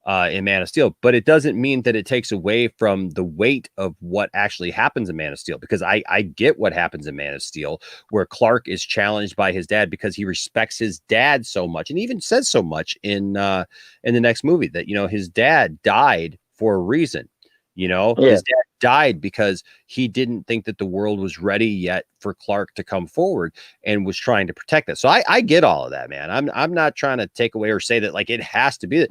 in Man of Steel. But it doesn't mean that it takes away from the weight of what actually happens in Man of Steel, because I get what happens in Man of Steel, where Clark is challenged by his dad because he respects his dad so much, and even says so much in the next movie that his dad died for a reason. His dad died because he didn't think that the world was ready yet for Clark to come forward, and was trying to protect that. So I get all of that, man. I'm not trying to take away or say that like it has to be.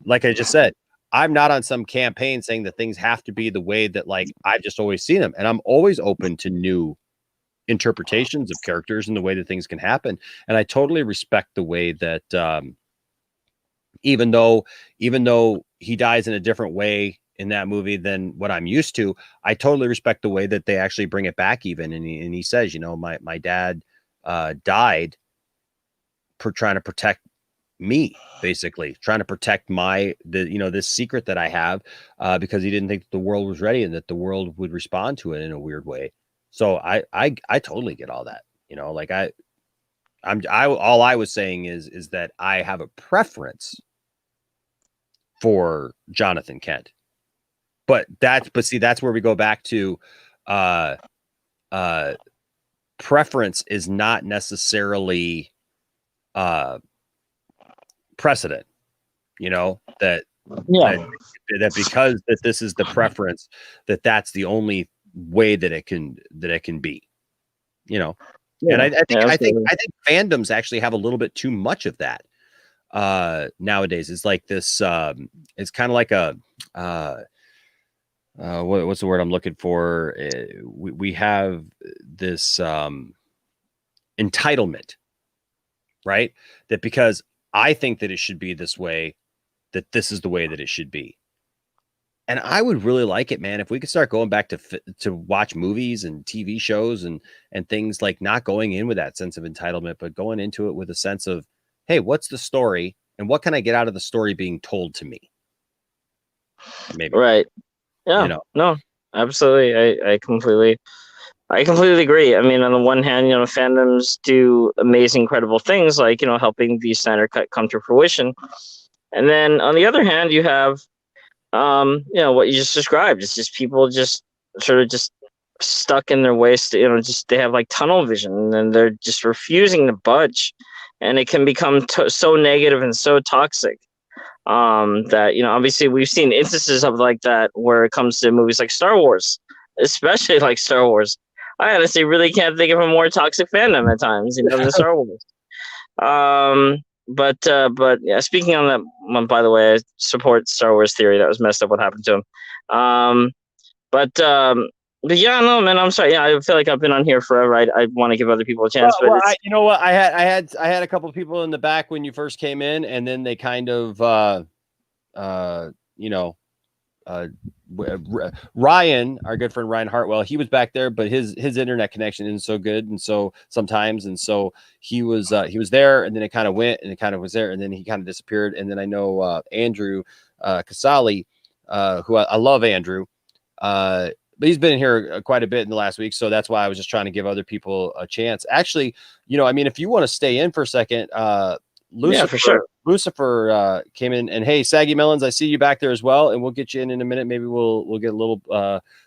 Like I just said, I'm not on some campaign saying that things have to be the way that like I've just always seen them, and I'm always open to new interpretations of characters and the way that things can happen. And I totally respect the way that even though he dies in a different way in that movie than what I'm used to, I totally respect the way that they actually bring it back even. And he says, my dad died for trying to protect me, basically trying to protect this secret that I have, because he didn't think that the world was ready and that the world would respond to it in a weird way. So I totally get all that, like all I was saying is that I have a preference for Jonathan Kent. But see, that's where we go back to preference is not necessarily precedent, that because that this is the preference, that's the only way that it can be, and I think fandoms actually have a little bit too much of that nowadays. It's like this it's kind of like a what's the word I'm looking for? We have this entitlement, right? That because I think that it should be this way, that this is the way that it should be. And I would really like it, man, if we could start going back to watch movies and TV shows and things, like not going in with that sense of entitlement, but going into it with a sense of, hey, what's the story and what can I get out of the story being told to me? Maybe. Right. Yeah. You know? No, absolutely. I completely agree. I mean, on the one hand, fandoms do amazing, incredible things like, helping the Snyder Cut come to fruition. And then on the other hand, you have, what you just described. It's just people just sort of just stuck in their ways, just they have like tunnel vision and they're just refusing to budge. And it can become so negative and so toxic that, obviously we've seen instances of like that where it comes to movies like Star Wars, especially like Star Wars. I honestly really can't think of a more toxic fandom at times, than Star Wars. But yeah, speaking on that one, by the way, I support Star Wars theory. That was messed up what happened to him. But yeah, no, man, I'm sorry. Yeah, I feel like I've been on here forever. I want to give other people a chance, but you know what? I had a couple of people in the back when you first came in, and then they kind of Ryan, our good friend Ryan Hartwell, he was back there, but his internet connection isn't so good, and so sometimes, and so he was there, and then it kind of went, and it kind of was there, and then he kind of disappeared, and then I know Andrew Casali, who I love Andrew, but he's been here quite a bit in the last week, so that's why I was just trying to give other people a chance. Actually, I mean, if you want to stay in for a second, Lucifer, yeah, for sure. Lucifer came in, and hey, Saggy Melons, I see you back there as well, and we'll get you in a minute. Maybe we'll get a little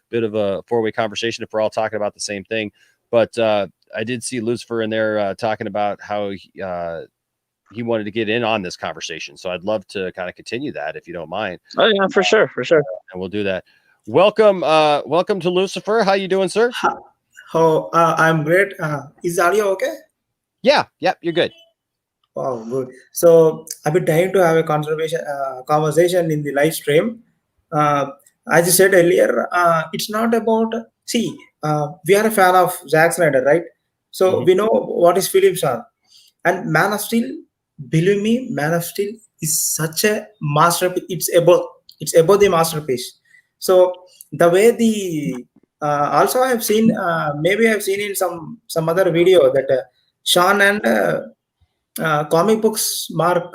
bit of a four-way conversation if we're all talking about the same thing. But I did see Lucifer in there talking about how he wanted to get in on this conversation, so I'd love to kind of continue that if you don't mind. Oh yeah, for sure, and we'll do that. Welcome to Lucifer. How you doing, sir? I'm great. Is audio okay? Yeah, you're good. Wow, good. So I've been trying to have a conversation in the live stream. As you said earlier, it's not about. See, we are a fan of Zack Snyder, right? So we know what his films are, and Man of Steel. Believe me, Man of Steel is such a masterpiece. It's above the masterpiece. So the way the also I have seen, maybe I've seen in some other video that Sean and comic books Mark,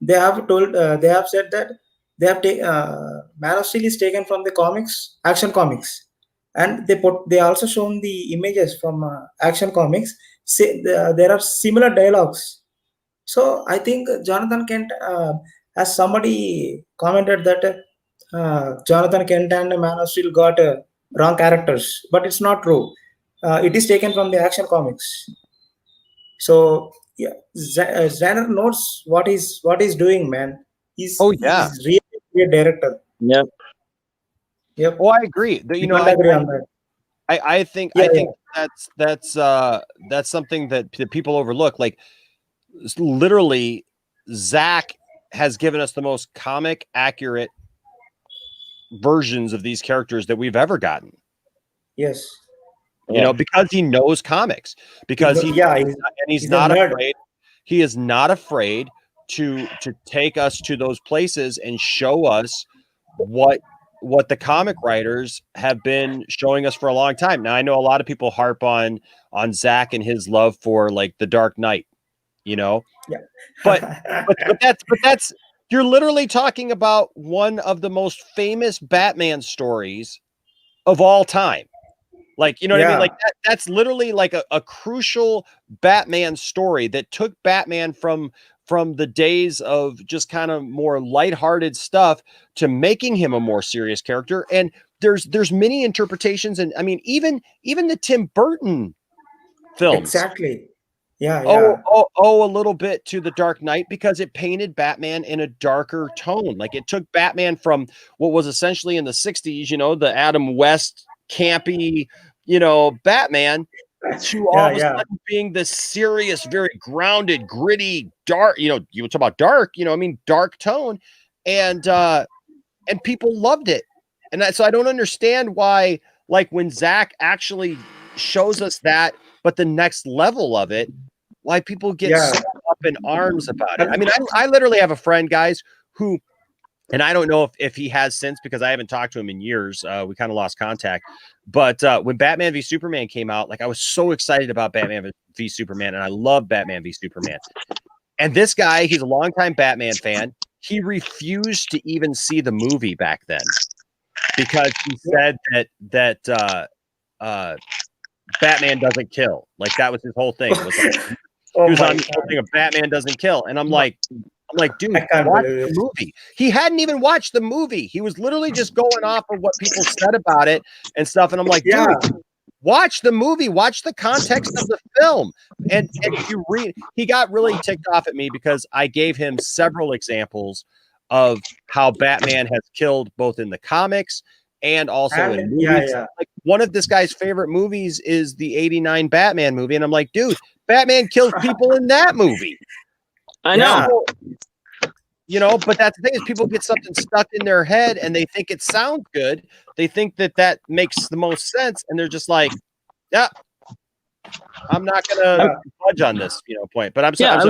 they have said that they have Man of Steel is taken from the comics, Action Comics, and they also shown the images from Action Comics. There are similar dialogues. So I think Jonathan Kent, as somebody commented that Jonathan Kent and Man of Steel got wrong characters, but it's not true. It is taken from the Action Comics. So yeah, Zander knows what he's doing, man. He's really a director. Yep. Oh, I agree. I agree on that. I think that's something that people overlook. Like, literally, Zach has given us the most comic accurate versions of these characters that we've ever gotten. Yes. Because he knows comics, because he's not afraid. He is not afraid to take us to those places and show us what the comic writers have been showing us for a long time. Now, I know a lot of people harp on Zach and his love for like the Dark Knight, but that's you're literally talking about one of the most famous Batman stories of all time. Like, what I mean? Like that's literally like a crucial Batman story that took Batman from the days of just kind of more lighthearted stuff to making him a more serious character. And there's many interpretations. And I mean, even the Tim Burton films. Exactly. A little bit to the Dark Knight because it painted Batman in a darker tone. Like, it took Batman from what was essentially in the 60s, the Adam West campy, Batman, to all of a sudden being the serious, very grounded, gritty, dark, you talk about dark, dark tone. And people loved it. And so I don't understand why, like, when Zach actually shows us that, but the next level of it, why people get so up in arms about it. I mean, I literally have a friend, guys, who And I don't know if he has since, because I haven't talked to him in years. We kind of lost contact. But when Batman v Superman came out, like I was so excited about Batman v Superman, and I love Batman v Superman. And this guy, he's a longtime Batman fan. He refused to even see the movie back then because he said that Batman doesn't kill. Like that was his whole thing. Was like, he was on the whole thing of Batman doesn't kill, and I'm like, dude, watch the movie. He hadn't even watched the movie. He was literally just going off of what people said about it and stuff. And I'm like, dude, watch the movie. Watch the context of the film. And if you read, he got really ticked off at me because I gave him several examples of how Batman has killed both in the comics and also in movies. Like one of this guy's favorite movies is the '89 Batman movie. And I'm like, dude, Batman kills people in that movie. I know. You know, but that's the thing is people get something stuck in their head and they think it sounds good. They think that makes the most sense. And they're just like, yeah, I'm not going to budge on this, point. But I'm sorry. I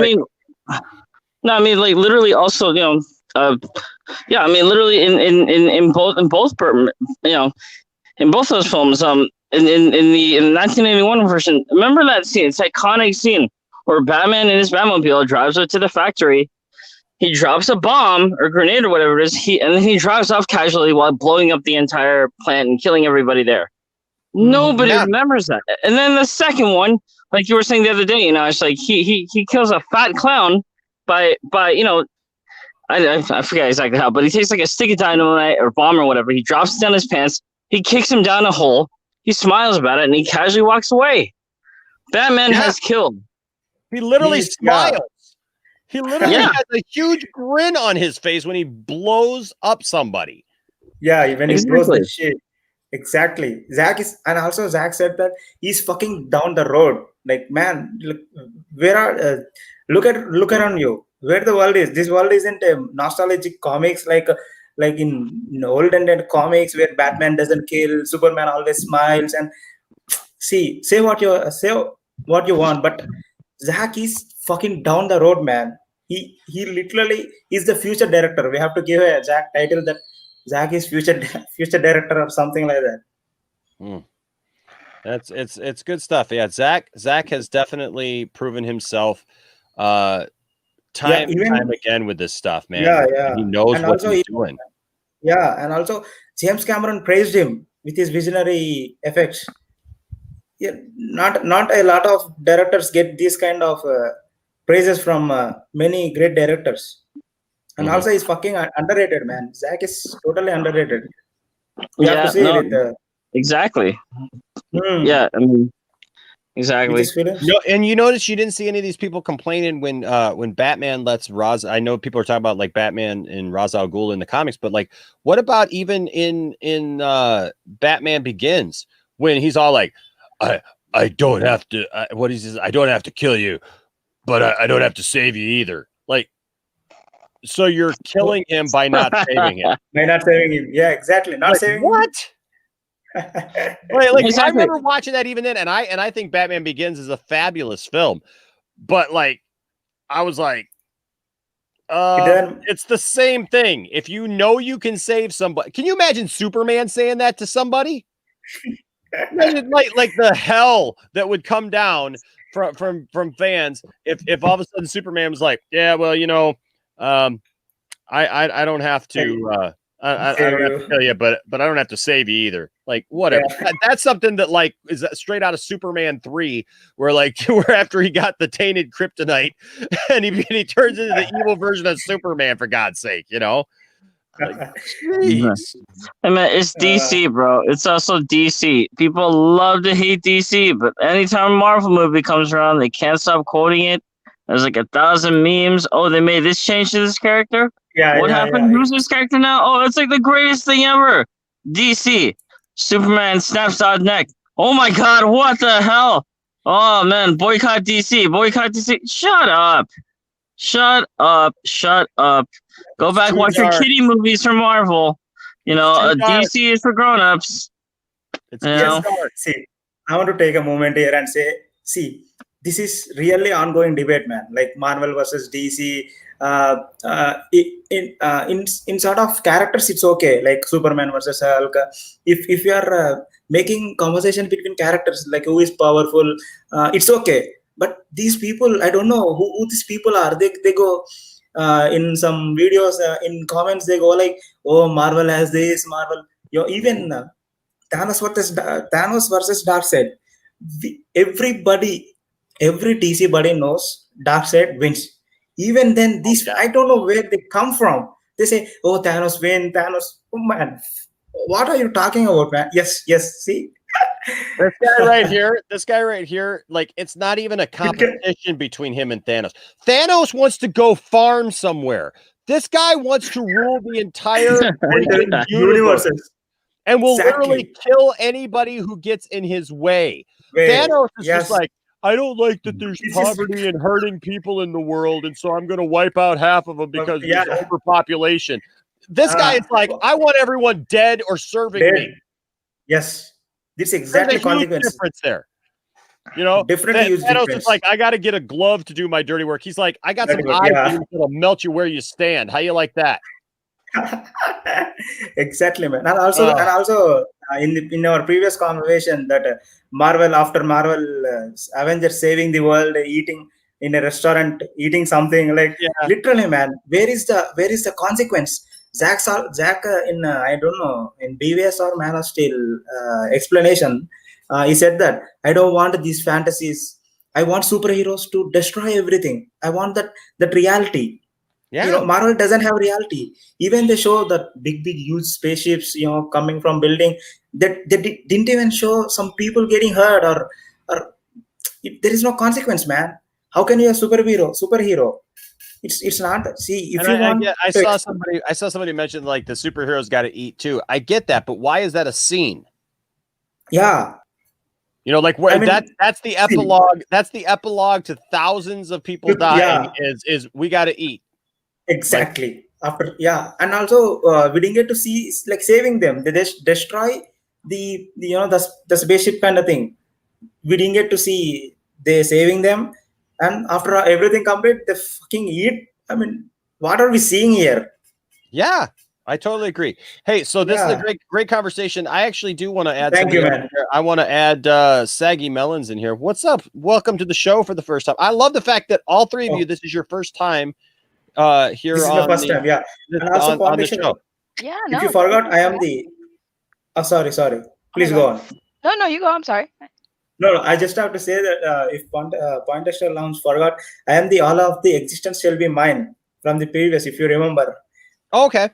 mean, like literally also, literally in both, in both those films, in the 1981 version, remember that scene? It's an iconic scene where Batman in his Batmobile drives up to the factory. He drops a bomb or grenade or whatever it is. And then he drives off casually while blowing up the entire plant and killing everybody there. Nobody remembers that. And then the second one, like you were saying the other day, it's like he kills a fat clown by I forget exactly how, but he takes like a stick of dynamite or bomb or whatever. He drops it down his pants. He kicks him down a hole. He smiles about it and he casually walks away. Batman has killed. He literally smiles. He literally has a huge grin on his face when he blows up somebody. Yeah, when he blows the shit. Exactly. Zach said that he's fucking down the road. Like, man, look around you. Where the world is. This world isn't a nostalgic comics like in olden comics where Batman doesn't kill, Superman always smiles, and say what you want, but Zach is fucking down the road, man. He literally is the future director. We have to give a Zach title that Zach is future director or something like that. It's good stuff. Yeah, Zach has definitely proven himself time again with this stuff, man. Yeah. He knows and what he's doing. Yeah, and also James Cameron praised him with his visionary effects. Yeah, not a lot of directors get these kind of praises from many great directors, and also he's fucking underrated, man. Zach is totally underrated. You have to see it. Exactly. Yeah, I mean, exactly. And you notice you didn't see any of these people complaining when Batman lets Ra's. I know people are talking about like Batman and Ra's al Ghul in the comics, but like, what about even in Batman Begins when he's all like, I don't have to. What he says, I don't have to kill you, but I don't have to save you either. Like, so you're killing him by not saving him. By not saving him, yeah, exactly. Not saving what? Like exactly. I remember watching that even then, and I think Batman Begins is a fabulous film, but like I was like, it's the same thing. If you know you can save somebody, can you imagine Superman saying that to somebody? like the hell that would come down from fans if all of a sudden Superman was like, yeah, well, I don't have to. I don't have to kill you, but I don't have to save you either. Like, whatever. Yeah. That's something that like is straight out of Superman 3, where after he got the tainted kryptonite and he turns into the evil version of Superman, for God's sake, Like, geez. I mean, it's DC, bro. It's also DC. People love to hate DC, but anytime a Marvel movie comes around, they can't stop quoting it. There's like 1,000 memes. Oh, they made this change to this character? What happened? Who's this character now? Oh, it's like the greatest thing ever. DC. Superman snaps out neck. Oh my God, what the hell? Oh man, boycott DC. Boycott DC. Shut up. Shut up. Shut up. Go back, watch your kiddie movies from Marvel. DC is for grown-ups. See, I want to take a moment here and say, see, this is really ongoing debate, man. Like Marvel versus DC, In sort of characters, it's okay. Like Superman versus Hulk. If you are making conversation between characters, like who is powerful, it's okay. But these people, I don't know who these people are. They go in some videos, in comments, they go like, "Oh, Marvel has this, Marvel." Even Thanos versus Darkseid. Everybody, every DC buddy knows Darkseid wins. Even then, these I don't know where they come from. They say, "Oh, Thanos win, Thanos." Oh man, what are you talking about, man? Yes, yes. See, this guy right here, like it's not even a competition between him and Thanos. Thanos wants to go farm somewhere. This guy wants to rule the entire freaking universe. And will literally kill anybody who gets in his way. Thanos is just like, I don't like that there's poverty and hurting people in the world, and so I'm going to wipe out half of them because there's overpopulation. This guy is like, I want everyone dead or serving me. Yes, this exactly There's a huge difference there. You know, Thanos is like, I got to get a glove to do my dirty work. He's like, I got some eye beams that'll melt you where you stand. How you like that? Exactly, man. And also in our previous conversation that Marvel after Marvel Avengers saving the world, eating in a restaurant, eating something like literally, man. Where is the consequence? Zach in I don't know, in BVS or Man of Steel explanation, he said that I don't want these fantasies. I want superheroes to destroy everything. I want that reality. Yeah. Marvel doesn't have reality. Even they show that big huge spaceships, coming from building. That they didn't even show some people getting hurt or there is no consequence, man. How can you be a superhero? It's not. See, if I saw somebody mention like the superheroes got to eat too. I get that, but why is that a scene? Yeah. Like where that's the epilogue. That's the epilogue to thousands of people dying. Is we got to eat. Exactly. And also we didn't get to see like saving them. They just destroy the spaceship kind of thing. We didn't get to see they saving them, and after everything complete, they fucking eat. I mean, what are we seeing here? Yeah, I totally agree. Hey, so this is a great conversation. I actually do want to add. Thank you, man. I want to add Saggy Melons in here. What's up? Welcome to the show for the first time. I love the fact that all three of you, this is your first time here. This is the first time, yeah. And also on the show. Yeah, if you forgot, I am the. Oh, sorry. Please go on. No, you go. I'm sorry. No, I just have to say that if Poindexter Lounge forgot, I am the all of the existence shall be mine from the previous, if you remember. Okay.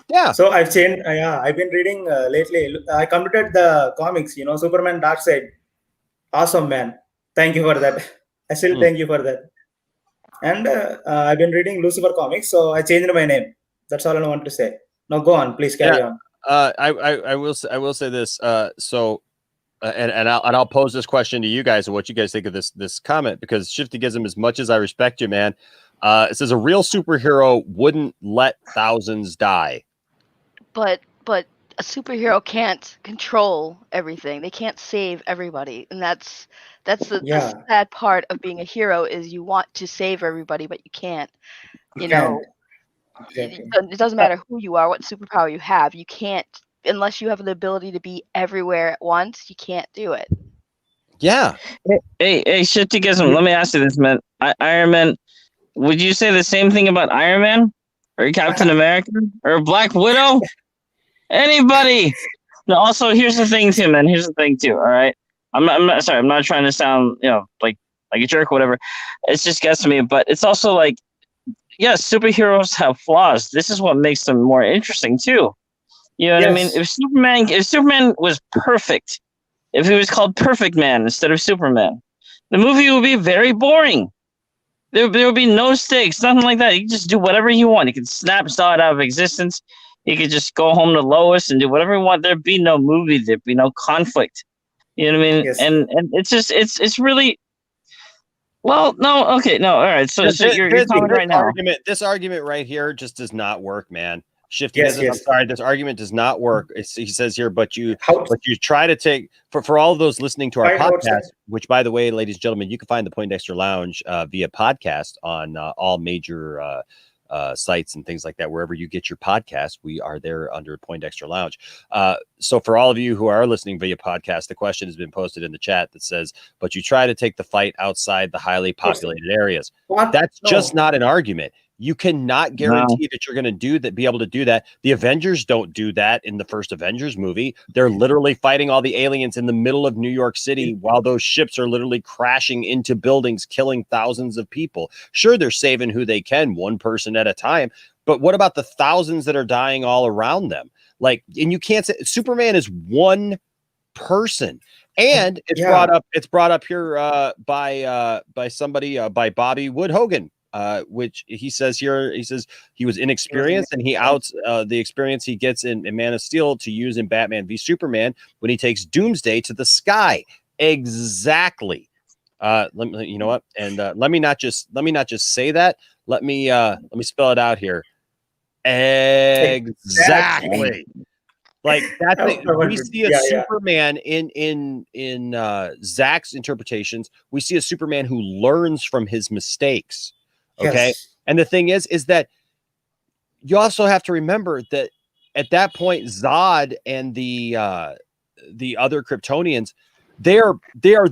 Yeah. So I've changed. I've been reading lately. I completed the comics. Superman Darkseid. Awesome, man. Thank you for that. I still thank you for that. And I've been reading Lucifer comics, so I changed my name. That's all I want to say. Now go on, please carry on. I will say this. And I'll pose this question to you guys and what you guys think of this comment, because Shifty gives him, as much as I respect you, man. It says a real superhero wouldn't let thousands die. But a superhero can't control everything. They can't save everybody, and that's the sad part of being a hero, is you want to save everybody, but you can't. Exactly. It doesn't matter who you are, what superpower you have. You can't, unless you have the ability to be everywhere at once. You can't do it. Yeah. Hey, Shifty-gism, let me ask you this, man. Iron Man, would you say the same thing about Iron Man or Captain America or Black Widow? Anybody? No. Also, here's the thing too, man. All right. I'm not sorry. I'm not trying to sound, like a jerk or whatever. It's just gets to me, but it's also like, yes, superheroes have flaws. This is what makes them more interesting too. You know what I mean? If Superman was perfect, if he was called Perfect Man instead of Superman, the movie would be very boring. There would be no stakes, nothing like that. You can just do whatever you want. You can snap Zod out of existence. You could just go home to Lois and do whatever you want. There'd be no movie. There'd be no conflict. You know what I mean? Yes. And it's just it's really, well, no, okay, no, all right. So you're talking right now. This argument right here just does not work, man. Shifty Yes, business. I'm yes. sorry, this argument does not work. He says here, but you How try to take for all of those listening to our find out podcast, which by the way, ladies and gentlemen, you can find the Poindexter Lounge via podcast on all major sites and things like that. Wherever you get your podcast, we are there under Poindexter Lounge. So for all of you who are listening via podcast, the question has been posted in the chat that says, but you try to take the fight outside the highly populated areas. what? That's No. just not an argument. You cannot guarantee No. that you're going to be able to do that. The Avengers don't do that in the first Avengers movie. They're literally fighting all the aliens in the middle of New York City while those ships are literally crashing into buildings, killing thousands of people. Sure, they're saving who they can, one person at a time. But what about the thousands that are dying all around them? Like, and you can't say Superman is one person. And it's brought up here by somebody by Bobby Wood Hogan. Which he says here, he says he was inexperienced and he outs the experience he gets in Man of Steel to use in Batman v Superman when he takes Doomsday to the sky. Exactly. You know what? And let me not just say that. Let me spell it out here. Exactly. Like that's we see a Superman in Zach's interpretations. We see a Superman who learns from his mistakes. Okay. Yes. And the thing is that you also have to remember that at that point, Zod and the other Kryptonians, they are there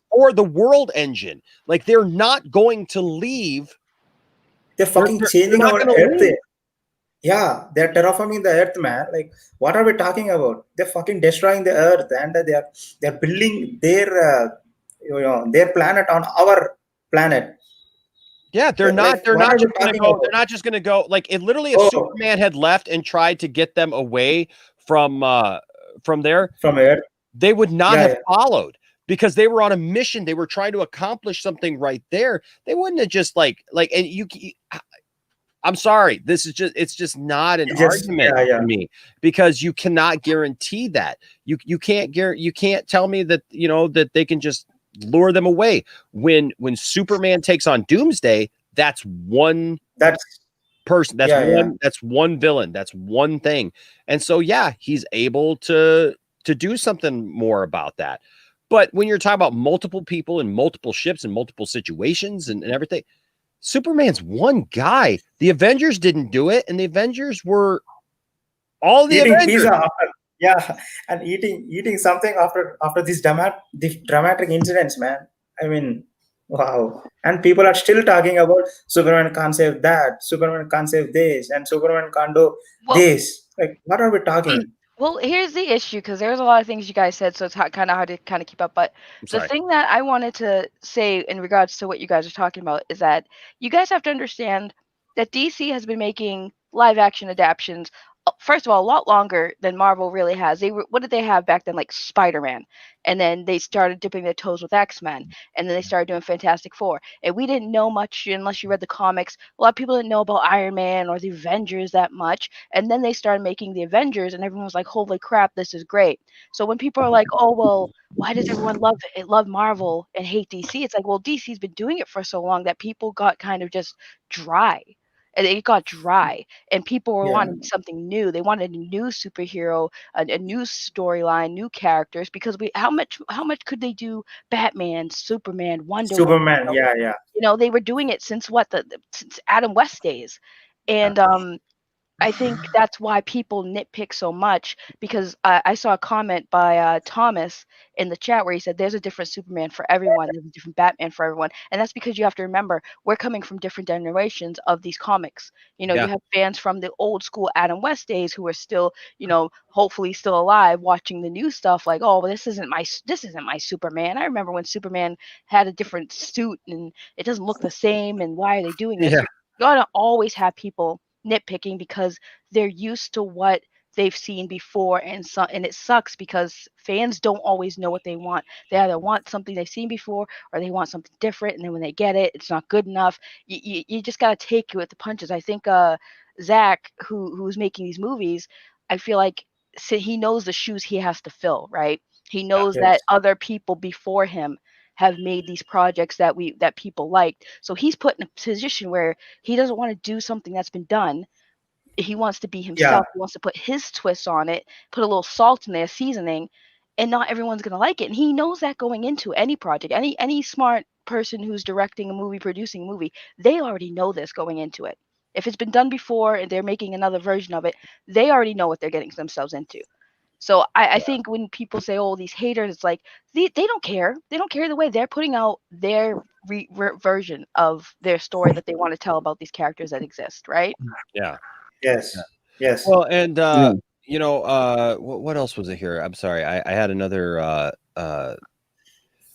for the world engine. Like they're not going to leave. They're fucking changing our Earth. Leave. Yeah, they're terraforming the Earth, man. Like, what are we talking about? They're fucking destroying the Earth, and they're building their planet on our planet. Yeah, they're not just going to go. They're not just going to go. Like, it literally, if Superman had left and tried to get them away from there, from Earth, they would not have followed because they were on a mission. They were trying to accomplish something right there. They wouldn't have just and you. I'm sorry. It's just not an argument for me because you cannot guarantee that. You can't tell me that that they can just lure them away. When Superman takes on Doomsday, that's one person. That's one villain. That's one thing. And so he's able to do something more about that. But when you're talking about multiple people and multiple ships and multiple situations and everything, Superman's one guy. The Avengers didn't do it, and the Avengers were all the eating Avengers. Pizza and eating something after these dramatic incidents, man. I mean, wow. And people are still talking about Superman can't save that, Superman can't save this, and Superman can't do this. Like, what are we talking? Well, here's the issue because there's a lot of things you guys said, so it's kind of hard to kind of keep up. But the thing that I wanted to say in regards to what you guys are talking about is that you guys have to understand that DC has been making live action adaptations. First of all, a lot longer than Marvel really has. What did they have back then? Like Spider-Man, and then they started dipping their toes with X-Men, and then they started doing Fantastic Four. And we didn't know much unless you read the comics. A lot of people didn't know about Iron Man or the Avengers that much. And then they started making the Avengers, and everyone was like, "Holy crap, this is great!" So when people are like, "Oh well, why does everyone love Marvel and hate DC?" It's like, well, DC's been doing it for so long that people got kind of just dry. And it got dry, and people were wanting something new. They wanted a new superhero, a new storyline, new characters. Because how much could they do? Batman, Superman, Wonder Woman. They were doing it since since Adam West days, and I think that's why people nitpick so much, because I saw a comment by Thomas in the chat where he said there's a different Superman for everyone, there's a different Batman for everyone. And that's because you have to remember, we're coming from different generations of these comics. You have fans from the old school Adam West days who are still, hopefully still alive, watching the new stuff like, oh, well, this isn't my Superman. I remember when Superman had a different suit and it doesn't look the same, and why are they doing this? You're gonna always have people nitpicking because they're used to what they've seen before, and it sucks because fans don't always know what they want. They either want something they've seen before or they want something different, and then when they get it, it's not good enough. You just got to take it with the punches. I think Zach, who's making these movies, I feel like he knows the shoes he has to fill, right? He knows that other people before him have made these projects that people liked. So he's put in a position where he doesn't want to do something that's been done he wants to be Yeah. himself. He wants to put his twist on it, put a little salt in there, seasoning, and not everyone's gonna like it. And he knows that going into any project. Any smart person who's directing a movie, producing a movie, they already know this going into it. If it's been done before and they're making another version of it, they already know what they're getting themselves into. So I think when people say, "Oh, these haters," it's like they don't care. They don't care the way they're putting out their version of their story that they want to tell about these characters that exist, right? Yeah. Yes. Yeah. Yes. Well, and Yeah. what else was it here? I'm sorry, I had another.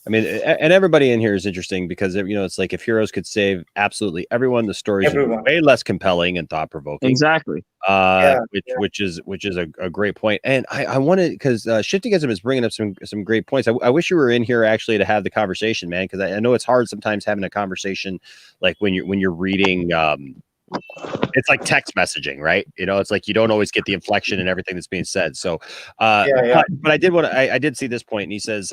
I mean, and everybody in here is interesting because it's like if heroes could save absolutely everyone, the stories would be Everyone. way less compelling and thought provoking. Exactly. Yeah. Which is a great point. And I wanted, because Shiftyism is bringing up some great points. I wish you were in here actually to have the conversation, man, because I know it's hard sometimes having a conversation like when you're reading. It's like text messaging, right? It's like you don't always get the inflection and everything that's being said. So, Yeah. but I did see this point, and he says,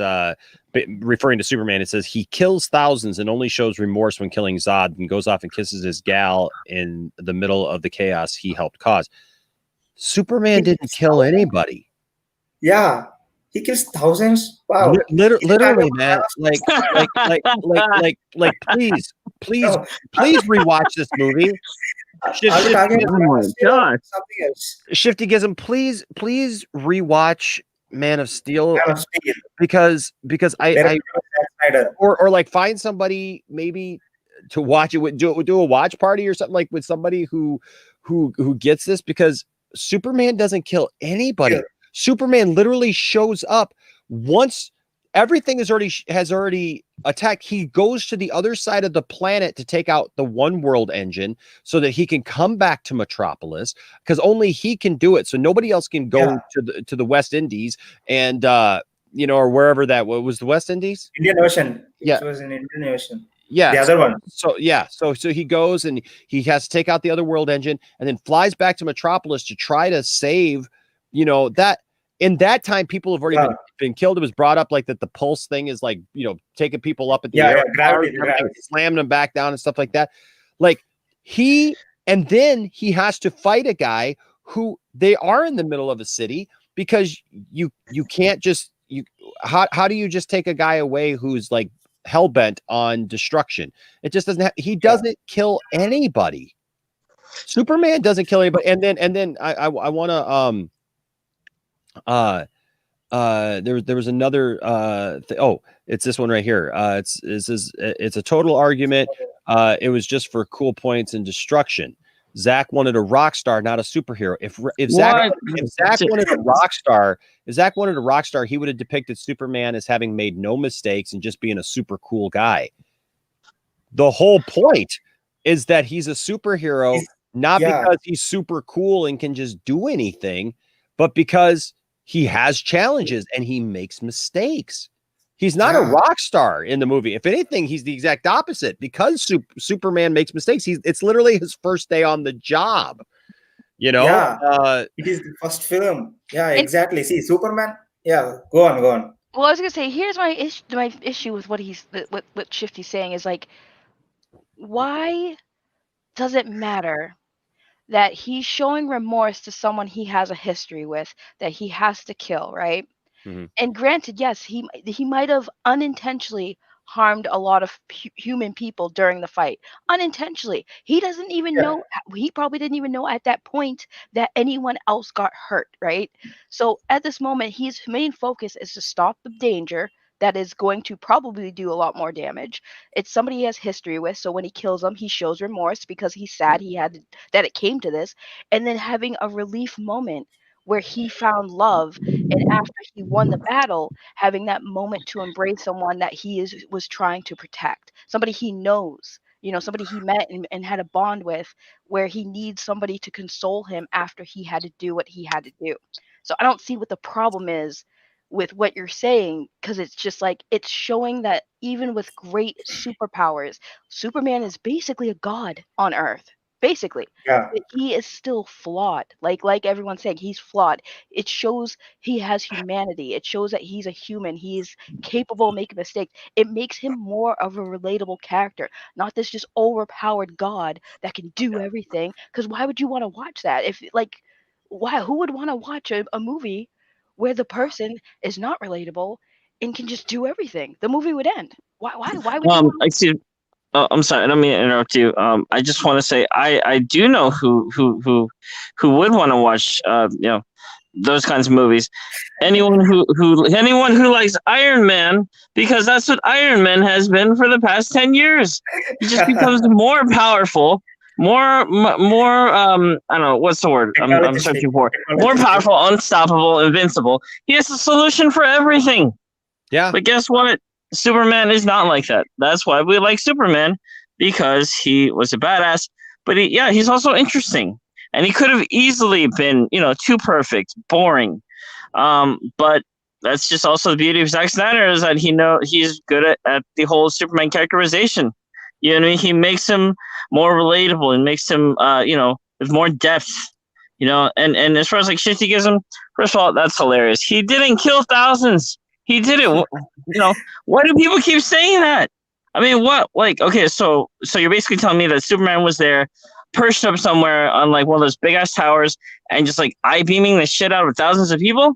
referring to Superman, it says he kills thousands and only shows remorse when killing Zod, and goes off and kisses his gal in the middle of the chaos he helped cause. Superman didn't kill anybody. Yeah. He kills thousands. Wow. Literally, man. Like, please No. rewatch this movie. Are we talking Oh about my Steel or God. something else? Shiftyism, please rewatch Man of Steel, Man of Steel. because Directed I by Zack Snyder. or like find somebody maybe to watch it, do a watch party or something, like with somebody who gets this, because Superman doesn't kill anybody. Yeah. Superman literally shows up once everything has already attacked. He goes to the other side of the planet to take out the One World engine so that he can come back to Metropolis, because only he can do it. So nobody else can go to the West Indies and or wherever that was, the West Indies. Indian Ocean. Yeah. It was in Indian Ocean. Yeah, The other one. So he goes and he has to take out the other world engine and then flies back to Metropolis to try to save, that. In that time, people have already been killed. It was brought up like that the pulse thing is like, taking people up at the air, gravity, slamming them back down and stuff like that. Like and then he has to fight a guy who they are in the middle of a city, because you can't just how do you just take a guy away who's like hell-bent on destruction? It just doesn't he doesn't kill anybody. Superman doesn't kill anybody. And then I want to there was another it's this one right here. It's a total argument. It was just for cool points and destruction. Zach wanted a rock star, not a superhero. If Zach wanted a rock star, he would have depicted Superman as having made no mistakes and just being a super cool guy. The whole point is that he's a superhero, not because he's super cool and can just do anything, but because he has challenges and he makes mistakes. He's not a rock star in the movie. If anything, he's the exact opposite, because Superman makes mistakes. It's literally his first day on the job. It is the first film. Yeah, exactly. See, Superman. Yeah, go on. Well, I was gonna say, here's my issue with what Shifty's saying is like, why does it matter that he's showing remorse to someone he has a history with that he has to kill, right? Mm-hmm. And granted, yes, he might have unintentionally harmed a lot of human people during the fight. Unintentionally. He doesn't even know, he probably didn't even know at that point that anyone else got hurt, right? So at this moment, his main focus is to stop the danger that is going to probably do a lot more damage. It's somebody he has history with, so when he kills them, he shows remorse because he's sad that it came to this, and then having a relief moment where he found love, and after he won the battle, having that moment to embrace someone that was trying to protect, somebody he knows, somebody he met and had a bond with, where he needs somebody to console him after he had to do what he had to do. So I don't see what the problem is with what you're saying, because it's just like, it's showing that even with great superpowers, Superman is basically a god on Earth. basically. Yeah. But he is still flawed. Like everyone's saying, he's flawed. It shows he has humanity. It shows that he's a human. He's capable of making mistakes. It makes him more of a relatable character, not this just overpowered god that can do everything. Because why would you want to watch that? If like, why? Who would want to watch a movie where the person is not relatable and can just do everything? The movie would end. Why would you want? Excuse. I'm sorry. I don't mean to interrupt you. I just want to say I do know who would want to watch those kinds of movies. Anyone who likes Iron Man, because that's what Iron Man has been for the past 10 years. He just becomes more powerful, more I don't know what's the word I'm searching for. More powerful, unstoppable, invincible. He has a solution for everything. Yeah. But guess what? Superman is not like that. That's why we like Superman, because he was a badass. But he's also interesting, and he could have easily been, too perfect, boring. But that's just also the beauty of Zack Snyder, is that he's good at the whole Superman characterization. You know what I mean? He makes him more relatable and makes him, with more depth. And as far as like shit he gives him, first of all, that's hilarious. He didn't kill thousands. He did it. Why do people keep saying that? I mean, what? Like, okay, so you're basically telling me that Superman was there, perched up somewhere on like one of those big ass towers, and just like eye beaming the shit out of thousands of people?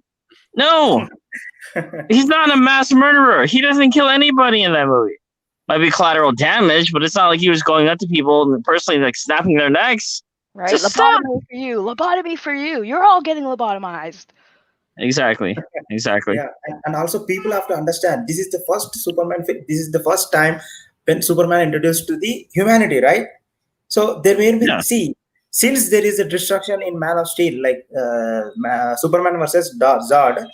No, he's not a mass murderer. He doesn't kill anybody in that movie. Might be collateral damage, but it's not like he was going up to people and personally like snapping their necks. Right, Just lobotomy for you. Lobotomy for you. You're all getting lobotomized. Exactly. Yeah, and also people have to understand, this is the first Superman film. This is the first time when Superman introduced to the humanity, right? So there may be, since there is a destruction in Man of Steel, like Superman versus Zod,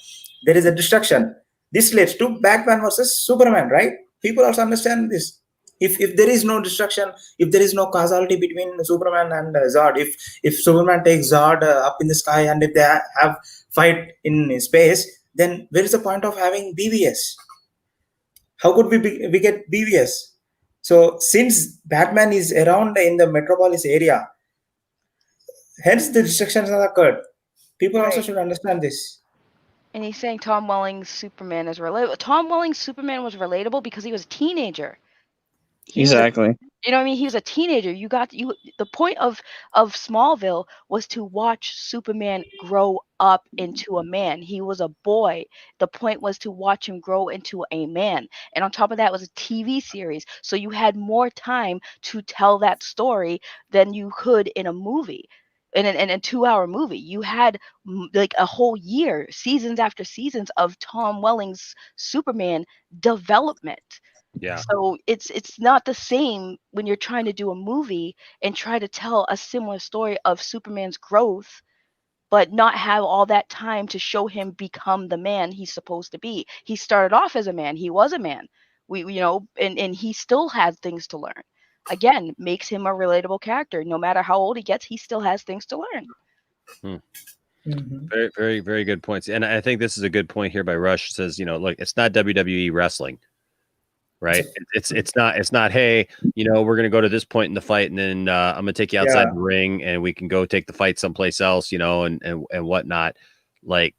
there is a destruction. This leads to Batman versus Superman, right? People also understand this. If there is no destruction, if there is no causality between Superman and Zod, if Superman takes Zod up in the sky, and if they have fight in space, then where is the point of having BVS? How could we get BVS? So since Batman is around in the metropolis area, hence the destructions have occurred. People also should understand this. And he's saying Tom Welling's Superman is relatable. Tom Welling's Superman was relatable because he was a teenager. Exactly. You know what I mean? He was a teenager. The point of Smallville was to watch Superman grow up into a man. He was a boy. The point was to watch him grow into a man. And on top of that, it was a TV series. So you had more time to tell that story than you could in a movie. In a 2-hour movie, you had like a whole year, seasons after seasons of Tom Welling's Superman development. Yeah. So it's not the same when you're trying to do a movie and try to tell a similar story of Superman's growth, but not have all that time to show him become the man he's supposed to be. He started off as a man. He was a man. And he still has things to learn. Again, makes him a relatable character. No matter how old he gets, he still has things to learn. Very, very, very good points. And I think this is a good point here by Rush. It says, look, it's not WWE wrestling. Right. It's not, hey, we're going to go to this point in the fight, and then I'm going to take you outside the ring and we can go take the fight someplace else, and whatnot. Like,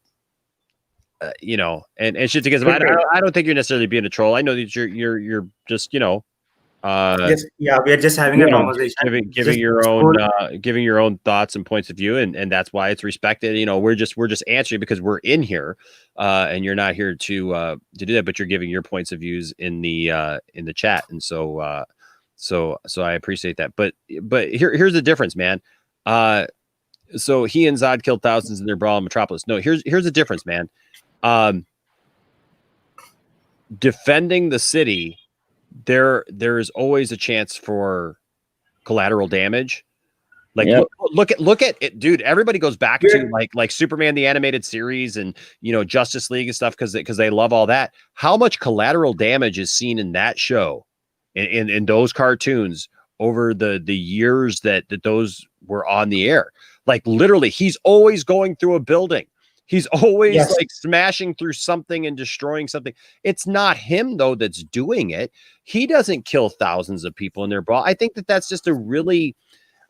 and shit together. I don't think you're necessarily being a troll. I know that you're just, yes, we are just having a conversation, giving your own thoughts and points of view, and that's why it's respected. We're just answering because we're in here, and you're not here to do that, but you're giving your points of views in the chat, and so I appreciate that. But here's the difference, man. So he and Zod killed thousands in their brawl in Metropolis. No, here's the difference, man. Defending the city, there is always a chance for collateral damage. Like, look at it, dude. Everybody goes back to like Superman the animated series and Justice League and stuff because they love all that. How much collateral damage is seen in that show, in those cartoons over the years that those were on the air? Like, literally, he's always going through a building. He's always like smashing through something and destroying something. It's not him, though, that's doing it. He doesn't kill thousands of people in their brawl. I think that's just a really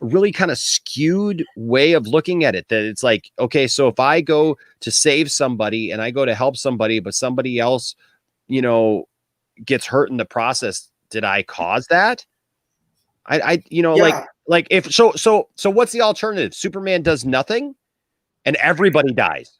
really kind of skewed way of looking at it, that it's like, okay, so if I go to save somebody and I go to help somebody, but somebody else, gets hurt in the process, did I cause that? Yeah, Like if so what's the alternative? Superman does nothing and everybody dies.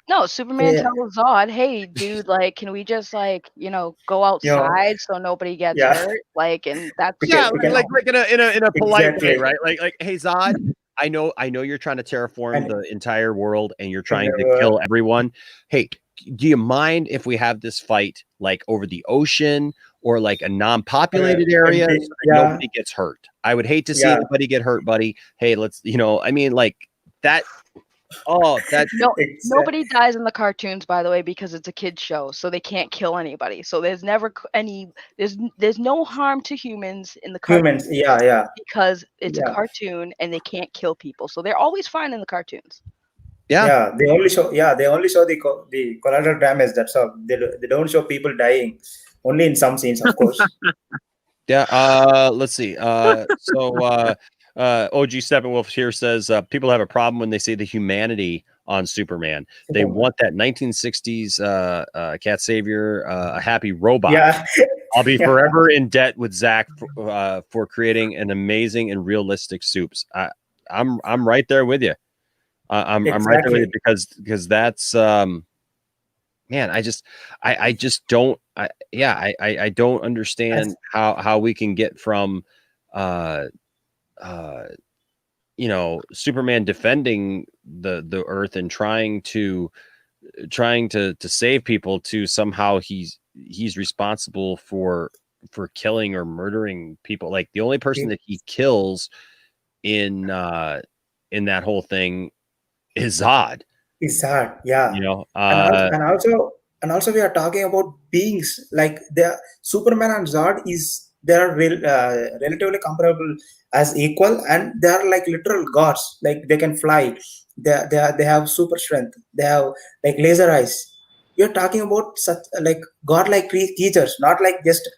No, Superman yeah, tells Zod, "Hey, dude, like, can we just go you know, outside so nobody gets yeah, hurt?" Like, and that's Yeah, we can like in a polite way, exactly. right? Like, hey Zod, I know you're trying to terraform And the entire world and you're in trying to kill everyone. Hey, do you mind if we have this fight like over the ocean or like a non-populated area so empty, that yeah, nobody gets hurt? I would hate to see yeah, anybody get hurt, buddy. Hey, let's, I mean, like that. Oh, that. no exactly. nobody dies in the cartoons, by the way, because it's a kids show, so they can't kill anybody. So there's never there's no harm to humans in the cartoon Humans, yeah, yeah, because it's a yeah, cartoon and they can't kill people. So they're always fine in the cartoons. Yeah. yeah. They only show the collateral damage. That's all. They don't show people dying. Only in some scenes, of course. Yeah. Let's see. OG Steppenwolf here says people have a problem when they see the humanity on Superman. They want that 1960s cat savior, a happy robot. Yeah, I'll be yeah, forever in debt with Zach for creating an amazing and realistic soups. I'm right there with you. I'm right there with exactly. you because that's man, I just don't I don't understand how we can get from uh Superman defending the earth and trying to save people to somehow he's responsible for killing or murdering people. Like the only person that he kills in that whole thing is Zod. It's hard, yeah. You know, And also we are talking about beings like the Superman and Zod is they are relatively comparable as equal, and they are like literal gods. Like they can fly, they have super strength, they have like laser eyes. You're talking about such like godlike creatures, not like just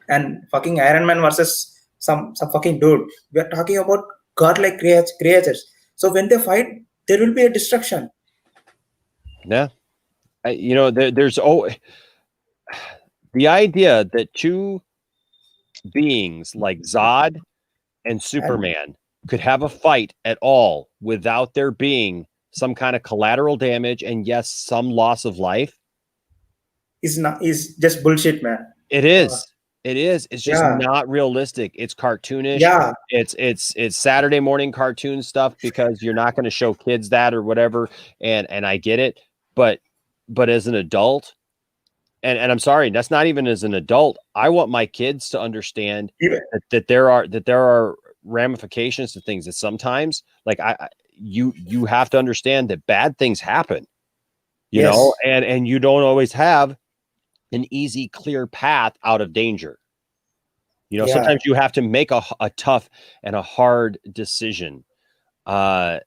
and fucking Iron Man versus some fucking dude. We are talking about godlike creatures. So when they fight, there will be a destruction. yeah. There's the idea that two beings like Zod and And Superman could have a fight at all without there being some kind of collateral damage and yes, some loss of life. is just bullshit, man. It Uh, is. It is. It's just yeah, not realistic. It's cartoonish. yeah, It's Saturday morning cartoon stuff because you're not going to show kids that or whatever. And I get it, but as an adult, and I'm sorry, that's not even as an adult. I want my kids to understand even that there are ramifications to things that sometimes like you have to understand that bad things happen, yes, and you don't always have an easy, clear path out of danger. yeah, Sometimes you have to make a tough and a hard decision. And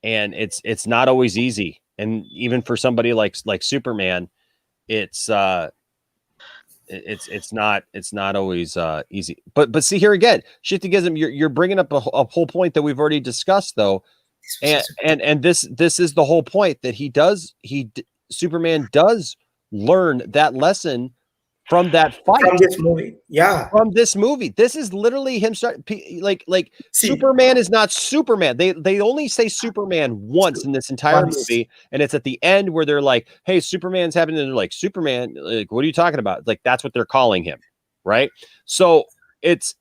it's not always easy. And even for somebody like Superman, it's it's not always easy. But see here again, Shiftigism, you're bringing up a whole point that we've already discussed though. And this is the whole point that Superman does learn that lesson from that from fight. this movie, yeah. From this movie, this is literally him like See, Superman is not Superman. They only say Superman once in this entire once, movie, and it's at the end where they're like, "Hey, Superman's happening." And they're like, "Superman, like, what are you talking about?" Like that's what they're calling him, right? So it's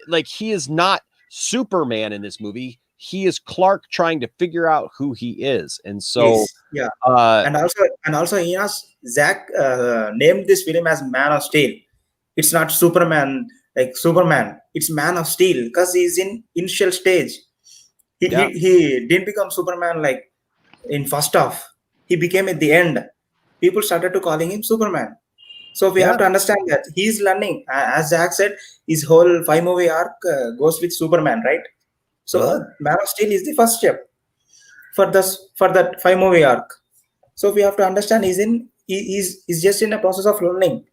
like he is not Superman in this movie. He is Clark trying to figure out who he is, and so yes, yeah. uh, And also, Inas Zach named this film as Man of Steel. It's not Superman like Superman. It's Man of Steel because he's in initial stage. He, yeah, he he didn't become Superman like in first half. He became at the end. People started to calling him Superman. So we yeah, have to understand that he's learning. As Zach said, his whole 5 movie arc goes with Superman, right? So mhm, Man of Steel is the first step for that 5 movie arc. So we have to understand he's just in a process of learning.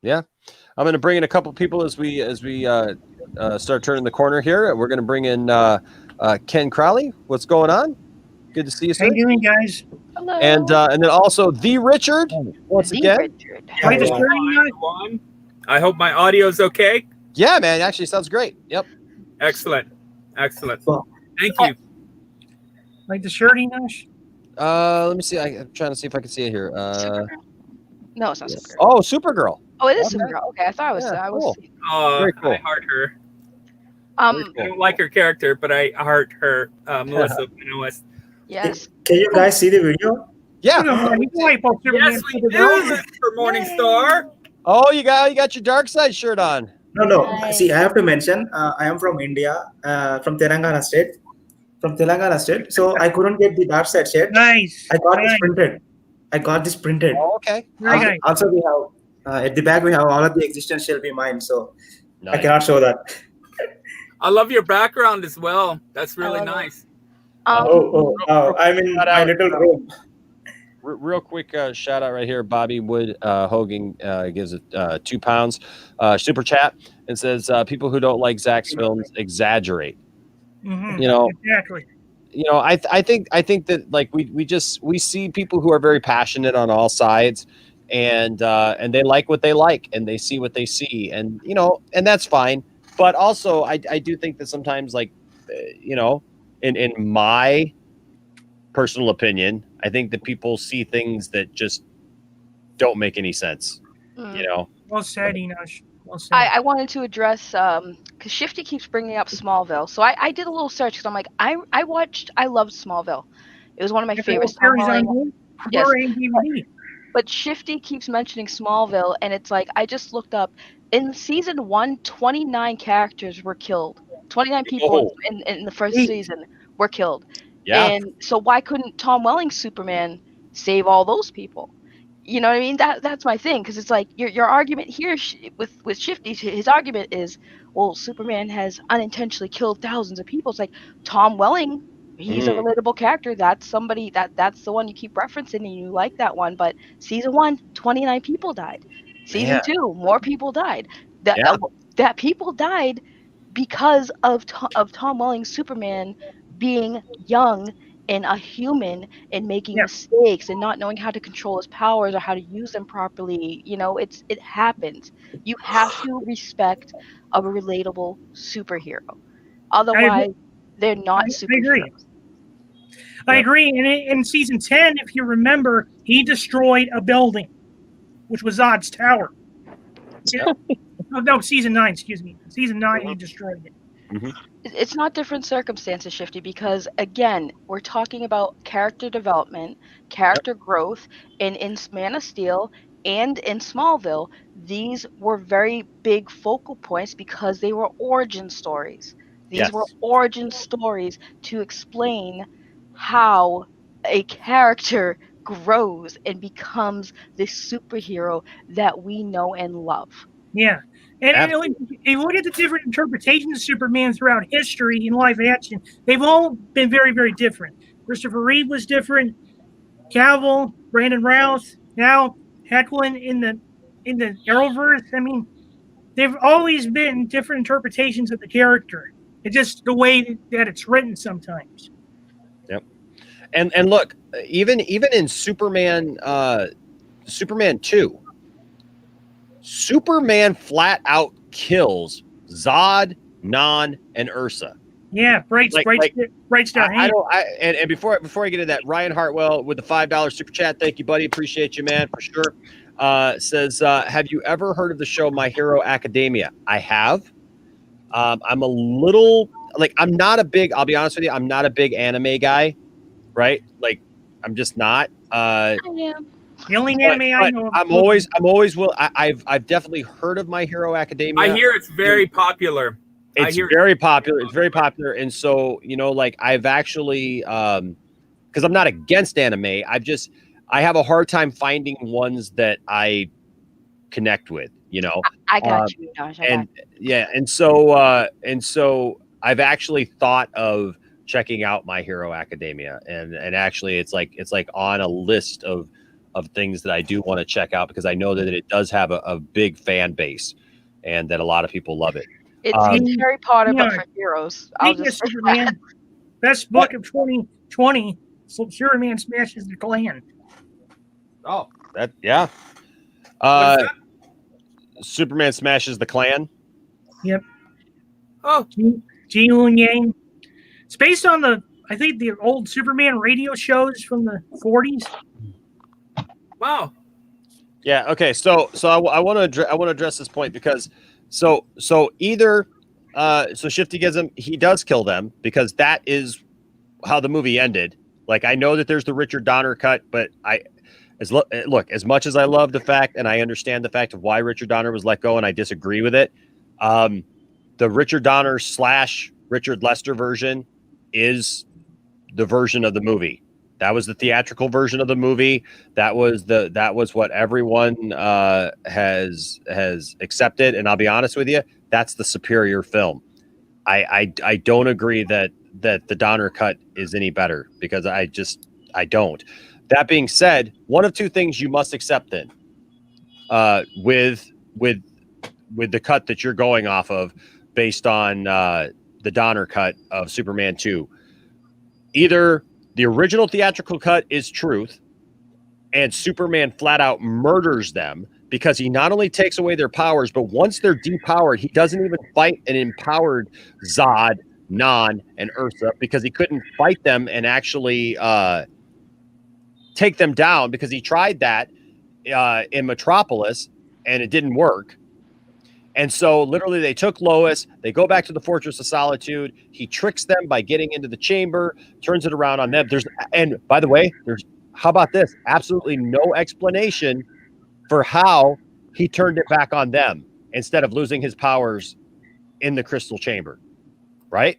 yeah. I'm going to bring in a couple people as we start turning the corner here. We're going to bring in Ken Crowley. What's going on? Good to see you, sir. How you doing, guys? Hello. And then also the Richard once The again. Richard. Am I Yeah. disturbing you? Everyone. I hope my audio's okay. Yeah, man. Actually, sounds great. Yep. Excellent. Excellent. Well, Thank you. Like the shirt, Enosh? Let me see. I'm trying to see if I can see it here. Supergirl? No, it's not Supergirl. Oh, Supergirl. Oh, it is Okay. Supergirl. Okay, I thought it was. Yeah, I cool. was. Very cool. I heart her. Very I don't like her character, but I heart her. Melissa Benoist. Yes. Can you guys see the video? Yeah. You know, man, you can like both Superman Yes, we and do. Supergirl. For Morningstar. Oh, you got your dark side shirt on. No, no. Nice. See, I have to mention, I am from India, from Telangana state. So I couldn't get the dark side shirt. Nice. I got this Nice. printed. Oh, okay. Very nice. Also, we have at the back we have all of the existence shall be mine. So I Nice. cannot show that. I love your background as well. That's really love it. nice. I'm in my little room. Real quick shout out right here. Bobby Wood Hogan gives it £2 super chat and says people who don't like Zach's films exaggerate. Mhm. You know, Exactly. I think that like we see people who are very passionate on all sides, and they like what they like and they see what they see, and and that's fine. But also I do think that sometimes, like in my personal opinion, I think that people see things that just don't make any sense. Mm. Well said, Enosh. Well said. I wanted to address because Shifty keeps bringing up Smallville, so I did a little search because I'm like I loved Smallville. It was one of my If favorites. the series on Blu- Yes. Blu-ray and DVD. But Shifty keeps mentioning Smallville, and it's like I just looked up in season 1, 29 characters were killed. 29 people in the first season were killed. Yeah. And so why couldn't Tom Welling's Superman save all those people? You know what I mean? That's my thing, because it's like your argument here with Shifty, his argument is, well, Superman has unintentionally killed thousands of people. It's like Tom Welling, he's a relatable character. That's somebody that's the one you keep referencing and you like that one. But season 1, 29 people died. Season 2, more people died. That people died because of Tom Welling's Superman being young and a human and making mistakes and not knowing how to control his powers or how to use them properly. It happens. You have to respect a relatable superhero. Otherwise, they're not superheroes. I agree. And in season 10, if you remember, he destroyed a building, which was Zod's tower. No, season 9, excuse me. Season 9, he destroyed it. It's not different circumstances, Shifty, because again, we're talking about character development, character growth, and in Man of Steel and in Smallville, these were very big focal points because they were origin stories. These were origin stories to explain how a character grows and becomes the superhero that we know and love. Yeah. And look at the different interpretations of Superman throughout history in live action. They've all been very, very different. Christopher Reeve was different. Cavill, Brandon Routh, now Hecklin in the Arrowverse. I mean, they've always been different interpretations of the character. It's just the way that it's written sometimes. Yep. And look, even in Superman 2. Superman flat out kills Zod, Non, and Ursa. Yeah, right star. And before I get into that, Ryan Hartwell with the $5 super chat. Thank you, buddy. Appreciate you, man, for sure. Says, have you ever heard of the show My Hero Academia? I have. I'm a little I'm not a big. I'll be honest with you. I'm not a big anime guy, right? Like, I'm just not. I am. The only anime I know of. I'm always will. I've definitely heard of My Hero Academia. I hear it's very popular. It's very popular. It's very popular. And so, I've actually, because I'm not against anime. I have a hard time finding ones that I connect with, I got you, Josh. And so I've actually thought of checking out My Hero Academia, and actually it's like on a list of things that I do want to check out because I know that it does have a big fan base and that a lot of people love it. It's Harry Potter, but Yeah. for heroes. I'll Speaking of just say that. Superman, best book of 2020, Superman Smashes the Klan. Oh, yeah. What's that? Superman smashes the Klan. Yep. Oh, Ji Hoon Yang. It's based on I think the old Superman radio shows from the 40s. wow. Yeah. Okay. So I want to address this point because so either so Shifty gives him, he does kill them because that is how the movie ended. Like, I know that there's the Richard Donner cut, but look, as much as I love the fact and I understand the fact of why Richard Donner was let go, and I disagree with it, the Richard Donner / Richard Lester version is the version of the movie. That was the theatrical version of the movie. That was what everyone has accepted. And I'll be honest with you, that's the superior film. I don't agree that the Donner cut is any better because I don't. That being said, one of two things you must accept then with the cut that you're going off of based on the Donner cut of Superman 2. Either the original theatrical cut is truth and Superman flat out murders them because he not only takes away their powers, but once they're depowered, he doesn't even fight an empowered Zod, Non, and Ursa because he couldn't fight them and actually take them down because he tried that in Metropolis and it didn't work. And so literally they took Lois, they go back to the Fortress of Solitude. He tricks them by getting into the chamber, turns it around on them. And by the way, how about this? Absolutely no explanation for how he turned it back on them instead of losing his powers in the crystal chamber. Right?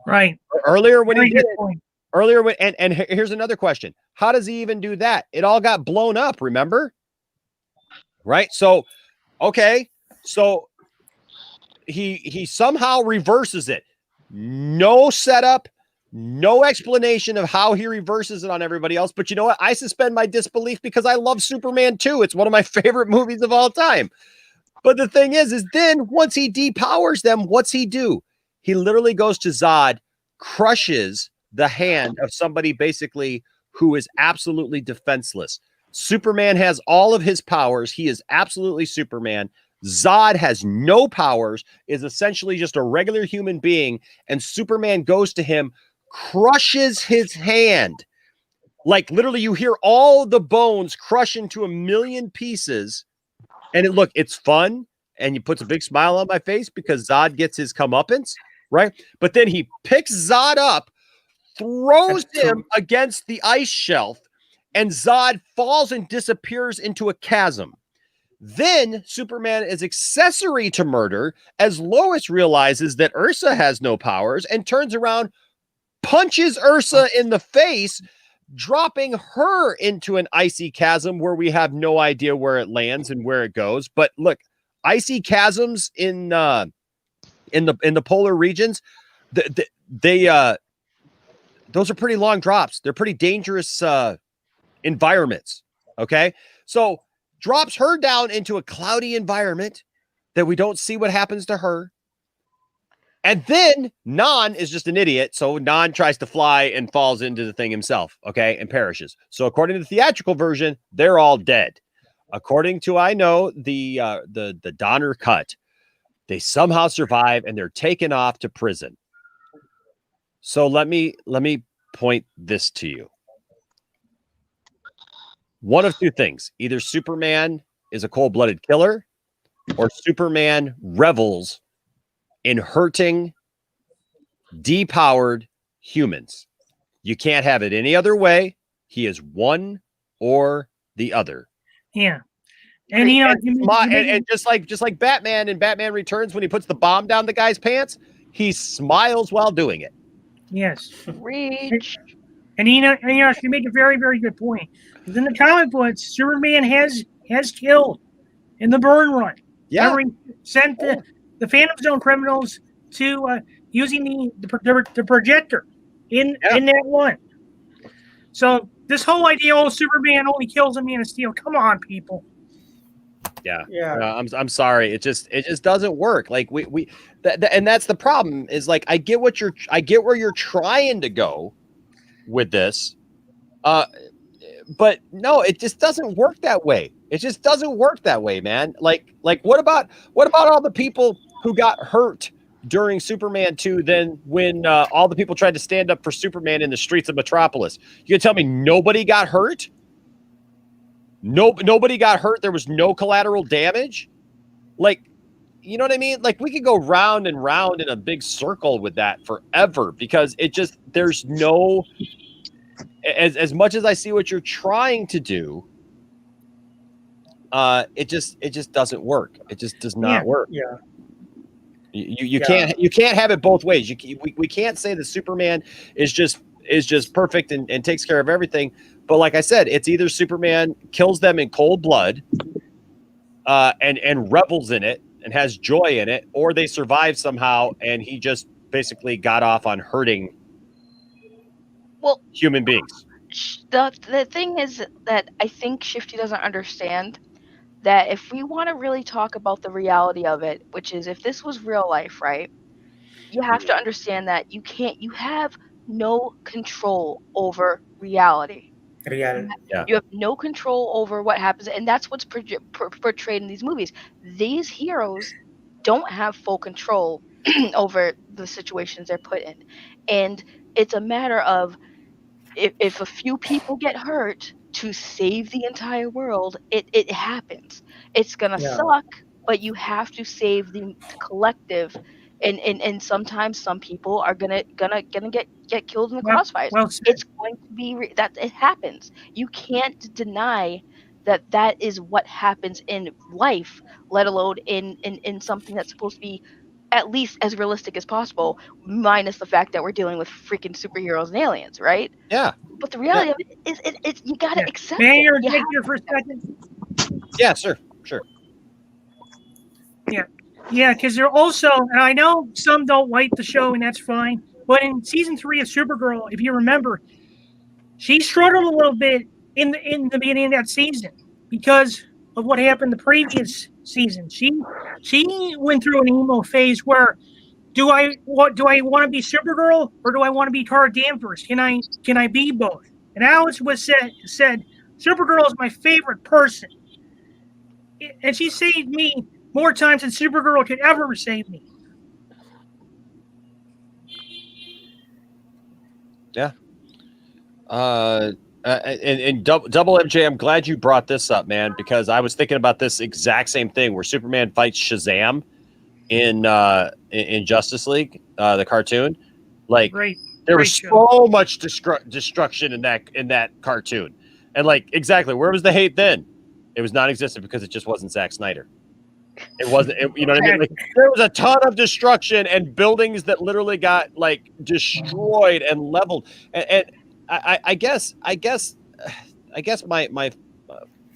Right. Earlier when he did it, and here's another question. How does he even do that? It all got blown up, remember? Right? So, okay. So he somehow reverses it. No setup, no explanation of how he reverses it on everybody else. But you know what? I suspend my disbelief because I love Superman 2. It's one of my favorite movies of all time. But the thing is then once he depowers them, what's he do? He literally goes to Zod, crushes the hand of somebody basically who is absolutely defenseless. Superman has all of his powers. He is absolutely Superman. Zod has no powers, is essentially just a regular human being, and Superman goes to him, crushes his hand. Like literally you hear all the bones crush into a million pieces. And it's fun, and it puts a big smile on my face because Zod gets his comeuppance, right? But then he picks Zod up, throws him against the ice shelf, and Zod falls and disappears into a chasm. Then Superman is accessory to murder as Lois realizes that Ursa has no powers and turns around, punches Ursa in the face, dropping her into an icy chasm where we have no idea where it lands and where it goes. But look, icy chasms in the polar regions, those are pretty long drops. They're pretty dangerous environments. Okay, so drops her down into a cloudy environment that we don't see what happens to her. And then Non is just an idiot. So Non tries to fly and falls into the thing himself, okay, and perishes. So according to the theatrical version, they're all dead. According to the Donner cut, they somehow survive and they're taken off to prison. So let me point this to you. One of two things. Either Superman is a cold-blooded killer or Superman revels in hurting depowered humans. You can't have it any other way. He is one or the other. Yeah. And just like Batman in Batman Returns, when he puts the bomb down the guy's pants, he smiles while doing it. Yes. Reach. And you make a very, very good point. Within the comic books, Superman has killed in the Burn Run. Yeah. Sent the Phantom Zone criminals to using the projector in that one. So this whole idea, Superman only kills a Man of Steel. Come on, people. Yeah. Yeah. I'm sorry. It just doesn't work. Like and that's the problem is like, I get where you're trying to go with this. But no, it just doesn't work that way. It just doesn't work that way, man. Like what about all the people who got hurt during Superman 2 then when all the people tried to stand up for Superman in the streets of Metropolis? You can tell me nobody got hurt? Nobody got hurt. There was no collateral damage. Like, you know what I mean? Like, we could go round and round in a big circle with that forever because there's no, as much as I see what you're trying to do, it just doesn't work. It just does not work. Yeah. You can't have it both ways. We can't say that Superman is just perfect and takes care of everything. But like I said, it's either Superman kills them in cold blood, and revels in it and has joy in it, or they survive somehow and he just basically got off on hurting human beings. The thing is that I think Shifty doesn't understand that if we want to really talk about the reality of it, which is if this was real life, right? You have to understand that you have no control over reality. Real. Yeah. You have no control over what happens, and that's what's portrayed in these movies. These heroes don't have full control over the situations they're put in, and it's a matter of if a few people get hurt to save the entire world, it happens. It's gonna suck, but you have to save the collective. And sometimes some people are gonna get killed in the crossfires. It's going to be that it happens. You can't deny that is what happens in life, let alone in something that's supposed to be at least as realistic as possible, minus the fact that we're dealing with freaking superheroes and aliens, right? Yeah. But the reality of it is, it's you gotta accept May I it. interject here for a second? Yeah, sure. Yeah, because they're also, and I know some don't like the show, and that's fine. But in season 3 of Supergirl, if you remember, she struggled a little bit in the beginning of that season because of what happened the previous season. She went through an emo phase where do I want to be Supergirl or do I want to be Tara Danvers? Can I be both? And Alex was said Supergirl is my favorite person, and she saved me more times than Supergirl could ever save me. Yeah. And double MJ, I'm glad you brought this up, man, because I was thinking about this exact same thing where Superman fights Shazam in Justice League, the cartoon. Like, there was so much destruction in that cartoon, and like, exactly, where was the hate then? It was non-existent because it just wasn't Zack Snyder. It wasn't, you know what I mean? Like, there was a ton of destruction and buildings that literally got like destroyed and leveled. And I guess my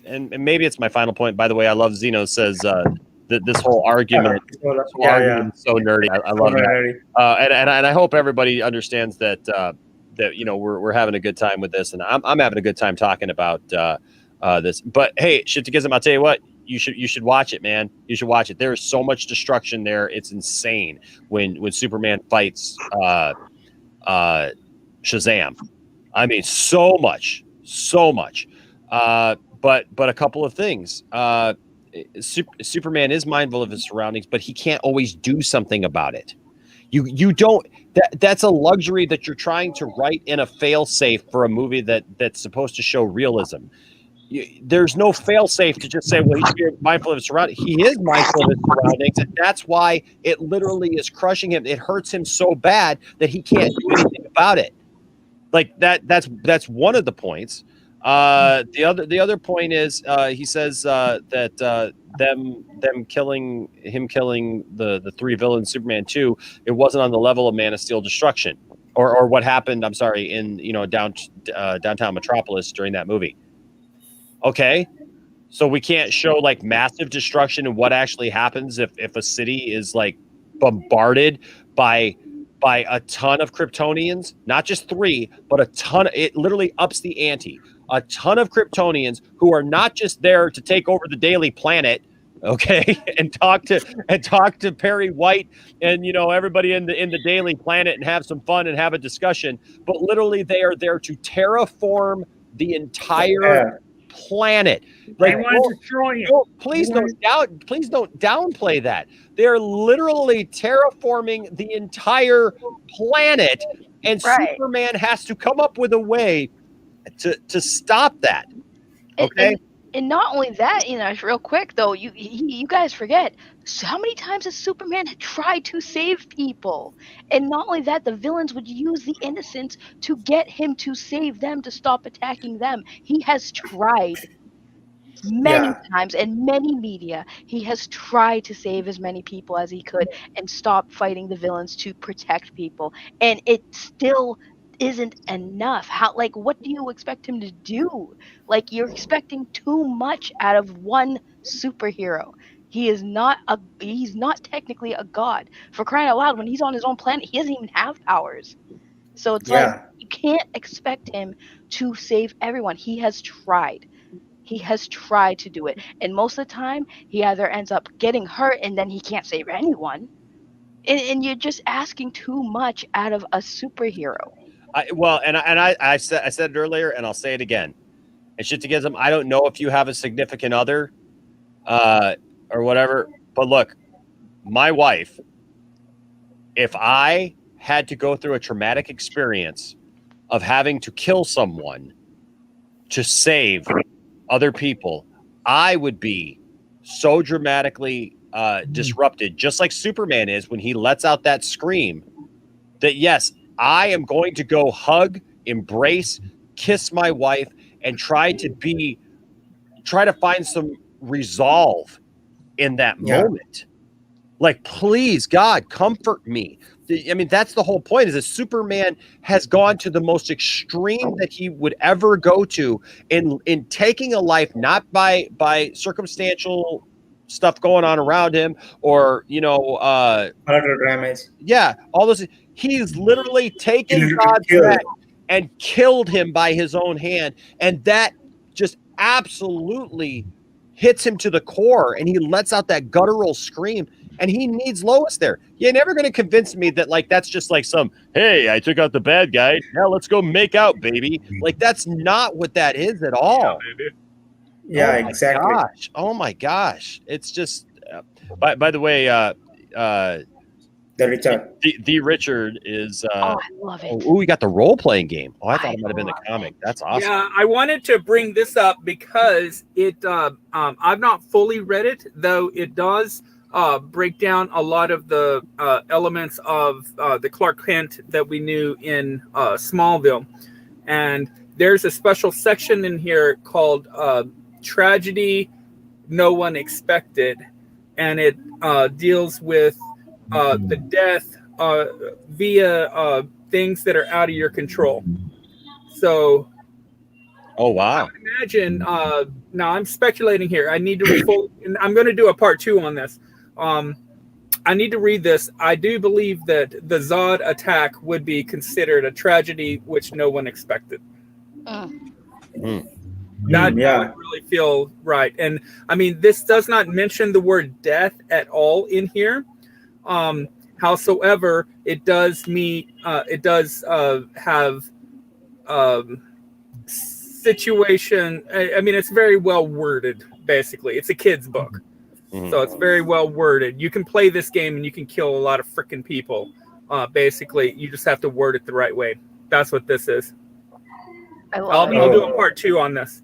and maybe it's my final point. By the way, I love Zeno says that this whole argument, is so nerdy. I love that. And I hope everybody understands that that we're having a good time with this, and I'm having a good time talking about this. But hey, Shittikism, I'll tell you what. You should watch it, man. You should watch it. There is so much destruction there. It's insane when Superman fights Shazam. I mean, so much. But a couple of things. Superman is mindful of his surroundings, but he can't always do something about it. You don't. That's a luxury that you're trying to write in a fail-safe for a movie that's supposed to show realism. There's no fail-safe to just say, well, he should be mindful of his surroundings. He is mindful of his surroundings, and that's why it literally is crushing him. It hurts him so bad that he can't do anything about it. Like that's one of the points. The other point is he says that them killing the three villains, Superman 2, it wasn't on the level of Man of Steel destruction or what happened. I'm sorry, in downtown Metropolis during that movie. Okay, so we can't show like massive destruction and what actually happens if a city is like bombarded by by a ton of Kryptonians, not just 3, but a ton. It literally ups the ante. A ton of Kryptonians who are not just there to take over the Daily Planet, okay, and talk to Perry White and everybody in the Daily Planet and have some fun and have a discussion, but literally they are there to terraform the entire planet. Like, they want to destroy you. Please don't downplay that. They're literally terraforming the entire planet, and Superman has to come up with a way to stop that. Okay. And not only that, real quick though, you guys forget how many times has Superman tried to save people, and not only that, the villains would use the innocents to get him to save them, to stop attacking them. He has tried many times, and many media, he has tried to save as many people as he could and stop fighting the villains to protect people, and it still isn't enough. What do you expect him to do? You're expecting too much out of one superhero. He's not technically a god. For crying out loud, when he's on his own planet, he doesn't even have powers. So it's you can't expect him to save everyone. He has tried to do it, and most of the time he either ends up getting hurt and then he can't save anyone, and you're just asking too much out of a superhero. I said it earlier, and I'll say it again. And shit against them. I don't know if you have a significant other, or whatever. But look, my wife, if I had to go through a traumatic experience of having to kill someone to save other people, I would be so dramatically disrupted, just like Superman is when he lets out that scream, that yes, I am going to go hug, embrace, kiss my wife, and try to find some resolve in that moment. Like, please, God, comfort me. I mean, that's the whole point, is that Superman has gone to the most extreme that he would ever go to in taking a life, not by circumstantial stuff going on around him or, collateral damage. Yeah, all those. He's literally taken God's neck and killed him by his own hand. And that just absolutely hits him to the core, and he lets out that guttural scream, and he needs Lois there. You're never going to convince me that that's just some, hey, I took out the bad guy, now let's go make out, baby. That's not what that is at all. Yeah, exactly. Oh my gosh. It's just by the way, the Richard. The Richard is I love it. Oh, we got the role-playing game. Oh, I thought it might have been the comic. That's awesome. Yeah, I wanted to bring this up because I've not fully read it, though it does break down a lot of the elements of the Clark Kent that we knew in Smallville. And there's a special section in here called Tragedy No One Expected, and it deals with the death via things that are out of your control. So, oh wow! Imagine. Now I'm speculating here. I need to. I'm going to do a part 2 on this. I need to read this. I do believe that the Zod attack would be considered a tragedy which no one expected. That I would really feel right. And I mean, this does not mention the word death at all in here. Howsoever, it does have situation. I mean, it's very well worded. Basically, it's a kid's book, so it's very well worded. You can play this game and you can kill a lot of freaking people. Basically, you just have to word it the right way. That's what this is. I'll do a part 2 on this.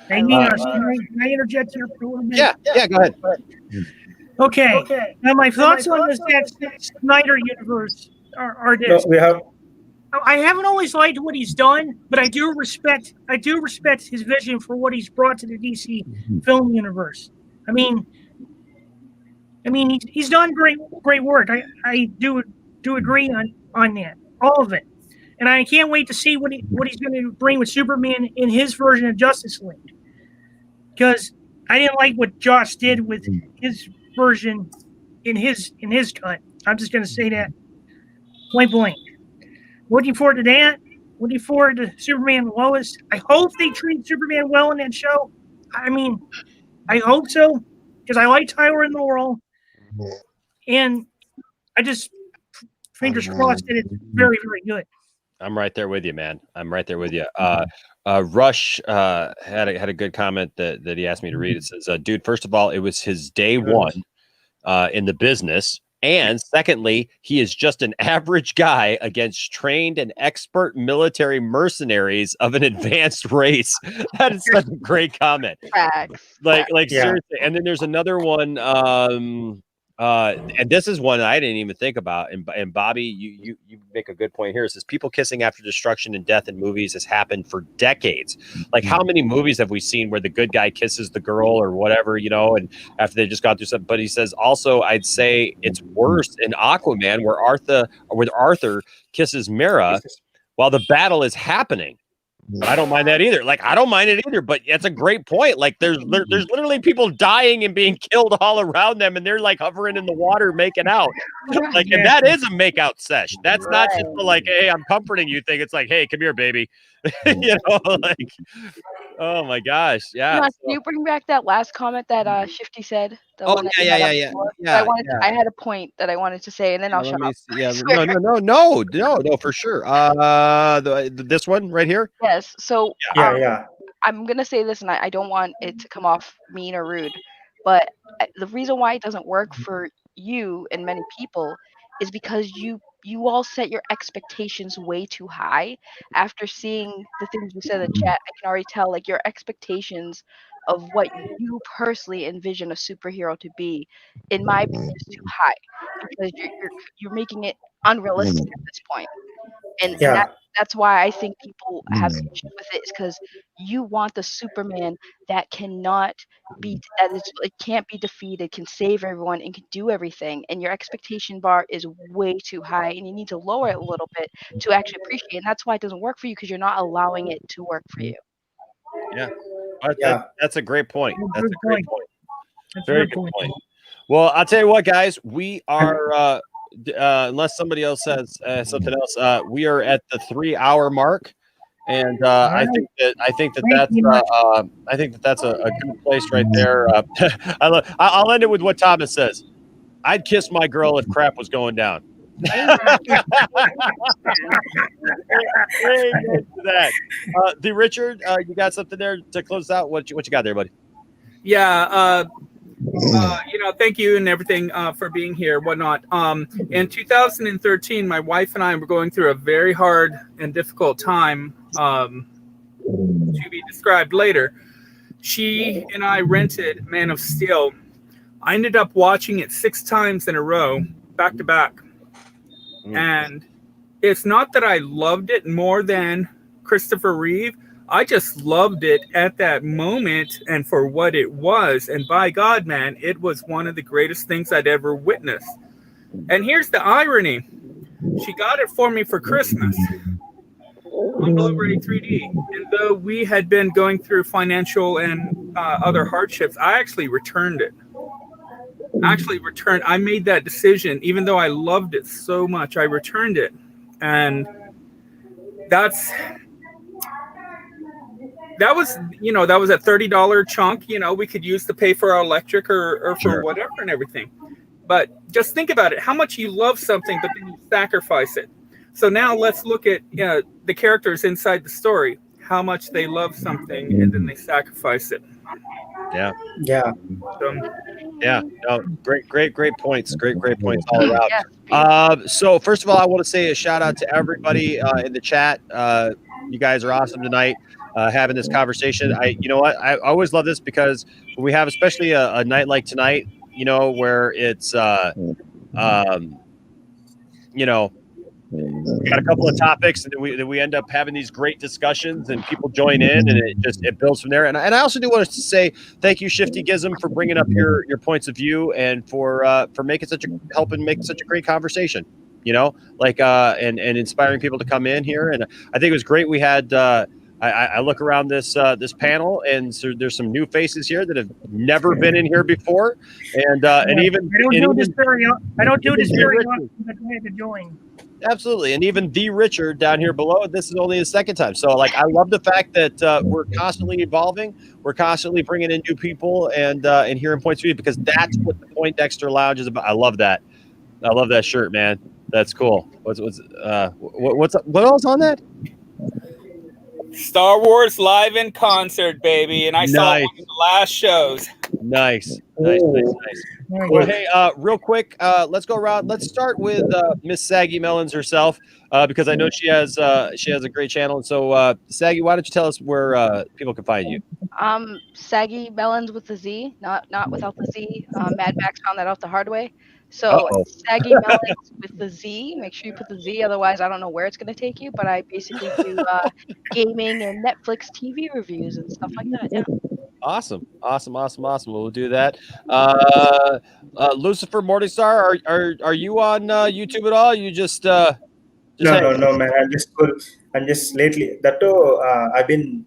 Hey, Nina, can I interject here for a little bit? Yeah, go ahead. Okay. Now, my thoughts on the Zack Snyder universe are this. I haven't always liked what he's done, but I do respect his vision for what he's brought to the DC film universe. I mean, he's done great work. I do agree on that, all of it, and I can't wait to see what he's going to bring with Superman in his version of Justice League, because I didn't like what Josh did with his version in his cut. I'm just going to say that. Point blank. Looking forward to that. Looking forward to Superman and Lois. I hope they treat Superman well in that show. I mean, I hope so, because I like Tyler and Laurel. And I just, fingers crossed that it's very, very good. I'm right there with you, man. I'm right there with you. Rush had a good comment that he asked me to read. It says, dude, first of all, it was his day one in the business. And secondly, he is just an average guy against trained and expert military mercenaries of an advanced race. That is such a great comment. Facts. Like seriously. And then there's another one. And this is one I didn't even think about. And Bobby, you make a good point here. It says people kissing after destruction and death in movies has happened for decades. Like, how many movies have we seen where the good guy kisses the girl or whatever, you know, and after they just got through something? But he says also, I'd say it's worse in Aquaman where Arthur kisses Mera while the battle is happening. I don't mind that either. Like, I don't mind it either, but it's a great point. Like, there's literally people dying and being killed all around them, and they're like hovering in the water making out. Like, and that is a make out sesh. That's not just the, like, hey, I'm comforting you thing. It's like, hey, come here, baby. You know, like, oh my gosh, yeah. Can you bring back that last comment that Shifty said? The Oh one that yeah. I had a point that I wanted to say, and then I'll shut up. Yeah, no, for sure. This one right here. Yes. So Yeah. I'm gonna say this, and I don't want it to come off mean or rude, but the reason why it doesn't work for you and many people is because you all set your expectations way too high. After seeing the things you said in the chat, I can already tell like your expectations of what you personally envision a superhero to be, in my opinion, is too high because you're making it unrealistic at this point. And that's why I think people have issues with it, is because you want the Superman that cannot be, it can't be defeated, can save everyone, and can do everything. And your expectation bar is way too high, and you need to lower it a little bit to actually appreciate it. And that's why it doesn't work for you, because you're not allowing it to work for you. Yeah, that's a great point. That's a great point. Very good point. Well, I'll tell you what, guys, we are. Unless somebody else says something else, we are at the 3-hour mark, and I think that's a good place right there. I'll end it with what Thomas says. I'd kiss my girl if crap was going down. The Richard, you got something there to close out? What you got there, buddy? Yeah. Thank you and everything for being here, whatnot. In 2013, my wife and I were going through a very hard and difficult time, to be described later. She and I rented Man of Steel. I ended up watching it 6 times in a row, back to back. And it's not that I loved it more than Christopher Reeve. I just loved it at that moment and for what it was. And by God, man, it was one of the greatest things I'd ever witnessed. And here's the irony. She got it for me for Christmas on Blu-ray 3D. And though we had been going through financial and other hardships, I actually returned it. I made that decision. Even though I loved it so much, I returned it. And that was a $30 chunk, we could use to pay for our electric or for whatever and everything. But just think about it, how much you love something, but then you sacrifice it. So now let's look at the characters inside the story, how much they love something and then they sacrifice it. Yeah. Great points. Great points all around. So first of all, I want to say a shout out to everybody in the chat. You guys are awesome tonight. Having this conversation. I always love this because we have, especially a night like tonight, where it's, we got a couple of topics and then we end up having these great discussions and people join in and it builds from there. And I also do want to say thank you, Shifty Gizm, for bringing up your points of view and for helping make such a great conversation, and inspiring people to come in here. And I think it was great. We had, I look around this panel, and so there's some new faces here that have never been in here before, and even I don't do this very often, but I had to join. Absolutely. And even the Richard down here below, this is only his second time. So like, I love the fact that we're constantly evolving. We're constantly bringing in new people and hearing points of view, because that's what the Poindexter Lounge is about. I love that. I love that shirt, man. That's cool. What's what else on that? Star Wars live in concert, baby, and I saw Nice. one of the last shows. Nice. Well, hey, real quick, let's go around. Let's start with Miss Saggy Melons herself, because I know she has a great channel. And so, Saggy, why don't you tell us where people can find you? Saggy Melons with the Z, not without the Z. Mad Max found that out the hard way. So Saggy Melons with the Z. Make sure you put the Z, otherwise I don't know where it's going to take you. But I basically do gaming and Netflix TV reviews and stuff like that. Yeah. Awesome. We'll do that. Lucifer Morningstar, are you on YouTube at all? You just no, man. I'm just lately that too. I've been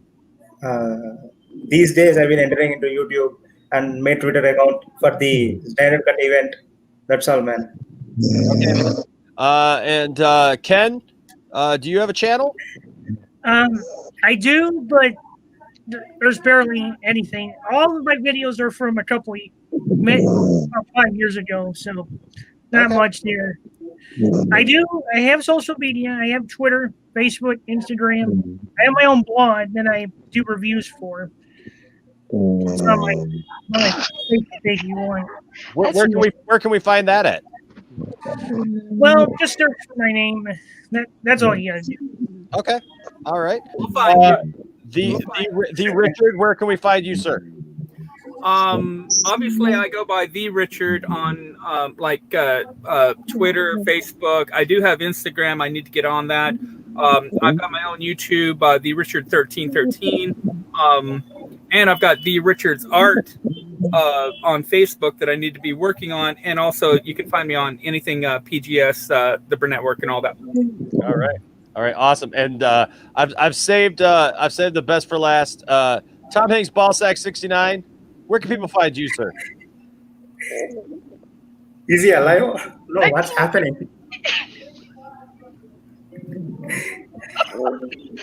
these days I've been entering into YouTube and made Twitter account for the Snyder Cut event. That's all, man. Okay. And Ken, do you have a channel? I do, but there's barely anything. All of my videos are from about 5 years ago, so not much there. I have social media. I have Twitter, Facebook, Instagram. I have my own blog that I do reviews for. It's not my Facebook you want. Where can we find that at? Well, just search for my name. That's all you gotta do. Okay. All right. We'll find you. The Richard, where can we find you, sir? Obviously I go by the Richard on Twitter, Facebook. I do have Instagram. I need to get on that. I've got my own YouTube, the Richard 1313. And I've got the Richard's art on Facebook that I need to be working on. And also you can find me on anything PGS, the Burnett Work and all that. All right, awesome. And I've saved the best for last. Tom Hanks Ballsack 69. Where can people find you, sir? Is he alive? No, what's happening?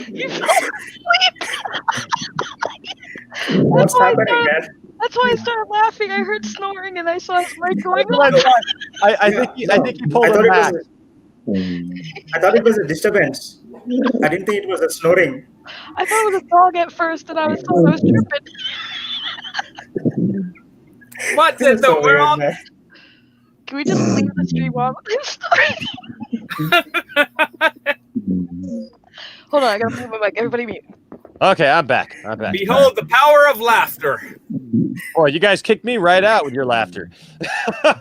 You fell asleep. What's happening, man? That's why I started laughing. I heard snoring and I saw his mic going on. I think he pulled it back. I thought it was a disturbance. I didn't think it was a snoring. I thought it was a dog at first, and I was tripping. What in the world? Can we just leave the stream on with his story? Hold on, I gotta move my mic. Everybody mute. Okay, I'm back. Behold the power of laughter. Boy, you guys kicked me right out with your laughter. No,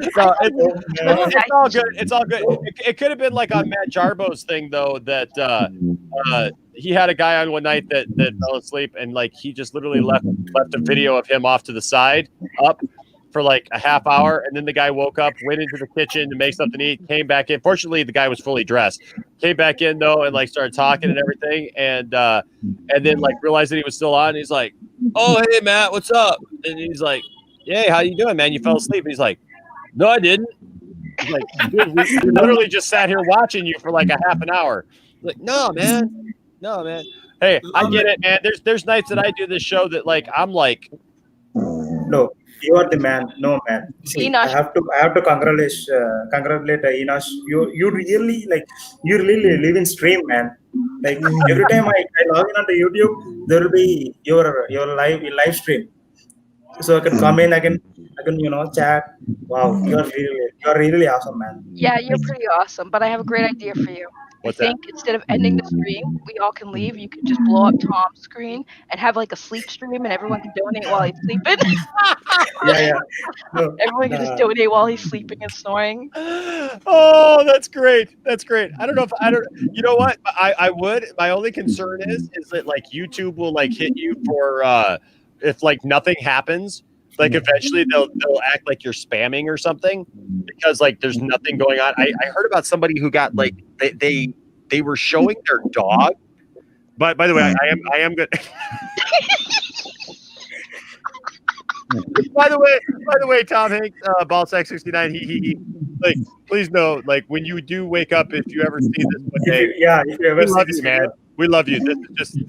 it's all good. It's all good. It could have been like on Matt Jarbo's thing, though, that he had a guy on one night that fell asleep, and like he just literally left a video of him off to the side up for like a half hour, and then the guy woke up, went into the kitchen to make something to eat, came back in. Fortunately, the guy was fully dressed. Came back in though, and like started talking and everything, and then like realized that he was still on. He's like, "Oh, hey Matt, what's up?" And he's like, "Hey, how you doing, man? You fell asleep?" And he's like, "No, I didn't." He's like, "Dude, we literally just sat here watching you for like a half an hour." I'm like, no, man. Hey, I get it, man. There's nights that I do this show that like I'm like, no, you are the man. No, man. See, I have to congratulate Inosh. You really live in stream, man. Like every time I log in onto YouTube, there will be your live stream. So I can come in, I can chat. Wow, you're really awesome, man. Yeah, you're pretty awesome. But I have a great idea for you. I think instead of ending the stream, we all can leave. You can just blow up Tom's screen and have like a sleep stream, and everyone can donate while he's sleeping. Yeah. No, everyone can just donate while he's sleeping and snoring. Oh, that's great. I don't know if you know what? I would. My only concern is that like YouTube will like hit you for if like nothing happens. Like eventually they'll act like you're spamming or something because like there's nothing going on. I heard about somebody who got like they were showing their dog. But by the way, I am good. By the way, Tom Hanks, Ballsack 69. He. Like, please know, like when you do wake up, if you ever see this one day, if you ever we see love this you, video, man. We love you. This is just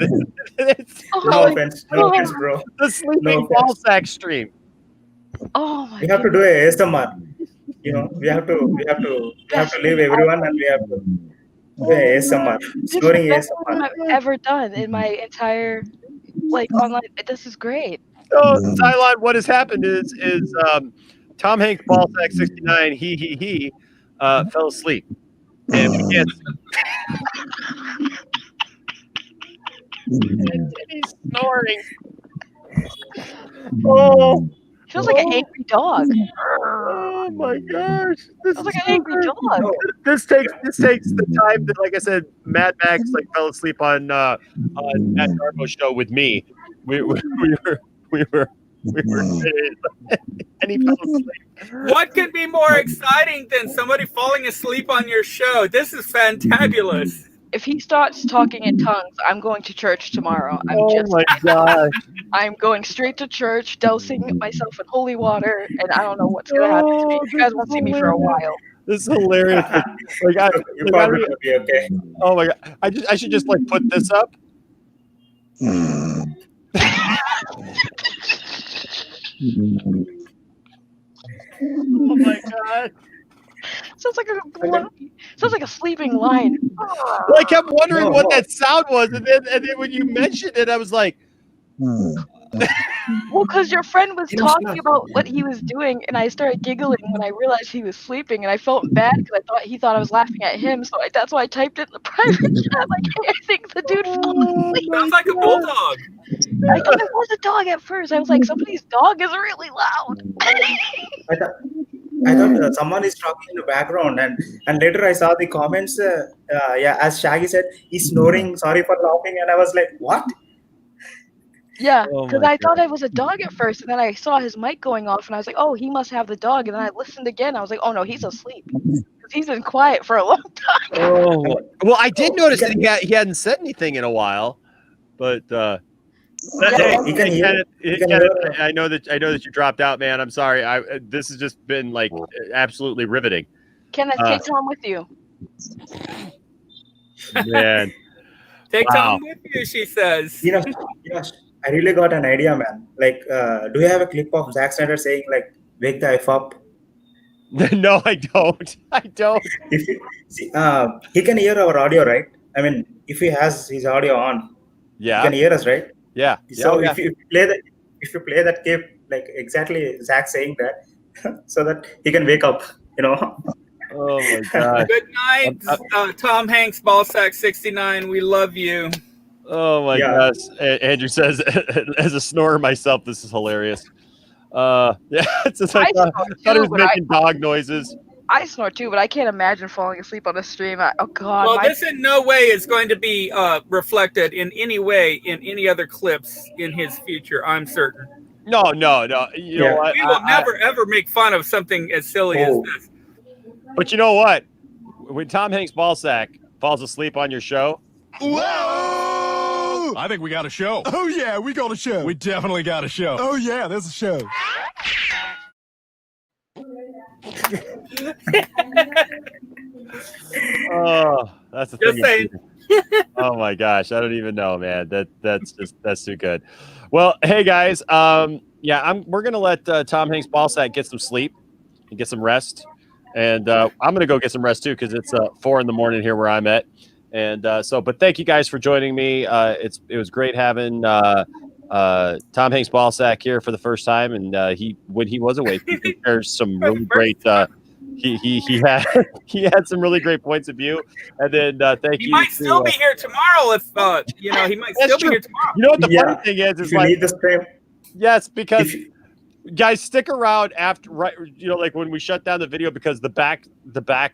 it's Oh no my offense, God. bro. the sleeping No offense. Ballsack stream. Oh my We have to goodness. do a ASMR. We have to leave everyone and we have to do a ASMR, This is the snoring best stream ASMR. I've ever done in my entire online. This is great. So, Cylon, what has happened is Tom Hanks Ballsack 69. He fell asleep, and we can't. And he's snoring. Oh. Feels like an angry dog. Oh my gosh! This Feels is like an so angry good. dog. This takes the time that, like I said, Mad Max like fell asleep on Matt Darbo's show with me. We were and he fell asleep. What could be more exciting than somebody falling asleep on your show? This is fantabulous. If he starts talking in tongues, I'm going to church tomorrow. Oh my gosh! I'm going straight to church, dousing myself in holy water, and I don't know what's gonna happen to me. You guys won't see me for a while. This is hilarious. Like You're probably gonna be okay. oh my god! I should just like put this up. Oh my god! Sounds like a sleeping lion. Well, I kept wondering what that sound was, and then when you mentioned it, I was like, Well, because your friend was talking about what he was doing, and I started giggling when I realized he was sleeping, and I felt bad because he thought I was laughing at him. So that's why I typed it in the private chat, like, "Hey, I think the dude fell asleep." Sounds like a bulldog. I thought it was a dog at first. I was like, somebody's dog is really loud. I thought someone is talking in the background, and later I saw the comments. As Shaggy said, he's snoring. Sorry for laughing, and I was like, what? Yeah, Oh because my I thought it was a dog at first, and then I saw his mic going off, and I was like, oh, he must have the dog. And then I listened again. I was like, oh no, he's asleep. Because he's been quiet for a long time. oh. Well, I did notice that he hadn't said anything in a while, but hey, You can hear. Kenneth, I know that you dropped out, man. I'm sorry. This has just been like absolutely riveting. Kenneth, take Tom with you. Man, Take Wow. Tom with you, she says. I really got an idea, man. Like, do you have a clip of Zack Snyder saying like, "Wake the F up"? no, I don't. I don't. If you, see, he can hear our audio, right? I mean, if he has his audio on, he Yeah, can hear us, right? yeah. So yeah. if you play that clip, like exactly Zach saying that, so that he can wake up, Oh my god. Good night, Tom Hanks, Ballsack 69. We love you. Oh my Yeah. gosh. Andrew says, as a snorer myself, this is hilarious. Yeah, it's just like, I thought he was snore too, making dog noises. I snore too, but I can't imagine falling asleep on a stream. Oh God. Well, this in no way is going to be reflected in any way in any other clips in his future, I'm certain. No. You know what? We will never, ever make fun of something as silly as this. But you know what? When Tom Hanks Ballsack falls asleep on your show, Whoa! I think we got a show. Oh, yeah, we got a show. We definitely got a show. Oh, yeah, there's a show. oh, that's the Just thing. saying. Oh my gosh, I don't even know, man. That's too good. Well, hey guys, we're gonna let Tom Hanks Ballsack get some sleep and get some rest, and I'm gonna go get some rest too because it's 4 a.m. here where I'm at, and but thank you guys for joining me. It was great having Tom Hanks Ballsack here for the first time, and when he was awake, he shared some really great. He had some really great points of view, and then thank you. He might still be here tomorrow if he might still be here tomorrow. You know what the funny thing is If you need the stream, yes, because guys stick around after like when we shut down the video because the back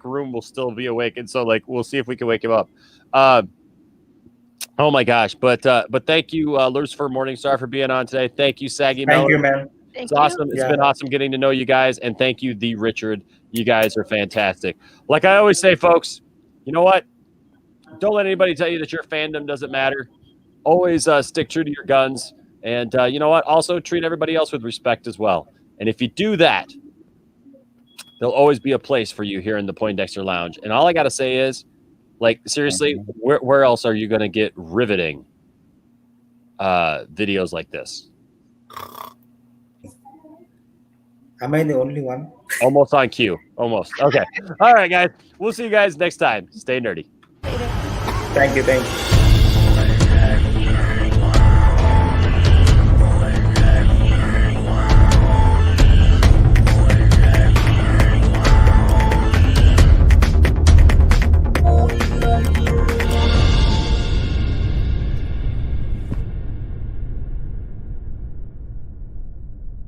room will still be awake, and so like we'll see if we can wake him up. Oh my gosh, but thank you, Lucifer Morningstar, for being on today. Thank you, Saggy Miller. thank you, man. It's awesome. It's been awesome getting to know you guys, and thank you, the Richard. You guys are fantastic. Like I always say, folks, you know what? Don't let anybody tell you that your fandom doesn't matter. Always stick true to your guns. And you know what? Also treat everybody else with respect as well. And if you do that, there'll always be a place for you here in the Poindexter Lounge. And all I got to say is, like, seriously, where else are you going to get riveting videos like this? Am I the only one? Almost on cue. Almost. Okay. All right, guys. We'll see you guys next time. Stay nerdy. Thank you.